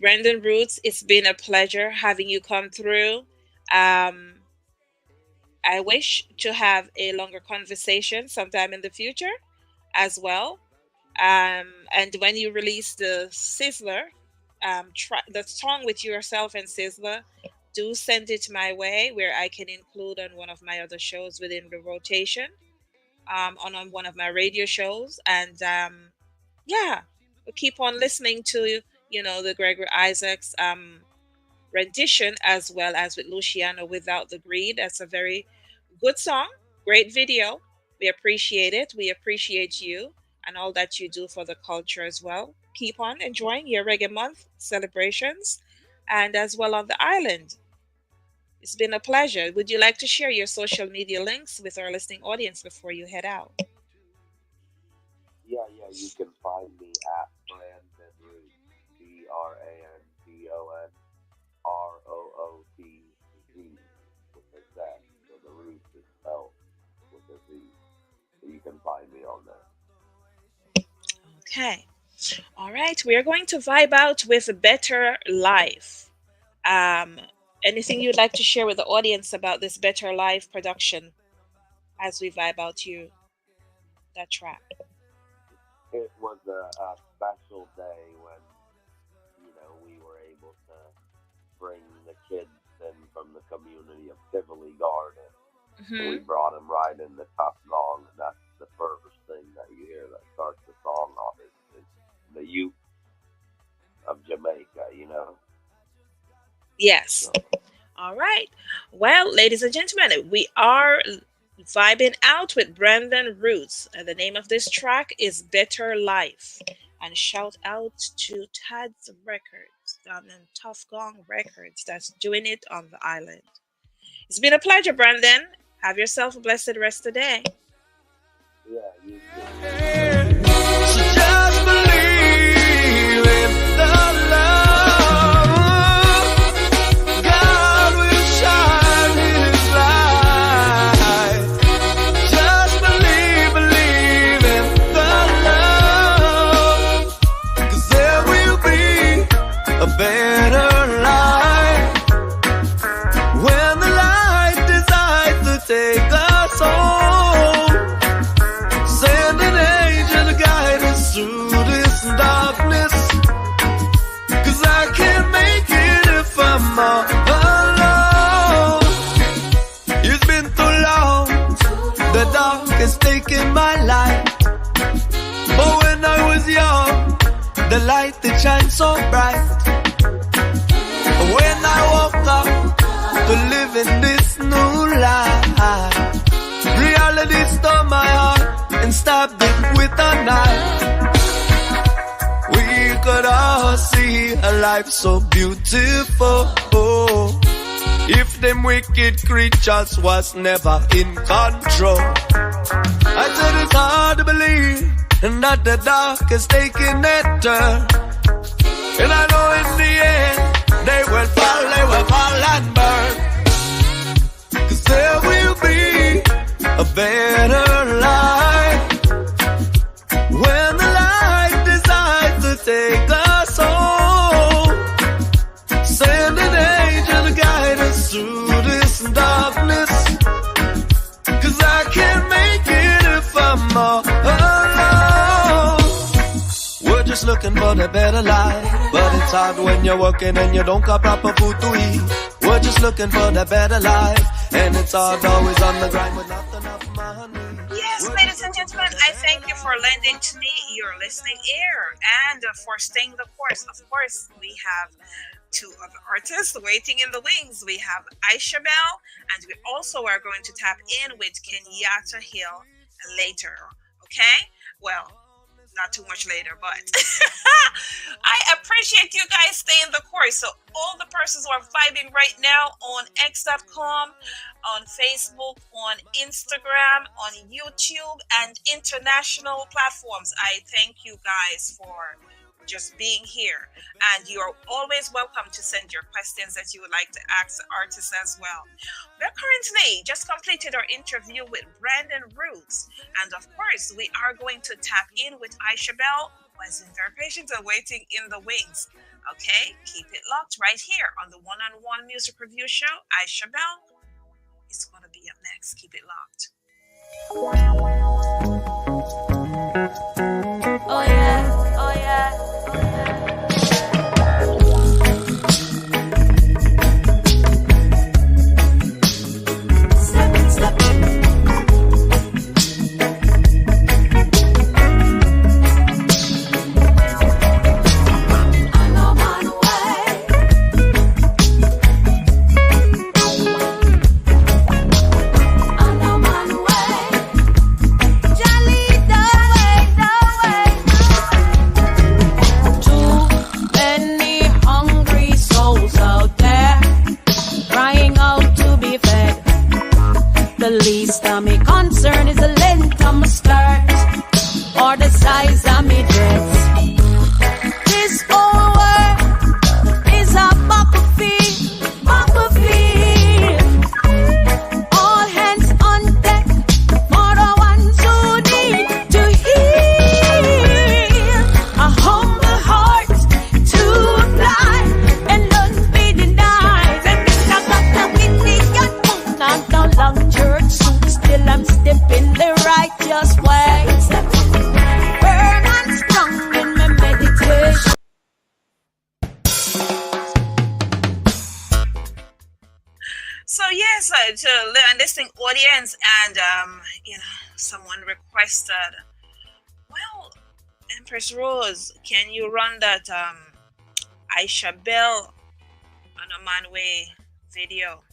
Rootz, it's been a pleasure having you come through. I wish to have a longer conversation sometime in the future as well. And when you release the Sizzler, the song with yourself and Sizzler, do send it my way where I can include on one of my other shows within the rotation, on one of my radio shows. And yeah, we'll keep on listening to, the Gregory Isaacs rendition, as well as with Luciano, Without the Greed. That's a very good song, great video. We appreciate it. We appreciate you and all that you do for the culture as well. Keep on enjoying your Reggae Month celebrations, and as well on the island. It's been a pleasure. Would you like to share your social media links with our listening audience before you head out? Yeah, you can find me at Brandon Rootz, BrandonRootz, with a Z. So the Roots is spelled with a Z. So you can find me on there. Okay. All right. We are going to vibe out with Better Life. Anything you'd like to share with the audience about this Better Life production as we vibe out that track? It was a special day when, we were able to bring the kids in from the community of Tivoli Garden. Mm-hmm. We brought them right in the top song, and that's the first thing that you hear that starts the song off is the youth of Jamaica, Yes. So. All right. Well, ladies and gentlemen, we are vibing out with Brandon Rootz. And the name of this track is Better Life. And shout out to Tad's Records and Tough Gong Records that's doing it on the island. It's been a pleasure, Brandon. Have yourself a blessed rest of the day. Yeah, you too. Just believe in the love. God will shine His light. Just believe in the the dark is taking my life. But when I was young, the light that shines so bright. When I woke up to live in this new life, reality stole my heart and stabbed it with a knife. We could all see a life so beautiful, if them wicked creatures was never in control. I said it's hard to believe that the dark is taking a turn, and I know in the end they will fall and burn. 'Cause there will be a better life when the light decides to take us home. Send an angel to guide us through this darkness, 'cause I can't make it if I'm all alone. We're just looking for the better life, but it's hard when you're working and you don't got proper food to eat. We're just looking for the better life, and it's hard always on the grind with not enough money. Yes, ladies and gentlemen, I thank you for lending to me your listening ear and for staying the course. Of course, we have two other artists waiting in the wings. We have Isha Bel, and we also are going to tap in with Kenyatta Hill later. Okay? Well, not too much later, but I appreciate you guys staying the course. So all the persons who are vibing right now on X.com, on Facebook, on Instagram, on YouTube, and international platforms, I thank you guys for just being here. And you're always welcome to send your questions that you would like to ask the artists as well. We're currently just completed our interview with Brandon Rootz. And of course, we are going to tap in with Isha Bel, who has been very patient and waiting in the wings. Okay, keep it locked right here on the One-on-One Music Review Show. Isha Bel is going to be up next. Keep it locked. Oh yeah, oh yeah. The least of me concern is the length of my skirt or the size of me dress. This whole world is a battlefield, battlefield. All hands on deck for the ones who need to heal. A humble heart to fly and none be denied. And Mr. got the Indian moon, not no long church suit, still I'm stepping the righteous way. Burn and strong in my meditation. So yes, to the listening audience, and someone requested, well, Empress Rose, can you run that Isha Bel on a Man Way video?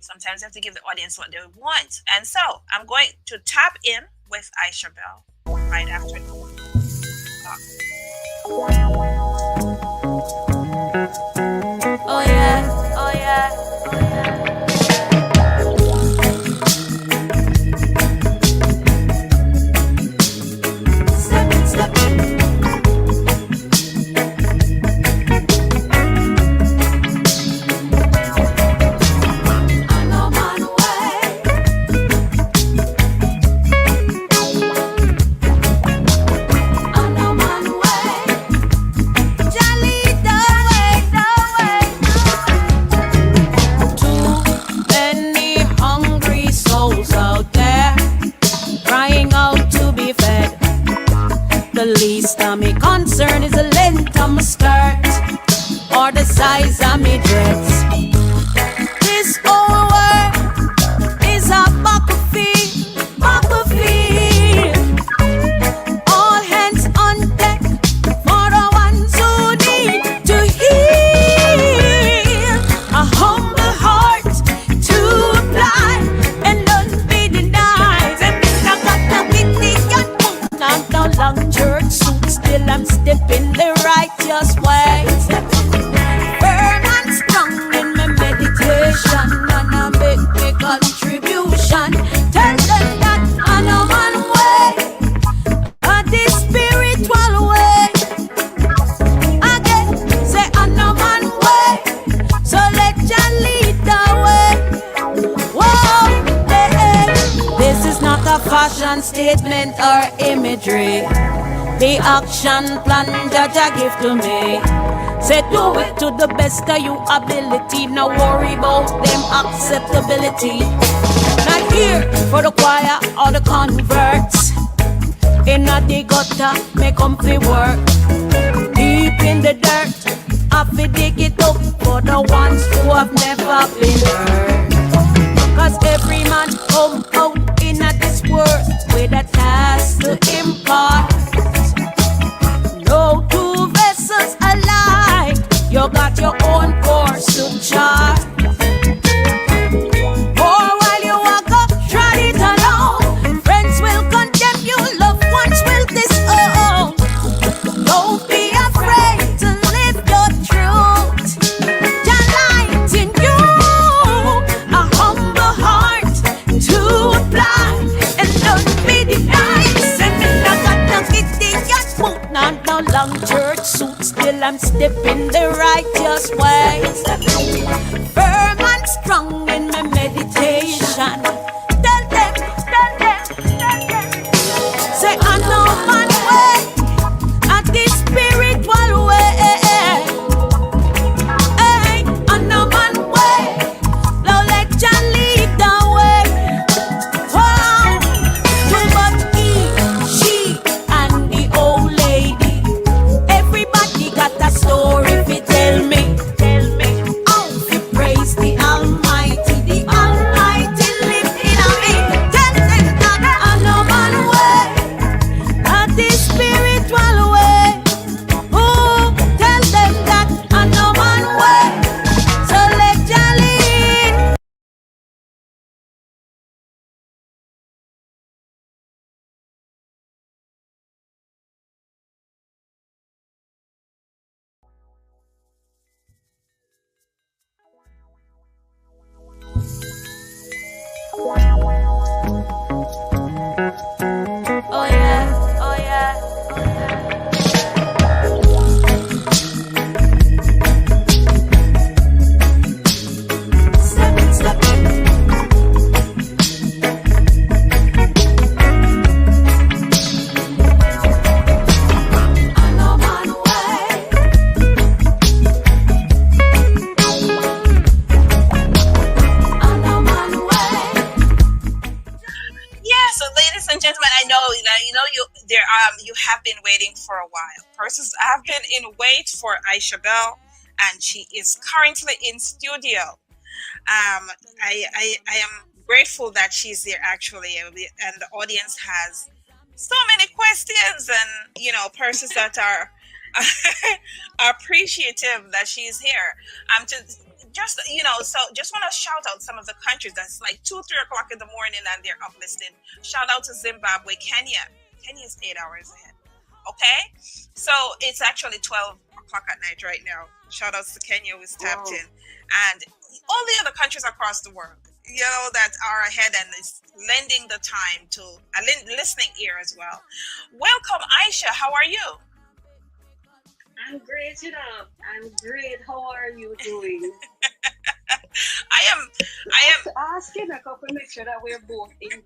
Sometimes you have to give the audience what they want, and so I'm going to tap in with Isha Bel right after the Oh yeah, oh yeah. The least of me concern is the length of my skirt or the size of me dress. This whole world is a battlefield. a fashion statement or imagery. The action plan Jaja give to me. Say do it to the best of your ability. No worry about them acceptability. Not here for the choir or the converts. Inna the gutter, make comfy work. Deep in the dirt, I fi dig it up for the ones who have never been hurt. Cause every man come out inna this world with a task to impart. No two vessels alike, you got your own course to chart. Or while you walk up, try it alone. Friends will condemn you, loved ones will disown. Don't be afraid to live your truth. Jah light in you, a humble heart to apply, and don't be denied. Say me no got no idiot mood, no long church suit. Still I'm stepping the righteous way. Firm and strong in my meditation. Tell them. Say I know my way, at the spiritual way. Hey, I know my way. Now let Jah lead the way. Wow, Jubba she and the old lady. Everybody got a story fi tell me. Oh, fi praise the Almighty. The Almighty live in me. Tell them that I know my way, at the spiritual way. Oh, tell them that I know my way. So let Jah lead. Oh yeah, oh yeah. Step in. I know my way. I know my way. Yeah, so ladies and gentlemen, I know that you have been waiting for a while. Persons have been in wait for Isha Bel, and she is currently in studio. I am grateful that she's here actually, and the audience has so many questions, and persons that are appreciative that she's here. Just want to shout out some of the countries that's like 2-3 o'clock in the morning and they're up listening. Shout out to Zimbabwe. Kenya is 8 hours ahead. Okay, so it's actually 12 o'clock at night right now. Shout outs to Kenya who is tapped in, and all the other countries across the world, that are ahead and is lending the time to a listening ear as well. Welcome, Aisha. How are you? I'm great, I'm great. How are you doing? I am asking a couple, make sure that we're both in,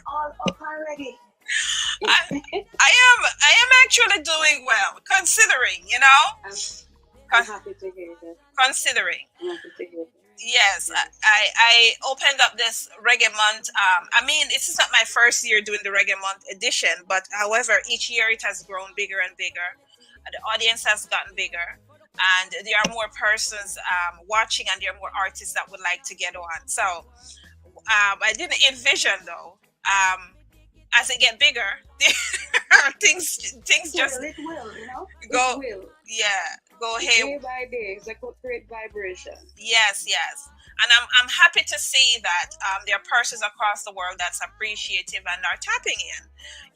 all up already. I am actually doing well, considering, I'm happy to hear that. Considering. I'm happy to hear that. Yes, I opened up this Reggae Month. This is not my first year doing the Reggae Month edition, but however, each year it has grown bigger and bigger. The audience has gotten bigger, and there are more persons watching, and there are more artists that would like to get on. So I didn't envision, though, as it get bigger, things just it will, go. It will. Yeah, go ahead. Day by day, it's a great vibration. Yes, and I'm happy to see that there are persons across the world that's appreciative and are tapping in,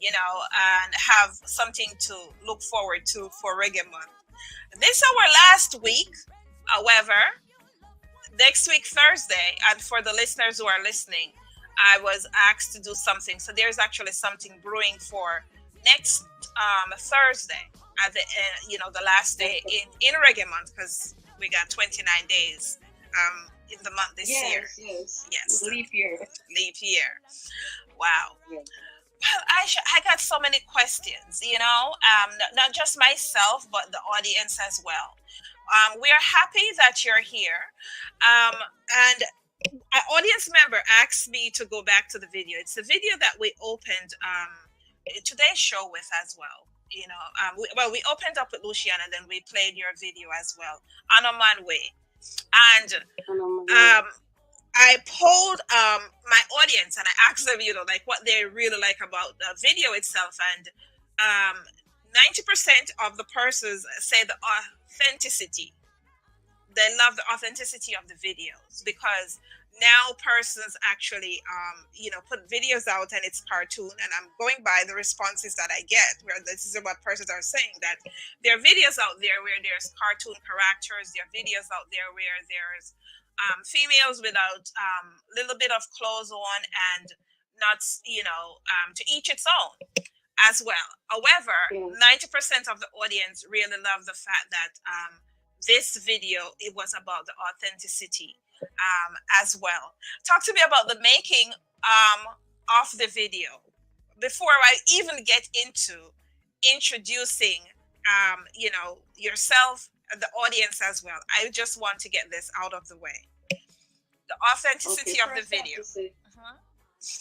and have something to look forward to for Reggae Month. This is our last week. However, next week Thursday, and for the listeners who are listening, I was asked to do something. So there's actually something brewing for next Thursday, at the last day in Reggae Month, because we got 29 days. in the month this year. Yes. Leap year. Leap year. Wow. Yes. Well, I got so many questions, not just myself, but the audience as well. We are happy that you're here. And an audience member asked me to go back to the video. It's the video that we opened today's show with as well. We opened up with Luciana, and then we played your video as well, On a Man Way. And I polled my audience and I asked them, like what they really like about the video itself. And 90% of the persons say the authenticity. They love the authenticity of the videos because now persons actually, put videos out and it's cartoon. And I'm going by the responses that I get, where this is what persons are saying, that there are videos out there where there's cartoon characters. There are videos out there where there's females without little bit of clothes on and not, to each its own as well. However, 90% of the audience really love the fact that this video, it was about the authenticity as well. Talk to me about the making of the video before I even get into introducing yourself, the audience as well. I just want to get this out of the way. The authenticity of the video.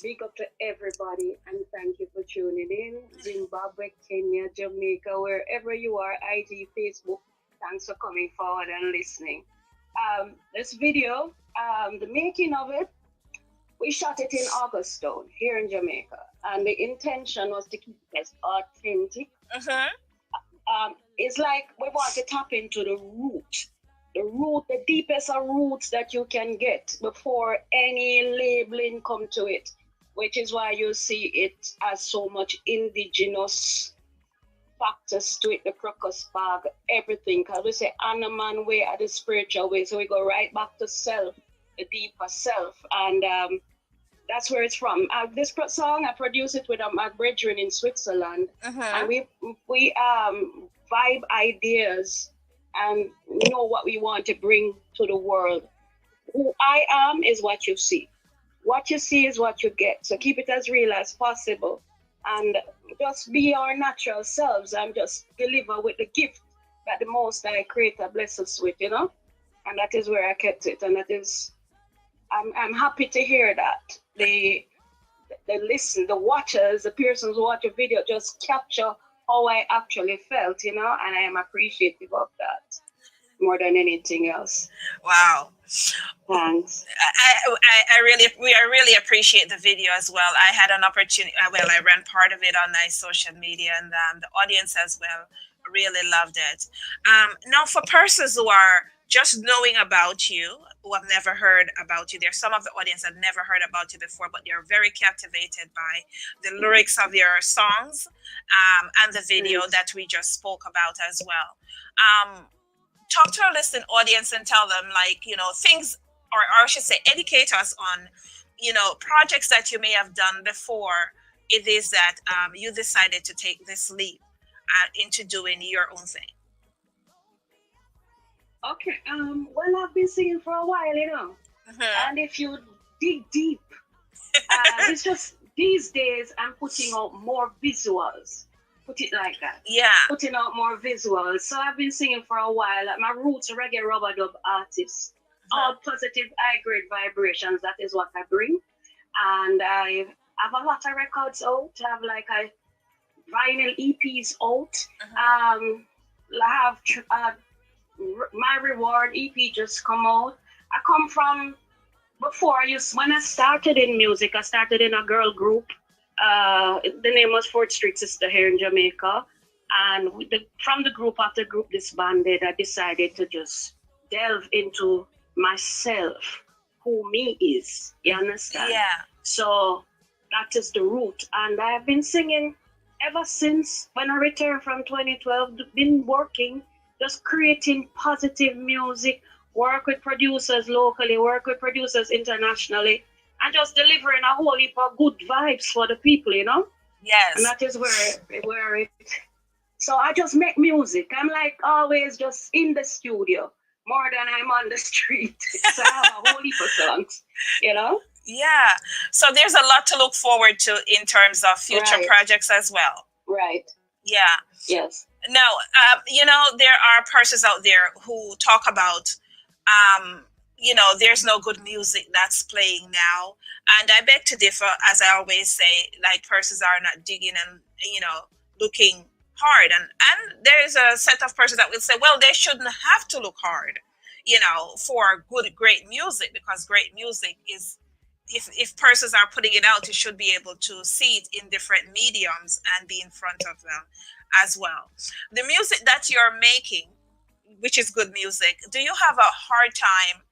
Big up to everybody and thank you for tuning in. Zimbabwe, Kenya, Jamaica, wherever you are, IG, Facebook, thanks for coming forward and listening. This video, the making of it, we shot it in Augustown here in Jamaica, and the intention was to keep it as authentic. It's like we want to tap into the deepest of roots that you can get before any labeling come to it, which is why you see it as so much indigenous factors to it, the crocus bag, everything. Because we say on a man way at the spiritual way, so we go right back to self, the deeper self, and that's where it's from. This song, I produced it with my brethren in Switzerland, and we vibe ideas and know what we want to bring to the world. Who I am is what you see. What you see is what you get. So keep it as real as possible. And just be our natural selves and just deliver with the gift that the Most High Creator bless us with, And that is where I kept it. And that is, I'm happy to hear that. The watchers, the persons who watch a video just capture how I actually felt, and I am appreciative of that more than anything else. Wow. Thanks. We really appreciate the video as well. I had an opportunity, I ran part of it on my social media, and the audience as well really loved it. Now, for persons who are just knowing about you, who have never heard about you, there's some of the audience that never heard about you before, but they're very captivated by the lyrics of your songs and the video that we just spoke about as well. Talk to our listening audience and tell them, things, or I should say, educate us on, projects that you may have done before it is that you decided to take this leap into doing your own thing. Okay, well, I've been singing for a while, and if you dig deep, it's just these days I'm putting out more visuals. Put it like that. Yeah. Putting out more visuals. So I've been singing for a while. My roots are reggae rubber dub artist. All positive high grade vibrations. That is what I bring. And I have a lot of records out. I have a vinyl EPs out. I have My Reward EP just come out. I come from before. When I started in music, I started in a girl group. The name was 4th Street Sister here in Jamaica, and from the group, after the group disbanded, I decided to just delve into myself, who me is. You understand? Yeah. So that is the root, and I've been singing ever since when I returned from 2012. Been working, just creating positive music, work with producers locally, work with producers internationally, and just delivering a whole heap of good vibes for the people, Yes. And that is where it. So I just make music. I'm always just in the studio, more than I'm on the street. So I have a whole heap of songs, you know? Yeah. So there's a lot to look forward to in terms of future projects as well. Right. Yeah. Yes. Now, there are persons out there who talk about, there's no good music that's playing now. And I beg to differ, as I always say, like persons are not digging and, looking hard. And there's a set of persons that will say, well, they shouldn't have to look hard, for great music, because great music is, if persons are putting it out, you should be able to see it in different mediums and be in front of them as well. The music that you're making, which is good music, do you have a hard time,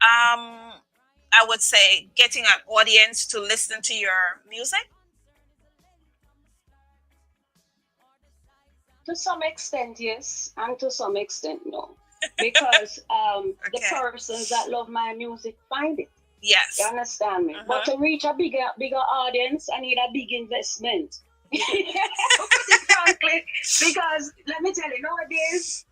I would say, getting an audience to listen to your music? To some extent, yes, and to some extent, no. Because the persons that love my music find it. Yes. You understand me? But to reach a bigger audience, I need a big investment. Frankly, because let me tell you, nowadays,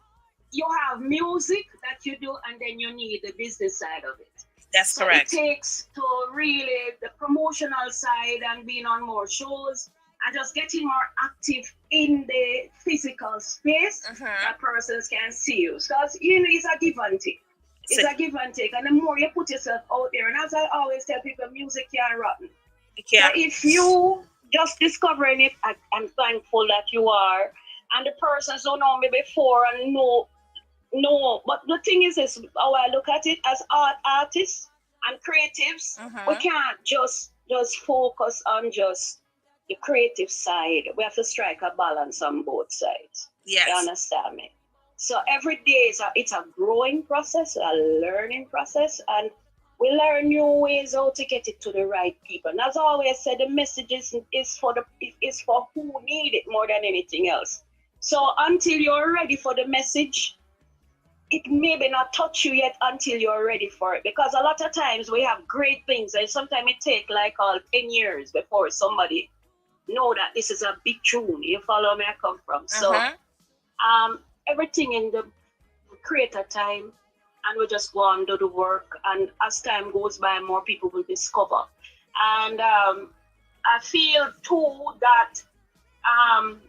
you have music that you do, and then you need the business side of it. That's correct. It takes to really the promotional side and being on more shows and just getting more active in the physical space that persons can see you. Because, it's a give and take. It's a give and take. And the more you put yourself out there, and as I always tell people, music can't rotten. So if you just discovering it, I'm thankful that you are. And the persons who know me before and know. But the thing is this, how I look at it as artists and creatives, we can't just focus on just the creative side. We have to strike a balance on both sides. Yes. You understand me? So every day it's a growing process, a learning process, and we learn new ways how to get it to the right people. And as I always said, the message is for who need it more than anything else. So until you're ready for the message, it maybe not touch you yet until you're ready for it. Because a lot of times we have great things, and sometimes it takes like all 10 years before somebody know that this is a big tune. You follow me? I come from. So everything in the creator time, and we just go on do the work. And as time goes by, more people will discover. And I feel too that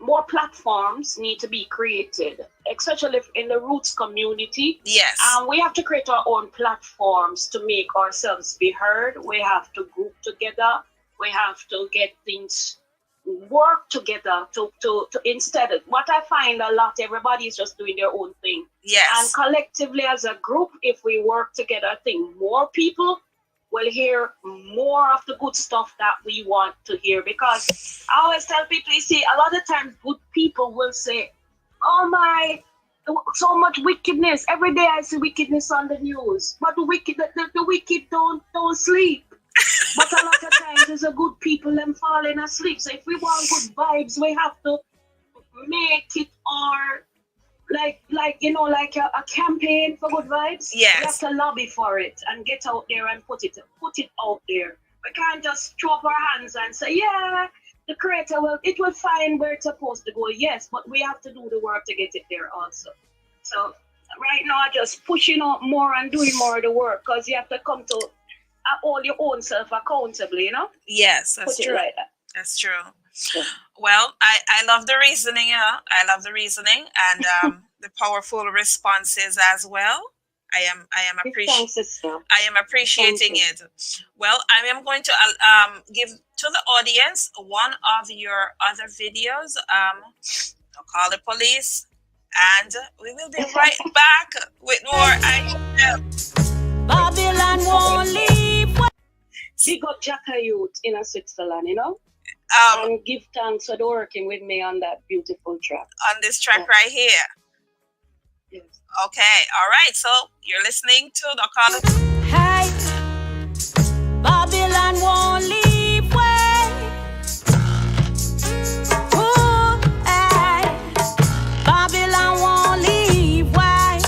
more platforms need to be created, especially in the Rootz community. Yes. We have to create our own platforms to make ourselves be heard. We have to group together. We have to get things work together to instead of what I find a lot, everybody is just doing their own thing. Yes. And collectively as a group, if we work together, I think more people will hear more of the good stuff that we want to hear. Because I always tell people, you see, a lot of times good people will say, oh my, so much wickedness. Every day I see wickedness on the news. But the wicked don't sleep. But a lot of times there's a good people them falling asleep. So if we want good vibes, we have to make it our like a campaign for good vibes. Yes. We have to lobby for it and get out there and put it out there. We can't just throw up our hands and say, yeah, the creator it will find where it's supposed to go. Yes, but we have to do the work to get it there also. So right now I just pushing out more and doing more of the work, because you have to come to hold your own self accountable, Yes, that's Put true. it like that. That's true. Yeah. Well, I love the reasoning. I love the reasoning and the powerful responses as well. I am appreciating it. Well, I am going to give to the audience one of your other videos. Call the police, and we will be right back with more. Babylon won't leave. Big up Jacka Youth in Switzerland, and give thanks for working with me on that beautiful track. On this track right here. Yes. Okay, all right. So you're listening to the call. Hey, Babylon won't leave way. Ooh, hey, Babylon won't leave way.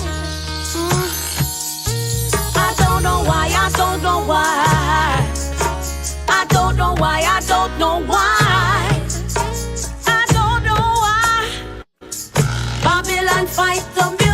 I don't know why. I don't know why. I don't know why. I don't know why. I don't know why. Babylon fight the music.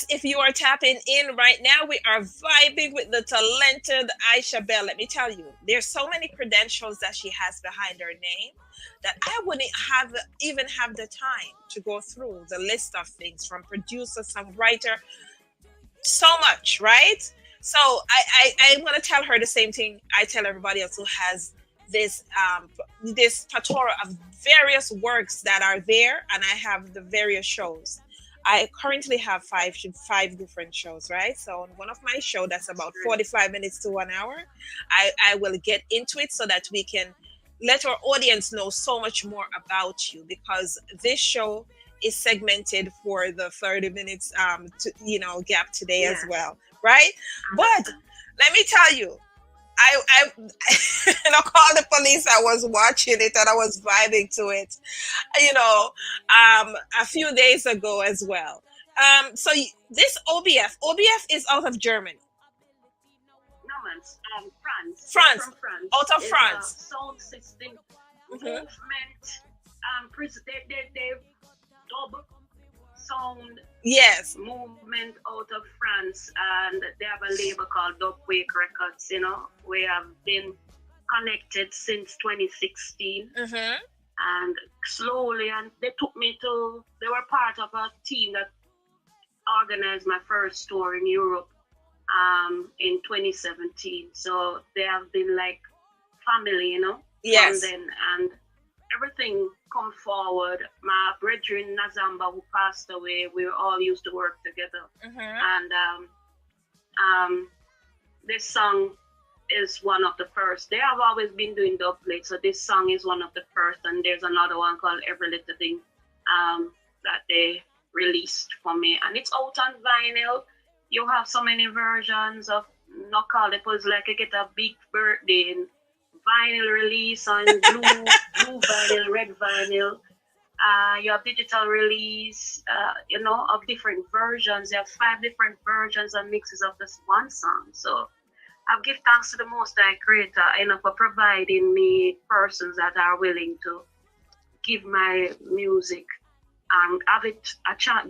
if you are tapping in right now, we are vibing with the talented Isha Bel. Let me tell you, there's so many credentials that she has behind her name that I wouldn't have even have the time to go through the list of things, from producer, songwriter, so much, right? So I want to tell her the same thing I tell everybody else who has this this plethora of various works that are there, and I have the various shows. I currently have five different shows, right? So on one of my show that's about 45 minutes to 1 hour, I will get into it so that we can let our audience know so much more about you, because this show is segmented for the 30 minutes gap today as well, right? But let me tell you, I call the police. I was watching it and I was vibing to it, a few days ago as well. So this OBF is out of Germany. No, man, France. France. From France. Out of France. Sound system movement. They dub sound movement out of France, and they have a label called Dubwake Records. We have been connected since 2016, and slowly, and they were part of a team that organized my first tour in Europe in 2017. So they have been like family, Yes. From then, and everything come forward. My brethren Nazamba, who passed away, we all used to work together. And this song is one of the first. They have always been doing dub plate, so this song is one of the first. And there's another one called Every Little Thing that they released for me, and it's out on vinyl. You have so many versions of knock all it was like you get a big birthday vinyl release on blue vinyl, red vinyl. You have digital release, of different versions. You have 5 different versions and mixes of this one song. So I give thanks to the Most High Creator, for providing me persons that are willing to give my music,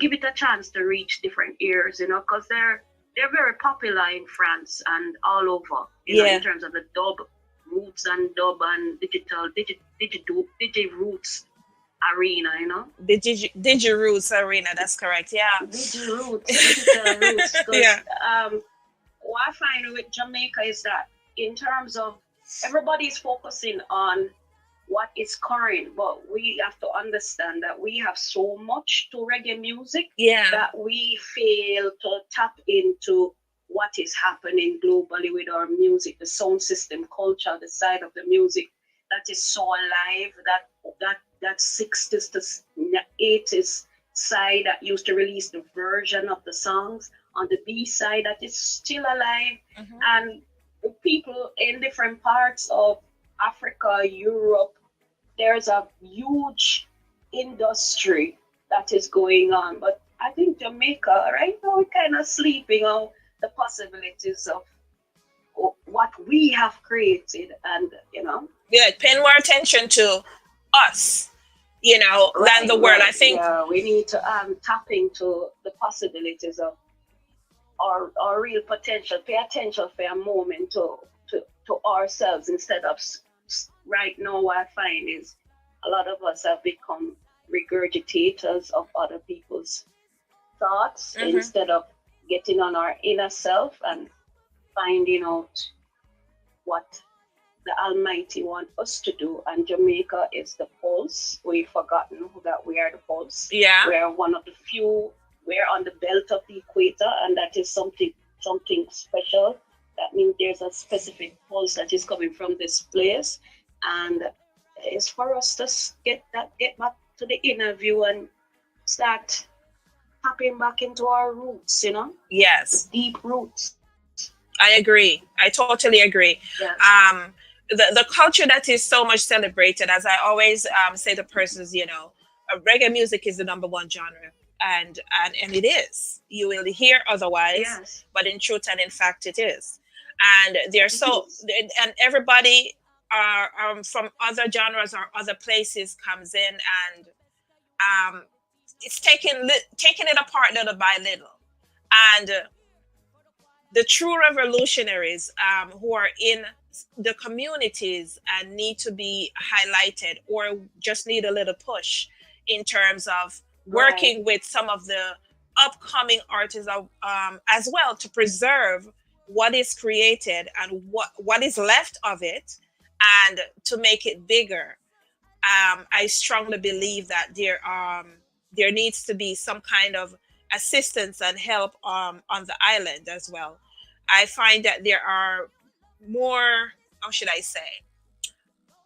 give it a chance to reach different ears, because they're very popular in France and all over, in terms of the dub, roots and dub and digital, digi roots arena, The digi roots arena, that's correct, Digi roots, digital roots. What I find with Jamaica is that in terms of everybody's focusing on what is current, but we have to understand that we have so much to reggae music that we fail to tap into what is happening globally with our music, the sound system culture, the side of the music that is so alive, that 60s to 80s side that used to release the version of the songs on the B side that is still alive. And the people in different parts of Africa, Europe, there's a huge industry that is going on. But I think Jamaica, right now, we're kind of sleeping on the possibilities of what we have created, and paying more attention to us, than the world. I think we need to tap into the possibilities of our real potential. Pay attention for a moment to ourselves, instead of right now. What I find is a lot of us have become regurgitators of other people's thoughts, instead of getting on our inner self and finding out what the Almighty wants us to do. And Jamaica is the pulse. We've forgotten that we are the pulse. We're one of the few. We're on the belt of the equator, and that is something special. That means there's a specific pulse that is coming from this place, and it's for us to get back to the inner view and start tapping back into our roots, Yes. Deep roots. I agree. I totally agree. Yes. The culture that is so much celebrated, as I always say to persons, reggae music is the #1 genre, and it is. You will hear otherwise, but in truth and in fact, it is. And and everybody from other genres or other places comes in, and it's taking it apart little by little. And the true revolutionaries who are in the communities and need to be highlighted or just need a little push in terms of working with some of the upcoming artists as well to preserve what is created and what is left of it and to make it bigger. I strongly believe that there needs to be some kind of assistance and help on the island as well. I find that there are more, how should I say,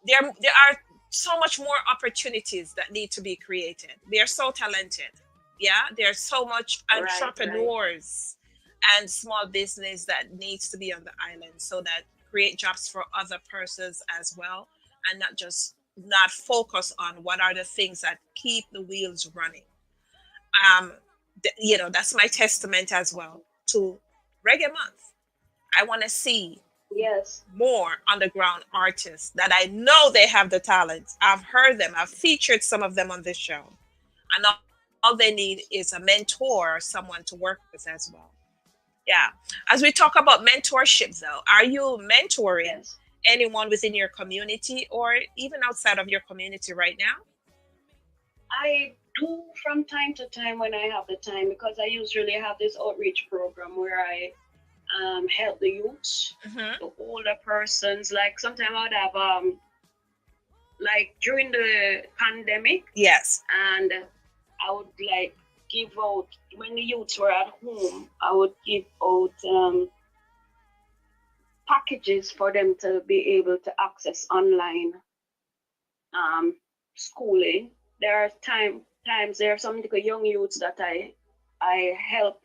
there are so much more opportunities that need to be created. They're so talented. Yeah, there's so much entrepreneurs and small business that needs to be on the island so that create jobs for other persons as well and not focus on what are the things that keep the wheels running. That's my testament as well to Reggae Month. I want to see more underground artists that I know they have the talent. I've heard them. I've featured some of them on this show. And all they need is a mentor or someone to work with as well. Yeah. As we talk about mentorship, though, are you mentoring anyone within your community or even outside of your community right now? I do from time to time when I have the time, because I usually have this outreach program where I help the youths, the older persons. Like sometimes I would have like during the pandemic. Yes. And I would like give out when the youths were at home. I would give out packages for them to be able to access online schooling. There are times there are some young youths that I help.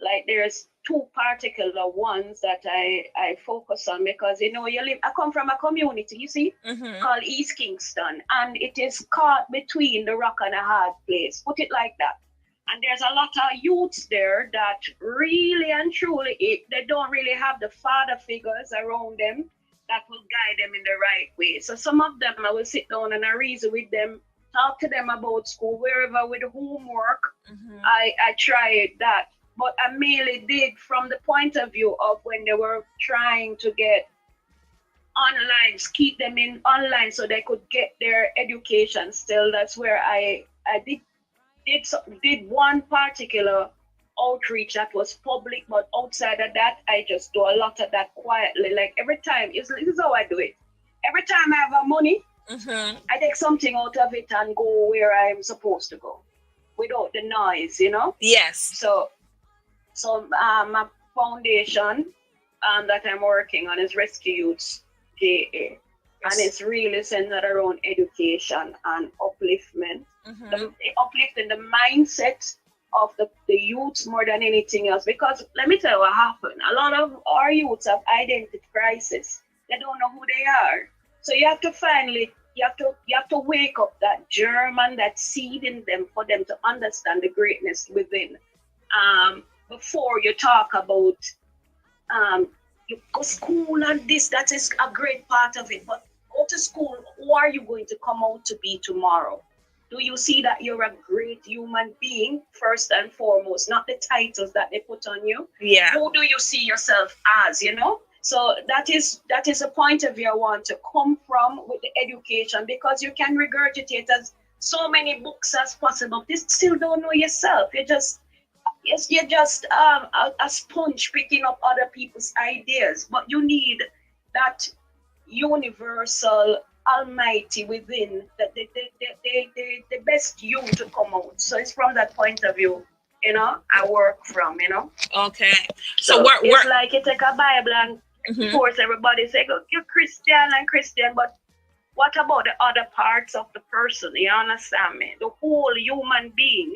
Like there's two particular ones that I focus on because I come from a community, you see, called East Kingston, and it is caught between the rock and a hard place. Put it like that. And there's a lot of youths there that really and truly, they don't really have the father figures around them that will guide them in the right way. So some of them, I will sit down and I reason with them, talk to them about school, wherever with homework. I tried that. But I mainly did from the point of view of when they were trying to get online, keep them in online so they could get their education still. That's where I did one particular outreach that was public, but outside of that, I just do a lot of that quietly. Like every time, this is how I do it. Every time I have money, I take something out of it and go where I'm supposed to go without the noise, Yes. So my foundation that I'm working on is Rescue Youths JA. And it's really centered around education and upliftment. Uplifting the mindset of the youths more than anything else. Because let me tell you what happened. A lot of our youths have identity crisis. They don't know who they are. So you have to wake up that germ and that seed in them for them to understand the greatness within. Before you talk about you go school and this, that is a great part of it. But go to school, who are you going to come out to be tomorrow? Do you see that you're a great human being, first and foremost, not the titles that they put on you? Yeah. Who do you see yourself as, So that is a point of view I want to come from with the education, because you can regurgitate as so many books as possible. You still don't know yourself. You're just a sponge picking up other people's ideas, but you need that universal almighty within the best you to come out. So it's from that point of view, I work from, Okay. So it's like you take a Bible and force everybody say, you're Christian, but what about the other parts of the person? You understand me? The whole human being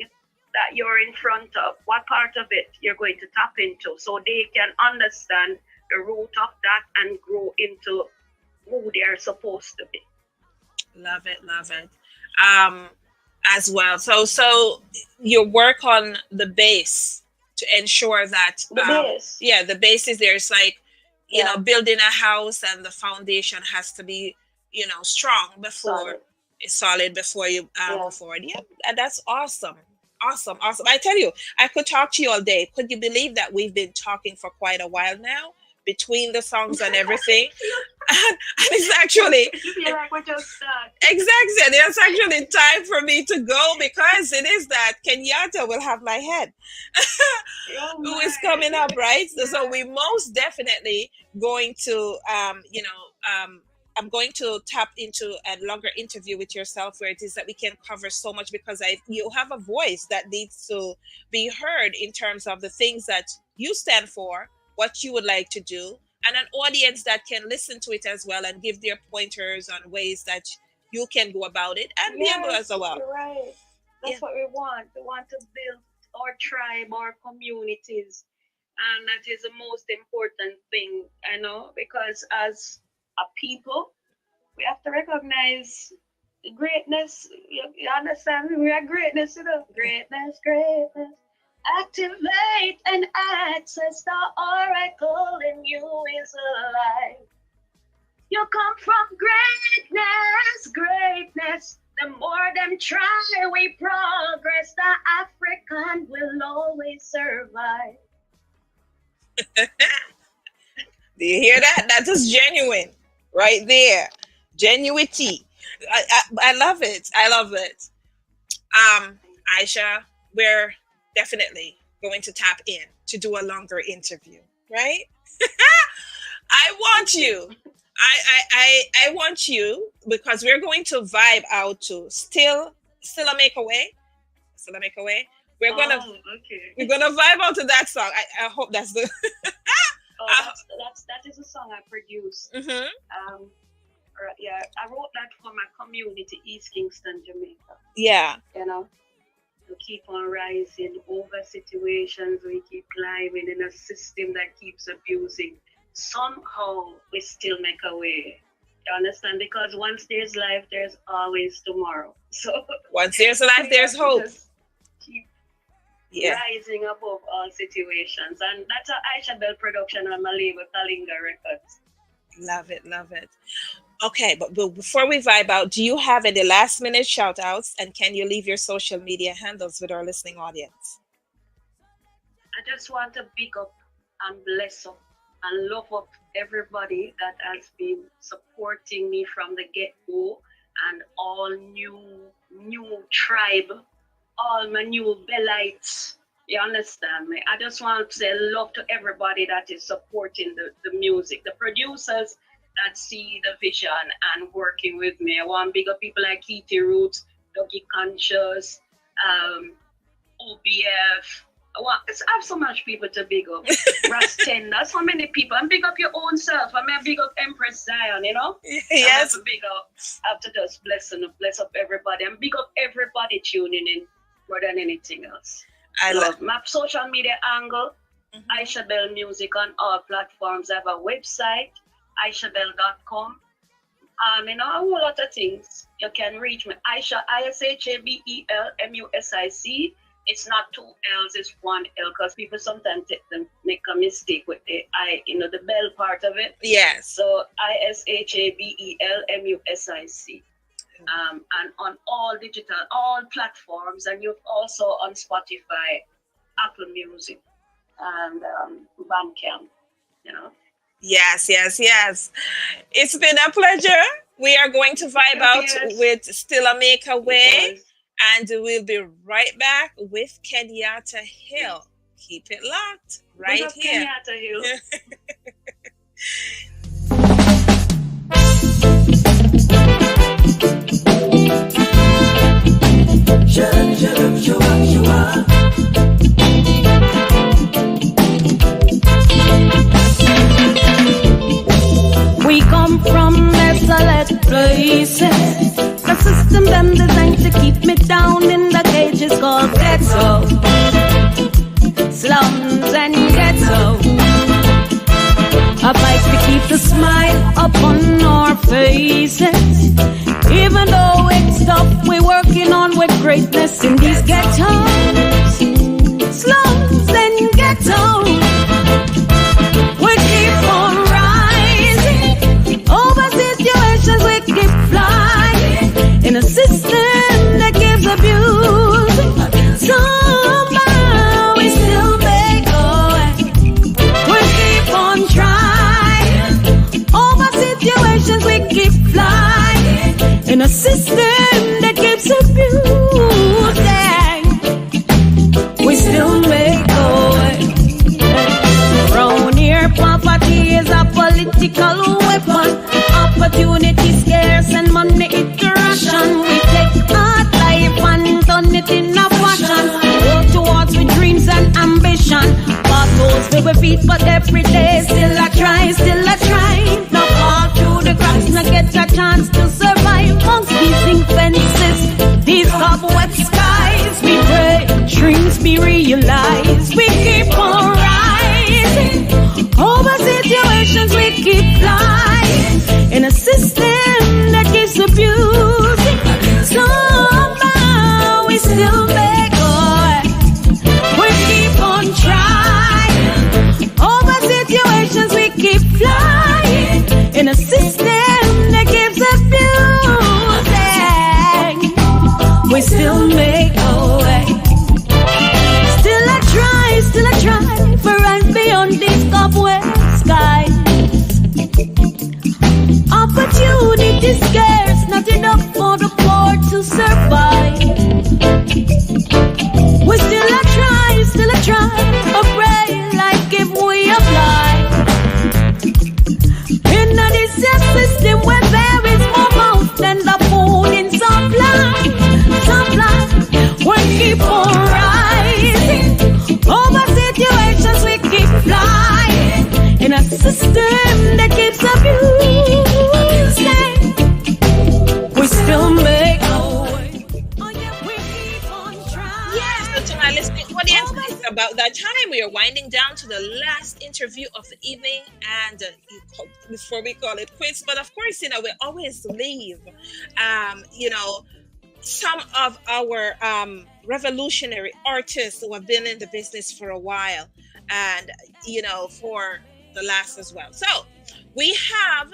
that you're in front of, what part of it you're going to tap into so they can understand the root of that and grow into who they are supposed to be. Love it. As well. So you work on the base to ensure that the base is there. It's like, building a house and the foundation has to be, strong before it's solid before you move forward. Yeah, that's awesome. Awesome. I tell you, I could talk to you all day. Could you believe that we've been talking for quite a while now, between the songs and everything? And it's actually You feel like we just exactly. It's actually time for me to go, because it is that Kenyatta will have my head, who is coming up, right? So we most definitely going to, I'm going to tap into a longer interview with yourself, where it is that we can cover so much, because you have a voice that needs to be heard in terms of the things that you stand for, what you would like to do, and an audience that can listen to it as well and give their pointers on ways that you can go about it and be able as well. You're right. That's what we want. We want to build our tribe, our communities. And that is the most important thing, because as a people, we have to recognize greatness. You understand? We are greatness, Greatness. Activate and access the oracle in you is alive. You come from greatness. The more them try, we progress. The African will always survive. Do you hear that? That is genuine, right there. Genuity. I love it. I love it. Isha, we're definitely going to tap in to do a longer interview, right? I want you. I want you, because we're going to vibe out to still a make away. We're gonna vibe out to that song. I hope that's the that is a song I produced. Mm-hmm. I wrote that for my community, East Kingston, Jamaica. Yeah. We keep on rising over situations. We keep climbing in a system that keeps abusing. Somehow we still make a way. You understand? Because once there's life, there's always tomorrow. So once there's life, there's hope. Keep rising above all situations. And that's an Isha Bel production on my label, Kalinga Records. Love it. Okay, but before we vibe out, do you have any last minute shout outs, and can you leave your social media handles with our listening audience? I just want to big up and bless up and love up everybody that has been supporting me from the get-go, and all new tribe, all my new Belites. You understand me? I just want to say love to everybody that is supporting the music, the producers that see the vision and working with me. I want bigger people like Rootz, Dougie Conscious, OBF. I have so much people to big up. Ras Tender, so many people. And big up your own self. I mean, big up Empress Zion, Yes. I have to big up. I have to just bless up everybody. And big up everybody tuning in more than anything else. I love my social media angle. Isha Bel Music on all platforms. I have a website, ishabel.com. A whole lot of things. You can reach me. Isha, ISHABEL MUSIC. It's not 2 L's, it's 1 L, because people sometimes make a mistake with the I, the bell part of it. Yes. So ISHABEL MUSIC. And on all platforms, and you're also on Spotify, Apple Music, and Bandcamp, Yes. It's been a pleasure. We are going to vibe out with Still a Make a Way, and we'll be right back with Kenyatta Hill. Keep it locked right here. Kenyatta Hill. We come from desolate places. The system them designed to keep me down in the cages called ghetto, slums and ghetto. A fight to keep the smile upon our faces. Even though it's tough, we're working on with greatness in these ghettos, slums and ghettos. We keep on rising over situations, we keep flying in a system that gives abuse. So a system that keeps abusing. We still make a way. Round here, poverty is a political weapon. Opportunity scarce and money is ration. We take hard life and turn it in a fashion. Work towards with dreams and ambition. Battles we will beat, but every day still I try, still I try. Now fall through the cracks, not get a chance to survive. Amongst these zinc fences, these cobweb skies, we pray dreams be realized. We keep on rising over situations, we keep flying in a system that keeps abusing. Somehow we still make good. We keep on trying over situations, we keep flying in a system that keeps abusing. We still make a way. Still I try for right beyond these cobweb skies. Opportunity scarce, not enough for the poor to survive. We still I try, a pray like if we apply. In this system where there is more mouth than the food in supply. We keep on rising over situations, we keep flying in a system that keeps abusing. We still make a way. Oh yeah, we keep on trying. Yes, so to my listening audience, it's about that time. We are winding down to the last interview of the evening, and before we call it quits, but of course, we always leave, some of our revolutionary artists who have been in the business for a while, and for the last as well. So we have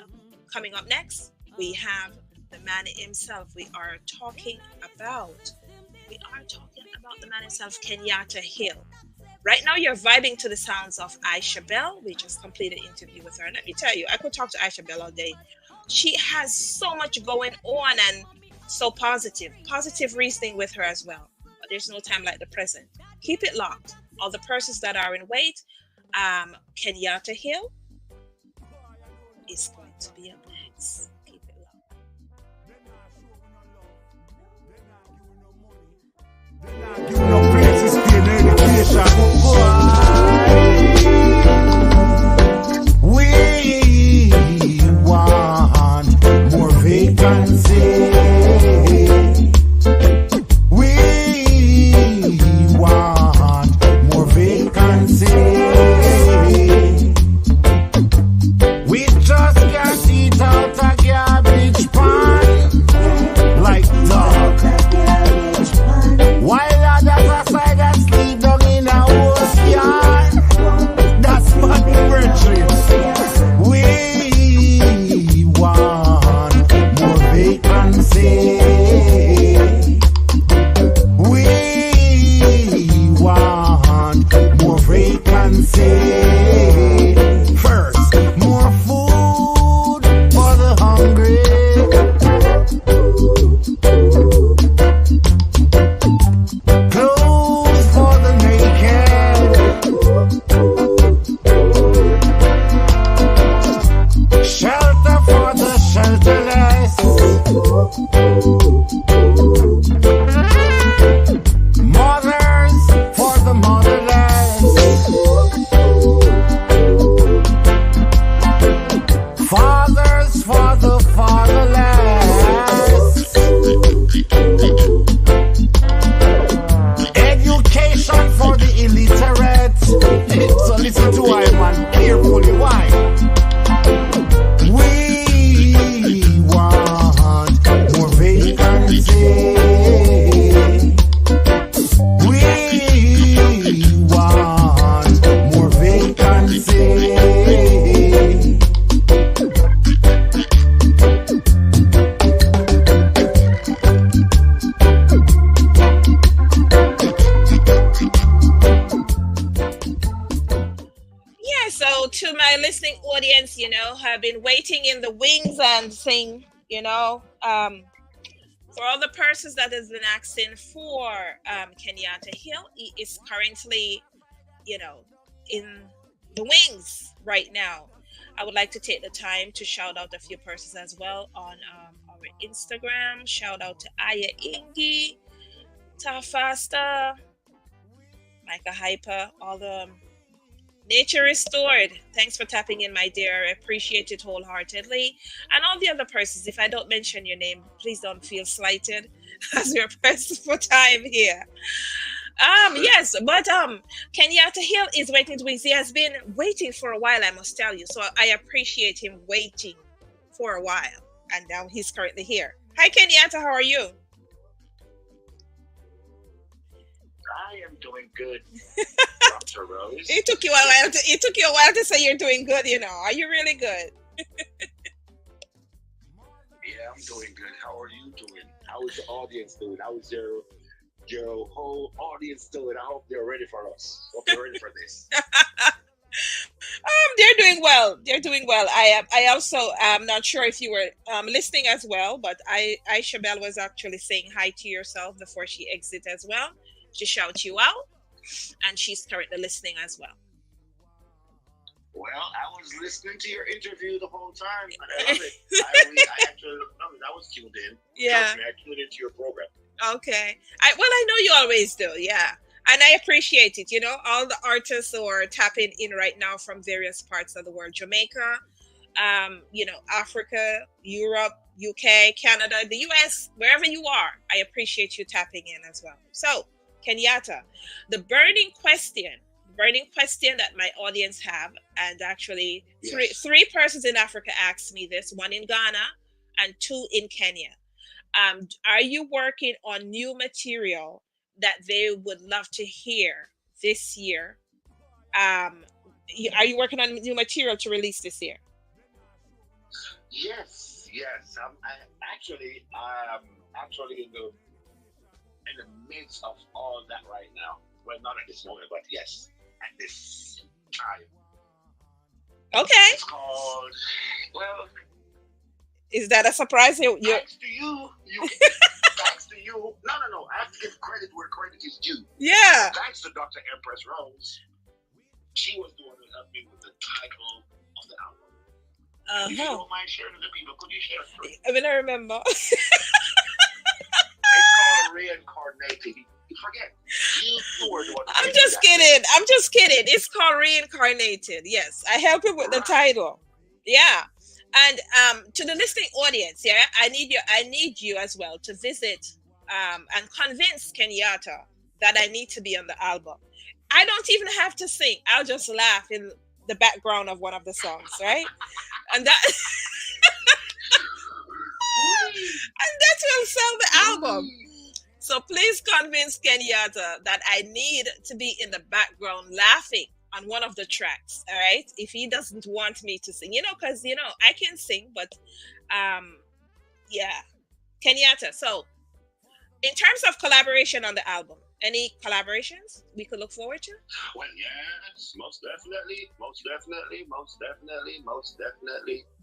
coming up next, we have the man himself. We are talking about the man himself, Kenyatta Hill. Right now you're vibing to the sounds of Isha Bel. We just completed an interview with her, and let me tell you, I could talk to Isha Bel all day. She has so much going on and so positive reasoning with her as well. But there's no time like the present. Keep it locked. All the persons that are in wait, Kenyatta Hill is going to be up next. Keep it We want more vacancies. We want more vacancies. We just can't eat out a garbage pan like dog. While others aside and sleep down in a horse yard. That's what we're doing. We want more vacancies. We want more vacancies. First, more food for the hungry. Clothes for the naked. Shelter for the shelterless. Mothers for the motherless. Fathers for the fatherless. Education for the illiterate. So listen to why, man, carefully why. We want more vacancies. We want more vacancies. Yeah, so to my listening audience, have been waiting in the wings and saying, For all the persons that has been asking for Kenyatta Hill, he is currently, in the wings right now. I would like to take the time to shout out a few persons as well on our Instagram. Shout out to Aya Ingi, Tafasta, Micah Hyper, all the Nature Restored. Thanks for tapping in, my dear. I appreciate it wholeheartedly. And all the other persons, if I don't mention your name, please don't feel slighted as we're pressed for time here. Yes, but Kenyatta Hill is waiting to win. He has been waiting for a while, I must tell you. So I appreciate him waiting for a while. And now he's currently here. Hi, Kenyatta, how are you? I am doing good, Dr. Rose. It took you a while. It took you a while to say you're doing good. Are you really good? Yeah, I'm doing good. How are you doing? How is the audience doing? How is your whole audience doing? I hope they're ready for us. Hope they're ready for this. They're doing well. They're doing well. I also am not sure if you were listening as well, but Isha Bel was actually saying hi to yourself before she exit as well. To shout you out, and she's currently listening as well. Well, I was listening to your interview the whole time, and I love it. I actually love it. I was tuned in. Yeah, trust me, I tuned into your program. Okay. I know you always do. Yeah, and I appreciate it. All the artists who are tapping in right now from various parts of the world: Jamaica, Africa, Europe, UK, Canada, the US, wherever you are. I appreciate you tapping in as well. So, Kenyatta, the burning question that my audience have, and actually three persons in Africa asked me this, one in Ghana and two in Kenya. Are you working on new material that they would love to hear this year? Are you working on new material to release this year? Yes. I'm actually in the midst of all that right now. Well, not at this moment, but yes, at this time. Okay. It's called, well... Is that a surprise? Thanks to you. Thanks to you. No. I have to give credit where credit is due. Yeah. Thanks to Dr. Empress Rose. She was the one who helped me with the title of the album. If you don't mind sharing with the people, could you share it? I mean, I remember. It's called Reincarnated. You forget. You were the one. I'm just kidding. It's called Reincarnated. Yes, I help him with the title. Yeah, and to the listening audience, I need you as well to visit and convince Kenyatta that I need to be on the album. I don't even have to sing. I'll just laugh in the background of one of the songs, right? And that. And that will sell the album. So please convince Kenyatta that I need to be in the background laughing on one of the tracks. All right. If he doesn't want me to sing, because I can sing, but Kenyatta. So in terms of collaboration on the album, any collaborations we could look forward to? Well, yes, most definitely.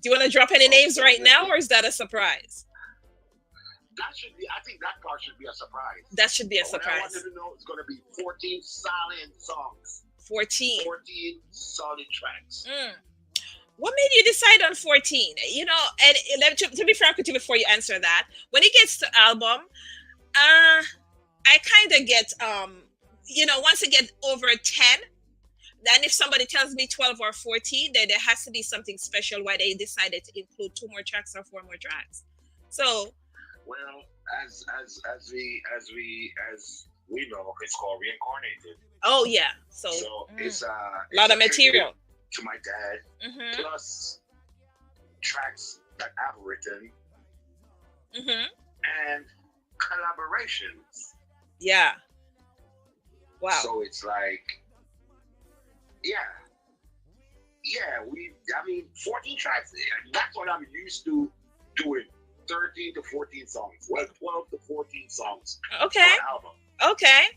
Do you want to drop any names right now, or is that a surprise? I think that part should be a surprise. That should be a surprise. I wanted to know it's going to be 14 solid songs. 14 solid tracks. What made you decide on 14? And to be frank with you before you answer that, when it gets to album, I kind of get, once it gets over 10, then if somebody tells me 12 or 14, then there has to be something special why they decided to include 2 more tracks or 4 more tracks. So, well, as we know, it's called Reincarnated. Oh yeah, so it's a lot of material to my dad, plus tracks that I've written, and collaborations. Yeah. Wow. So it's like, 14 tracks. That's what I'm used to doing. 13 to 14 songs. Well, 12 to 14 songs. Okay. For an album. Okay.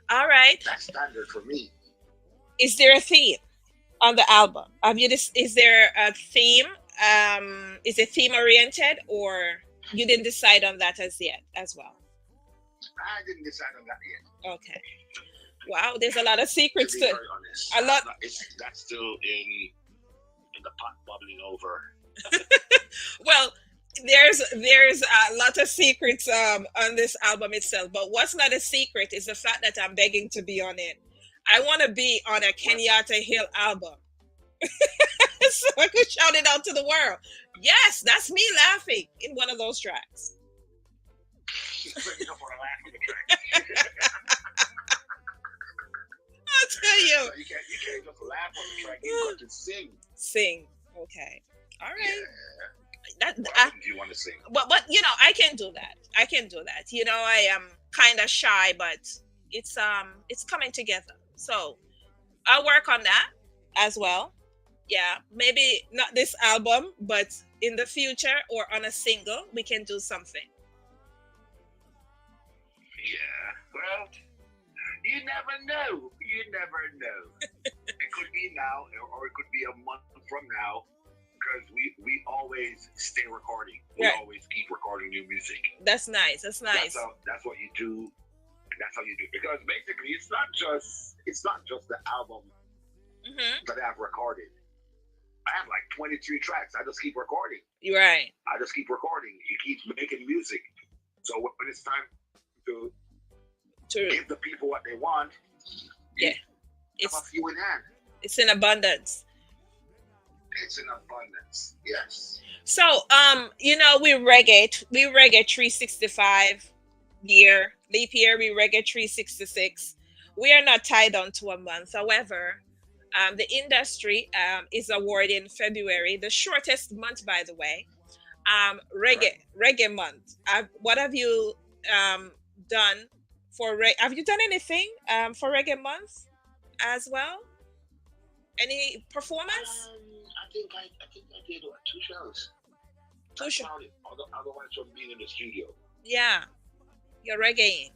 All right. That's standard for me. Is there a theme on the album? Is there a theme? Is it theme oriented or? You didn't decide on that as yet, as well. I didn't decide on that yet. Okay. Wow, there's a lot of secrets To to be very honest, a lot. That's still in the pot bubbling over. Well, there's a lot of secrets on this album itself, but what's not a secret is the fact that I'm begging to be on it. I want to be on a Kenyatta Hill album. So I could shout it out to the world. Yes, that's me laughing in one of those tracks. I'll tell you. You can't just laugh on the track. You got to sing. Sing. Okay. All right. Yeah. Do you want to sing? But I can do that. I I am kind of shy, but it's coming together. So I'll work on that as well. Yeah, maybe not this album, but in the future or on a single, we can do something. Yeah. Well, you never know. It could be now, or it could be a month from now, because we always stay recording. We always keep recording new music. That's nice. That's nice. That's what you do. That's how you do it. Because basically, it's not just the album that I've recorded. I have like 23 tracks. I just keep recording. You're right. I just keep recording. You keep making music. So when it's time to give the people what they want, it's a few in hand. It's in abundance. Yes. So we reggae 365 year leap year. We reggae 366. We are not tied on to a month. However, the industry is awarding February, the shortest month, by the way, Reggae Month. What have you done for Have you done anything for Reggae Month as well? Any performance? I think I did 2 shows. Otherwise from being in the studio. Yeah, you're reggaeing.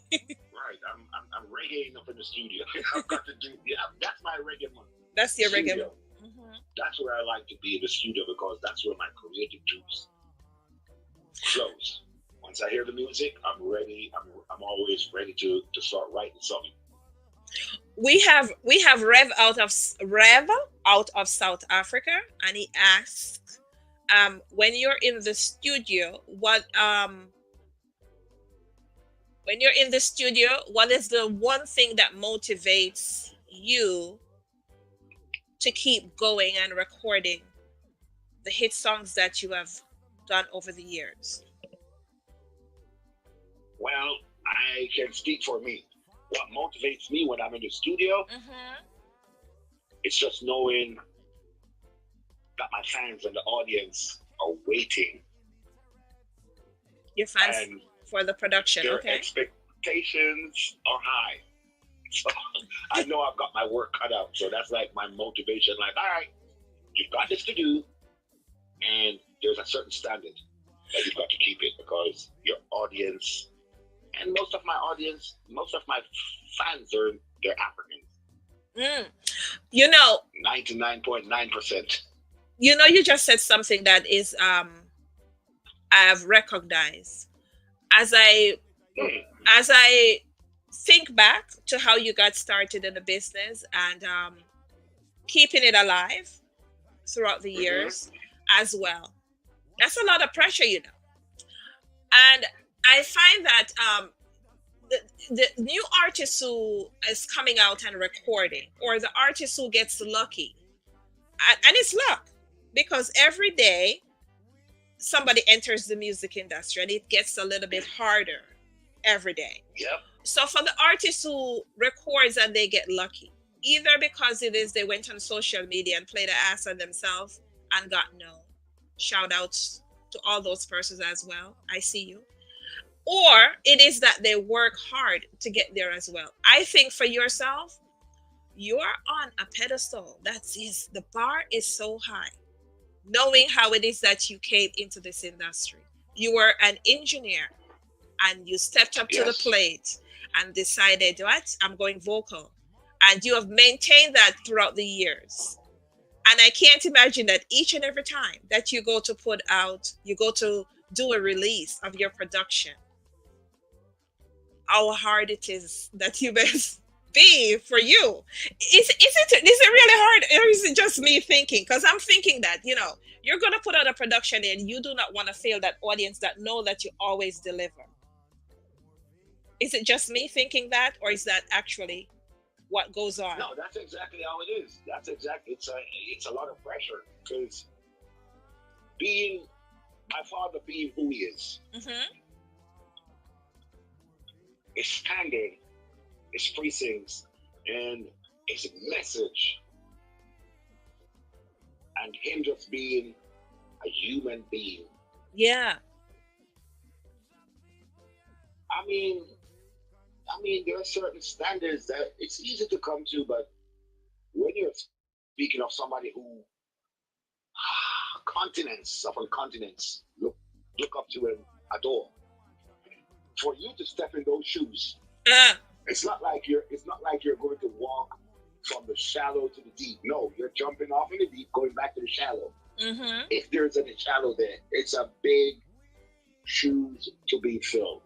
Right, I'm reggaeing up in the studio. I've got to do. Yeah, that's my reggae month. That's your reggae month. That's where I like to be in the studio because that's where my creative juice flows. Once I hear the music, I'm ready. I'm always ready to start writing something. We have Rev out of South Africa, and he asked, when you're in the studio, what is the one thing that motivates you to keep going and recording the hit songs that you have done over the years? Well, I can speak for me. What motivates me when I'm in the studio, it's just knowing that my fans and the audience are waiting. Your fans for the production, their expectations are high. So I know I've got my work cut out. So that's like my motivation. Like, all right, you've got this to do, and there's a certain standard that you've got to keep it because your audience. And most of my fans they're Africans. 99.9%. You just said something that is I have recognized as I think back to how you got started in the business and keeping it alive throughout the years as well. That's a lot of pressure, and I find that the new artist who is coming out and recording, or the artist who gets lucky, and it's luck, because every day somebody enters the music industry and it gets a little bit harder every day. Yep. So for the artist who records and they get lucky, either because they went on social media and played the ass on themselves and got no shout outs to all those persons as well. I see you. Or it is that they work hard to get there as well. I think for yourself, you are on a pedestal. The bar is so high. Knowing how it is that you came into this industry. You were an engineer and you stepped up to the plate and decided, I'm going vocal. And you have maintained that throughout the years. And I can't imagine that each and every time that you go to do a release of your production, how hard it is that you must be for you. Is it really hard, or is it just me thinking? Because I'm thinking that, you're going to put out a production and you do not want to fail that audience that know that you always deliver. Is it just me thinking that, or is that actually what goes on? No, that's exactly how it is. It's a lot of pressure, because my father being who he is, his standard, his precincts, and his message, and him just being a human being. Yeah. I mean, there are certain standards that it's easy to come to, but when you're speaking of somebody who continents upon continents look up to and adore, for you to step in those shoes, it's not like you're going to walk from the shallow to the deep. No, you're jumping off in the deep, going back to the shallow. If there's any shallow there, it's a big shoes to be filled.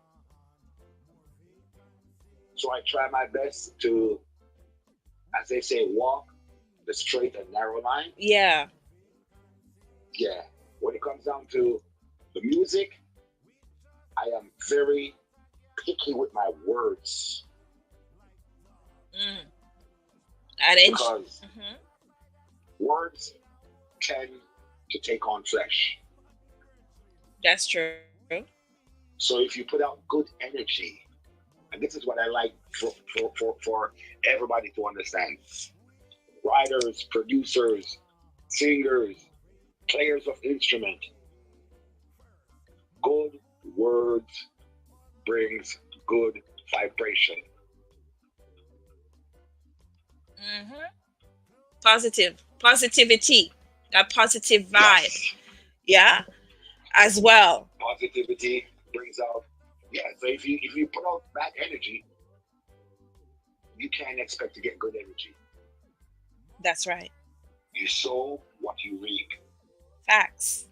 So I try my best to, as they say, walk the straight and narrow line. Yeah. Yeah. When it comes down to the music, I am very picky with my words. Because words tend to take on flesh. That's true. So if you put out good energy, and this is what I like for everybody to understand. Writers, producers, singers, players of instrument. Good words brings good vibration. Positivity, that positive vibe. Yes. Yeah, as well. Positivity brings out. Yeah, so if you put out bad energy, you can't expect to get good energy. That's right. You sow what you reap. Facts.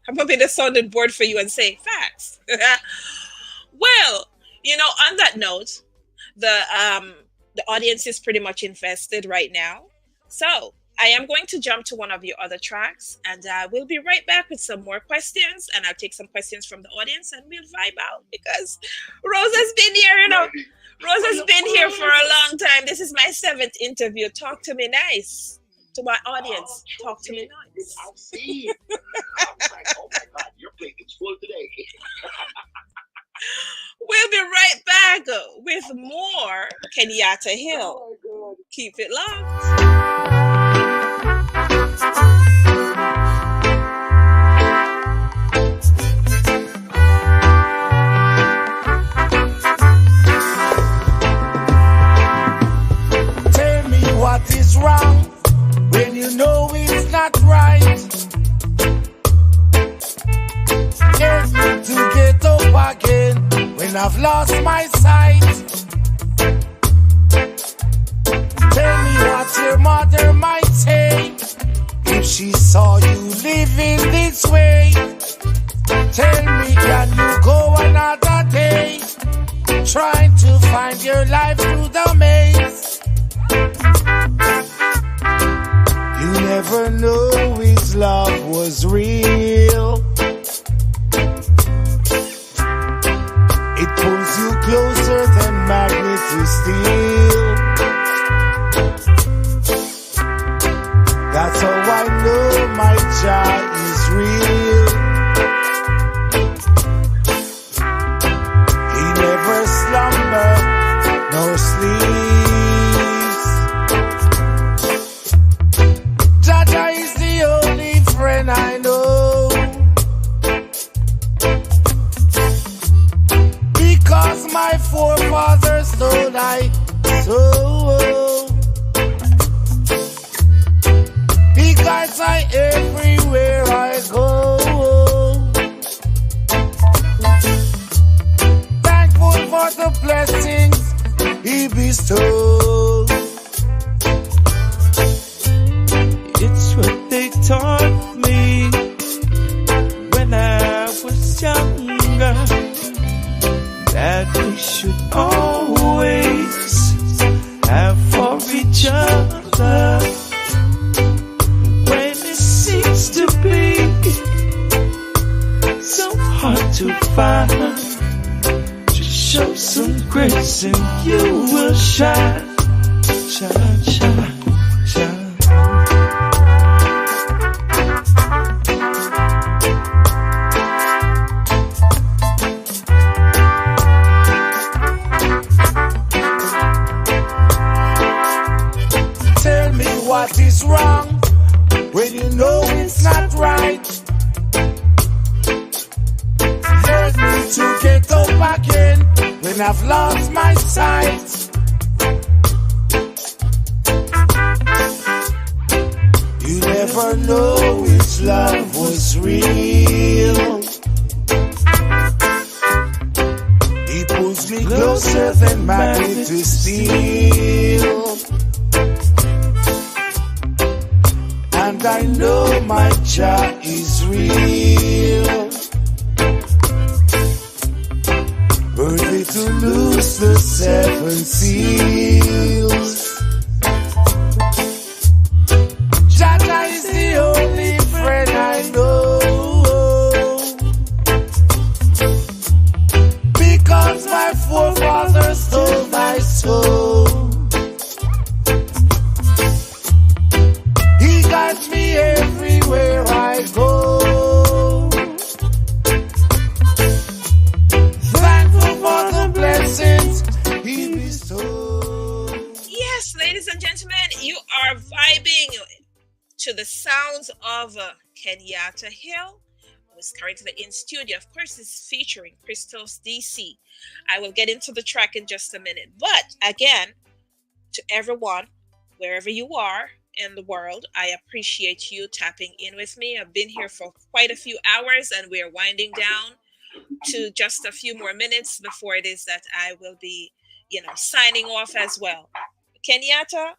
I'm going to be the sounding board for you and say facts. Well, on that note, the audience is pretty much invested right now. So I am going to jump to one of your other tracks, and we'll be right back with some more questions, and I'll take some questions from the audience, and we'll vibe out, because Rose has been here, Rose has been here for a long time. This is my 7th interview. Talk to me nice. To my audience, talk to me nice. I'll see. I'm like, oh my God, your plate is full today. We'll be right back with more Kenyatta Hill. Oh, keep it locked. Tell me what is wrong when you know it's not right. Tell me to get up again when I've lost my sight. Tell me what your mother might say if she saw you living this way. Tell me, can you go another day trying to find your life through the maze? You never know his love was real. It pulls you closer than magnetic steel. That's how I know my joy is real. He never slumber nor sleeps. Jaja is the only friend I know. Because my forefathers don't like so. Because I everywhere grace and you will shine, shine, shine, shine. Tell me what is wrong when you know it's not right. Help me to get up again when I've lost my sight. You never know if love was real. He pulls me closer than magnet to steel. And I know my Jah is real. Worthy to lose the 7 seals. Jah is the only friend I know. Because my forefathers stole my soul. He guides me everywhere I go. Thankful for the blessings He bestowed. Yes, ladies and gentlemen, you are vibing to the sounds of Kenyatta Hill, who is currently in studio. Of course, it's featuring Christos DC. I will get into the track in just a minute. But again, to everyone, wherever you are in the world, I appreciate you tapping in with me. I've been here for quite a few hours and we're winding down to just a few more minutes before it is that I will be, signing off as well. Kenyatta,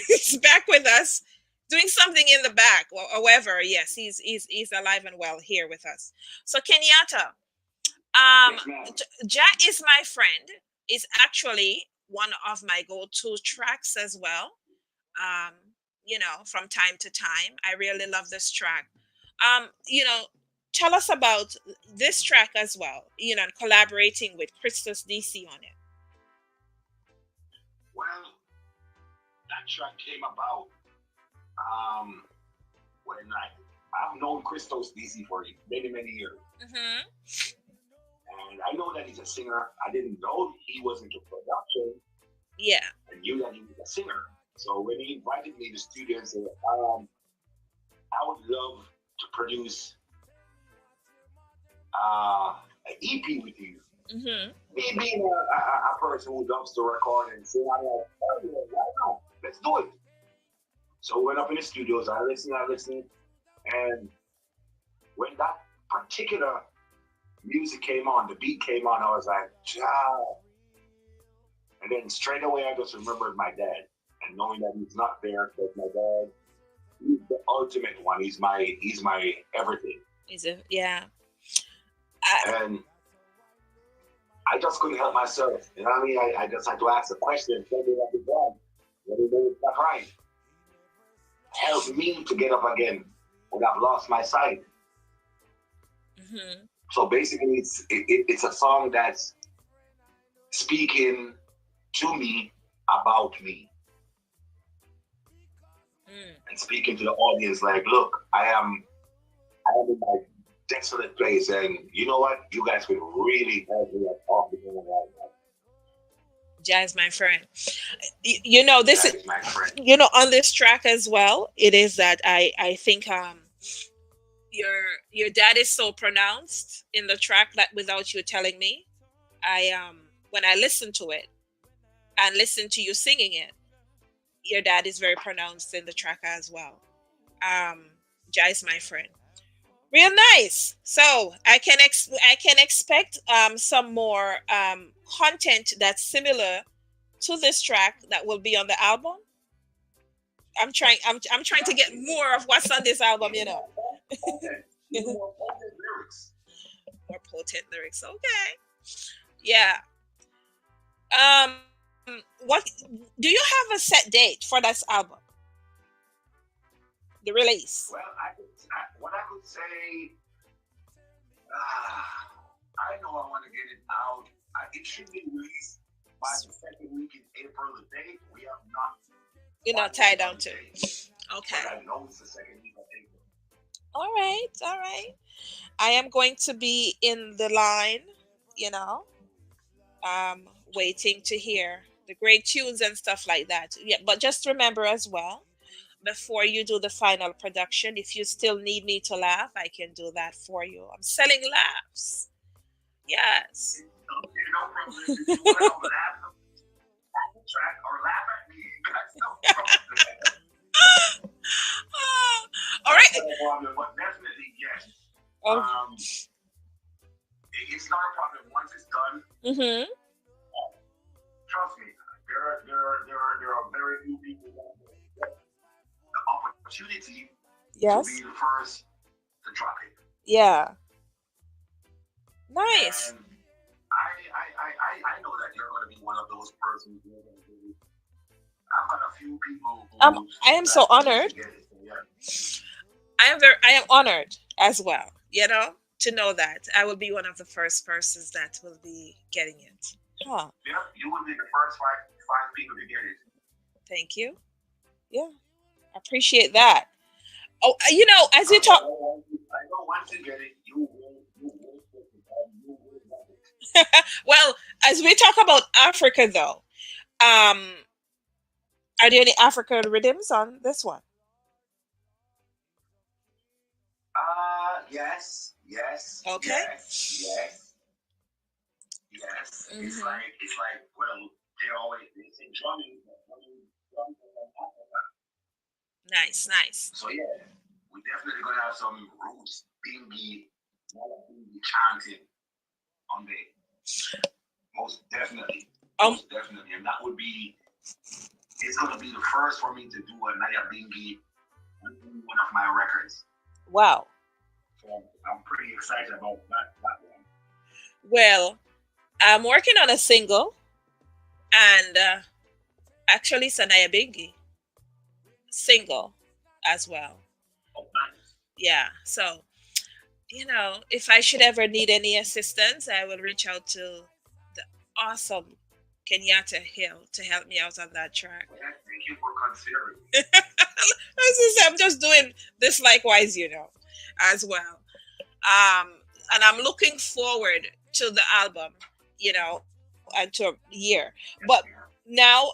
is back with us, doing something in the back. Well, however, yes, he's alive and well here with us. So Kenyatta, Jah is my friend is actually one of my go-to tracks as well. From time to time, I really love this track. Tell us about this track as well. And collaborating with Christos DC on it. Well, that track came about when I've known Christos DC for many, many years. Mm-hmm. And I know that he's a singer. I didn't know he was into production. Yeah. I knew that he was a singer. So when he invited me to the studio and said, I would love to produce an EP with you. Mm-hmm. Me being a person who loves to record and sing, I'm like, oh, yeah, why not? Let's do it. So we went up in the studios, I listened, and when that particular music came on, the beat came on, I was like, Jah. And then straight away I just remembered my dad. And knowing that he's not there, because my dad, he's the ultimate one. He's my everything. Yeah. And I just couldn't help myself. You know what I mean? I just had to ask a question. Tell me what is wrong. What is not right? Help me to get up again when I've lost my sight. Mm-hmm. So basically, it's a song that's speaking to me about me. And speaking to the audience like, look, I am in my desolate place, and you know what? You guys could really help me off the ground right now. Jah is my friend. This is my friend. On this track as well, it is that I think your dad is so pronounced in the track that without you telling me, when I listen to it and listen to you singing it, your dad is very pronounced in the track as well. Jah is my friend. Real nice. So I can expect some more content that's similar to this track that will be on the album. I'm trying to get more of what's on this album, More potent lyrics. Okay. Yeah. What do you have a set date for this album? The release? Well, what I could say, I know I want to get it out. It should be released by the second week in April. The date we have not. You're not tied down to. Okay. But I know it's the second week of April. All right, all right. I am going to be in the line, waiting to hear the great tunes and stuff like that. Yeah, but just remember as well, before you do the final production, if you still need me to laugh, I can do that for you. I'm selling laughs. Yes. Okay, no problem. If you want to laugh on the track or laugh at me, that's no problem. All right. But definitely, yes. Oh. It's not a problem once it's done. Mm-hmm. Trust me, there are very few people that get the opportunity Yes. to be the first to drop it. Yeah. Nice. And I know that you're going to be one of those persons. I've got a few people. I am so honored. I am honored as well. To know that I will be one of the first persons that will be getting it. Huh. Yeah, you will be the first five people to get it. Thank you. Yeah, I appreciate that. Oh, as you talk. I know once you get it, you will. Well, as we talk about Africa, though, are there any African rhythms on this one? Yes. Okay. Yes. Mm-hmm. It's like well, they say drumming. Nice. So yeah, we're definitely gonna have some Rootz, bingy chanting on there. Most definitely, and that would be. It's gonna be the first for me to do a Naya Bingi on one of my records. Wow. So I'm pretty excited about that one. Well, I'm working on a single, and actually, it's a Naya Bingi single as well. Oh, nice. Yeah. So, if I should ever need any assistance, I will reach out to the awesome Kenyatta Hill to help me out on that track. Well, thank you for considering. I'm just doing this likewise, as well. And I'm looking forward to the album, and to a year. But now,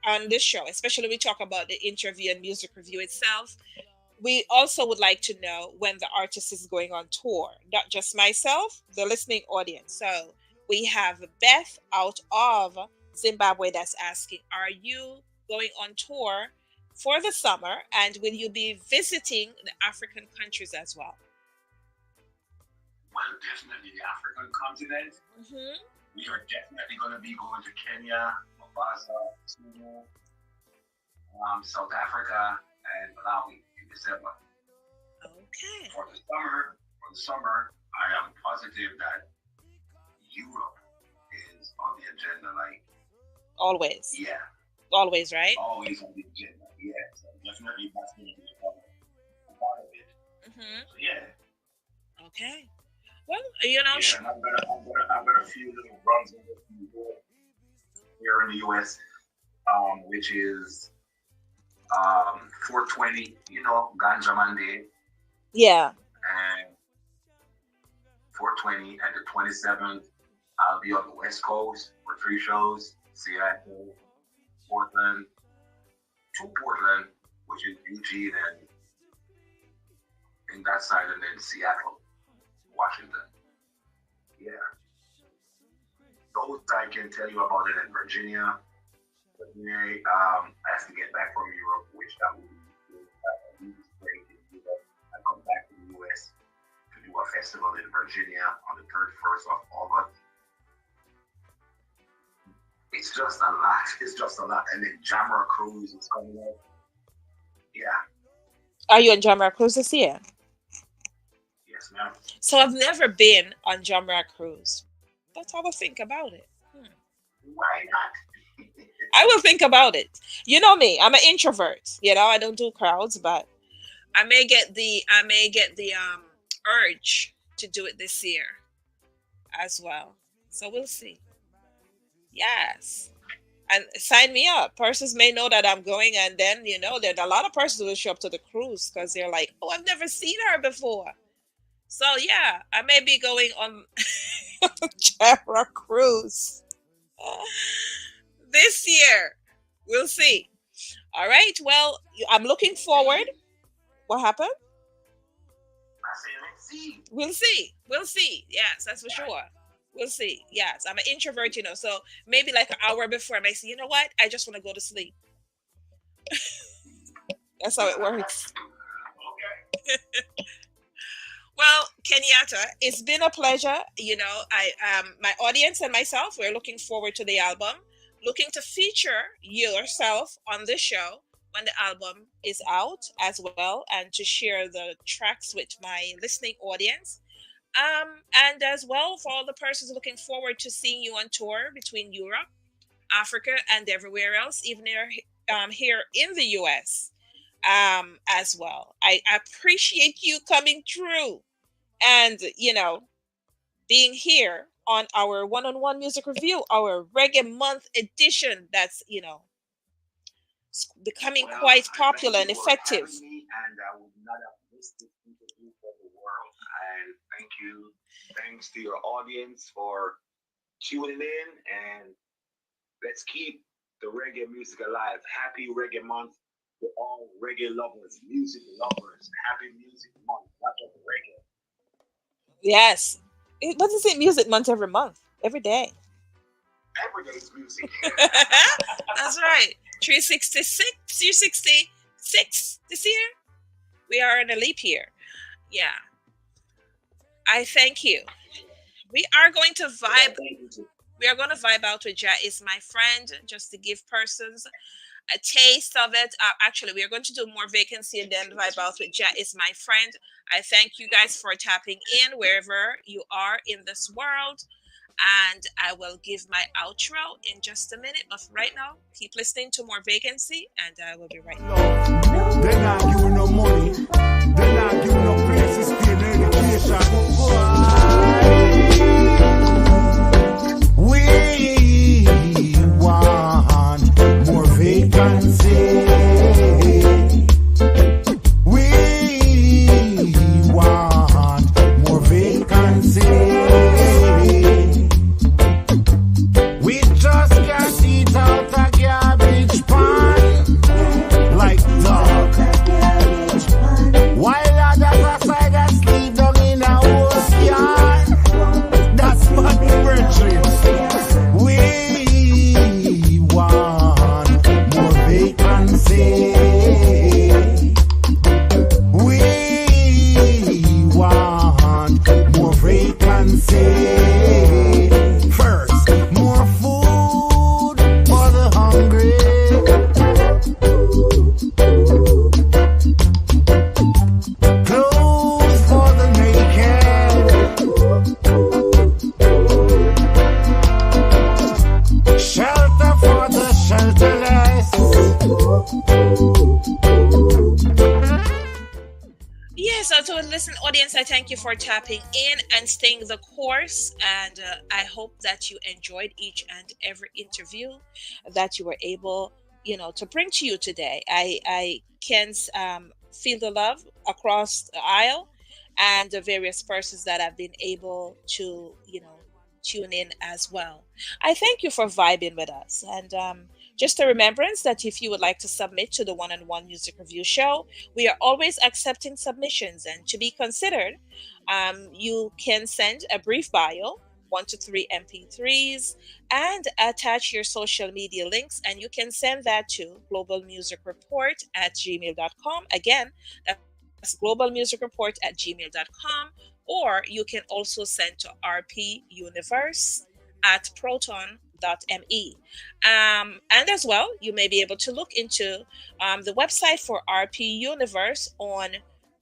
on this show, especially we talk about the interview and music review itself, we also would like to know when the artist is going on tour, not just myself, the listening audience. So we have Beth out of Zimbabwe that's asking, are you going on tour for the summer, and will you be visiting the African countries as well? Well, definitely the African continent. Mm-hmm. We are definitely going to be going to Kenya, Mombasa, Togo, South Africa, and Malawi in December. Okay. For the summer, I am positive that Europe is on the agenda. Always. Yeah. Always, right? Always on the agenda. Yeah. So definitely that's going to be a part of it. Mm-hmm. So, yeah. Okay. Well, Yeah, and I've got a few little runs here in the US, which is 420, Ganja Monday. Yeah. And 420 and the 27th, I'll be on the West Coast for 3 shows: Seattle, Portland, which is Eugene, and in that side, and then Seattle, Washington. Yeah. Those I can tell you about it in Virginia. I have to get back from Europe, which that would be great. I come back to the US to do a festival in Virginia on the 31st of August. It's just a lot. And then Jamrock Cruise is coming up. Yeah. Are you on Jamrock Cruise this year? Yes, ma'am. So I've never been on Jamrock Cruise, but I will think about it. Why not? I will think about it. You know me, I'm an introvert. I don't do crowds, but I may get the urge to do it this year. as well. So we'll see. Yes. And sign me up. Persons may know that I'm going, and then there are a lot of persons who will show up to the cruise because they're like, "Oh, I've never seen her before." So yeah, I may be going on Jabra cruise this year. We'll see. All right. Well, I'm looking forward. What happened? We'll see. We'll see. Yes, that's for sure. We'll see. Yes, I'm an introvert, so maybe like an hour before I may say, you know what? I just want to go to sleep. That's how it works. Well, Kenyatta, it's been a pleasure. I my audience and myself, we're looking forward to the album, looking to feature yourself on the show when the album is out as well, and to share the tracks with my listening audience. And as well for all the persons looking forward to seeing you on tour between Europe, Africa, and everywhere else, even here in the US as well. I appreciate you coming through and, being here on our one-on-one music review, our Reggae Month edition that's, becoming quite popular and effective. And I would not have missed this interview for the world. And thank you. Thanks to your audience for tuning in, and let's keep the reggae music alive. Happy Reggae Month to all reggae lovers, music lovers. Happy Music Month. Not just reggae. Yes. What is it? Music Month every month, every day. Every day's music. That's right. 366, 366 this year. We are in a leap year. Yeah. I thank you. We are going to vibe. We are going to vibe out with Ja Is My Friend, just to give persons a taste of it. Actually, we are going to do more vacancy and then vibe out with Ja Is My Friend. I thank you guys for tapping in wherever you are in this world. And I will give my outro in just a minute. But right now, keep listening to more vacancy, and I will be right back. They're not giving no money. They're not giving no places to stay, no education. We want more vacancy. We want more vacancy. We just can't eat out a garbage pan like dog. While others aside and sleep down in a horse yard. That's what we're doing. We want more vacancy. We want more vacancy. First, more food for the hungry. Clothes for the naked. Shelter for the shelterless. Yes, so to a listen audience, I thank you for tapping in and staying the course. And I hope that you enjoyed each and every interview that you were able, to bring to you today. I can feel the love across the aisle and the various persons that have been able to, tune in as well. I thank you for vibing with us. And just a remembrance that if you would like to submit to the one-on-one music review show, we are always accepting submissions. And to be considered, you can send a brief bio, 1 to 3 MP3s, and attach your social media links. And you can send that to globalmusicreport@gmail.com. Again, that's globalmusicreport@gmail.com. Or you can also send to rpuniverse@proton.me. And as well, you may be able to look into the website for RP Universe on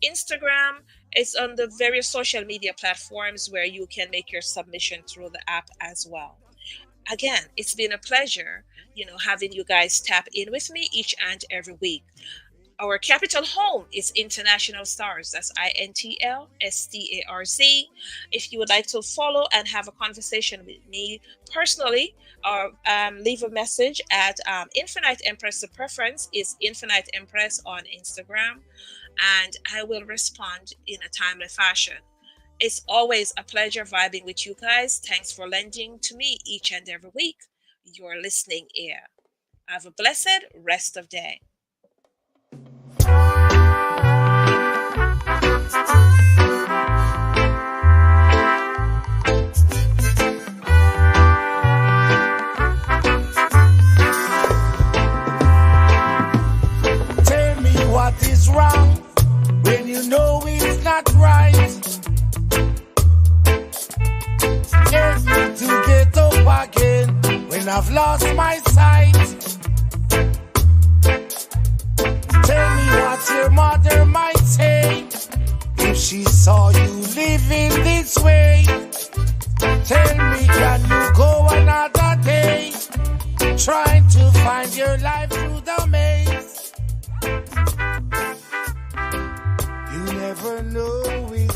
Instagram. It's on the various social media platforms where you can make your submission through the app as well. Again, it's been a pleasure, having you guys tap in with me each and every week. Our capital home is International Stars. That's INTLSTARZ. If you would like to follow and have a conversation with me personally, or leave a message at Infinite Empress. The preference is Infinite Empress on Instagram, and I will respond in a timely fashion. It's always a pleasure vibing with you guys. Thanks for lending to me each and every week your listening ear. Have a blessed rest of day. Tell me what is wrong when you know it's not right. Help me to get up again when I've lost my sight.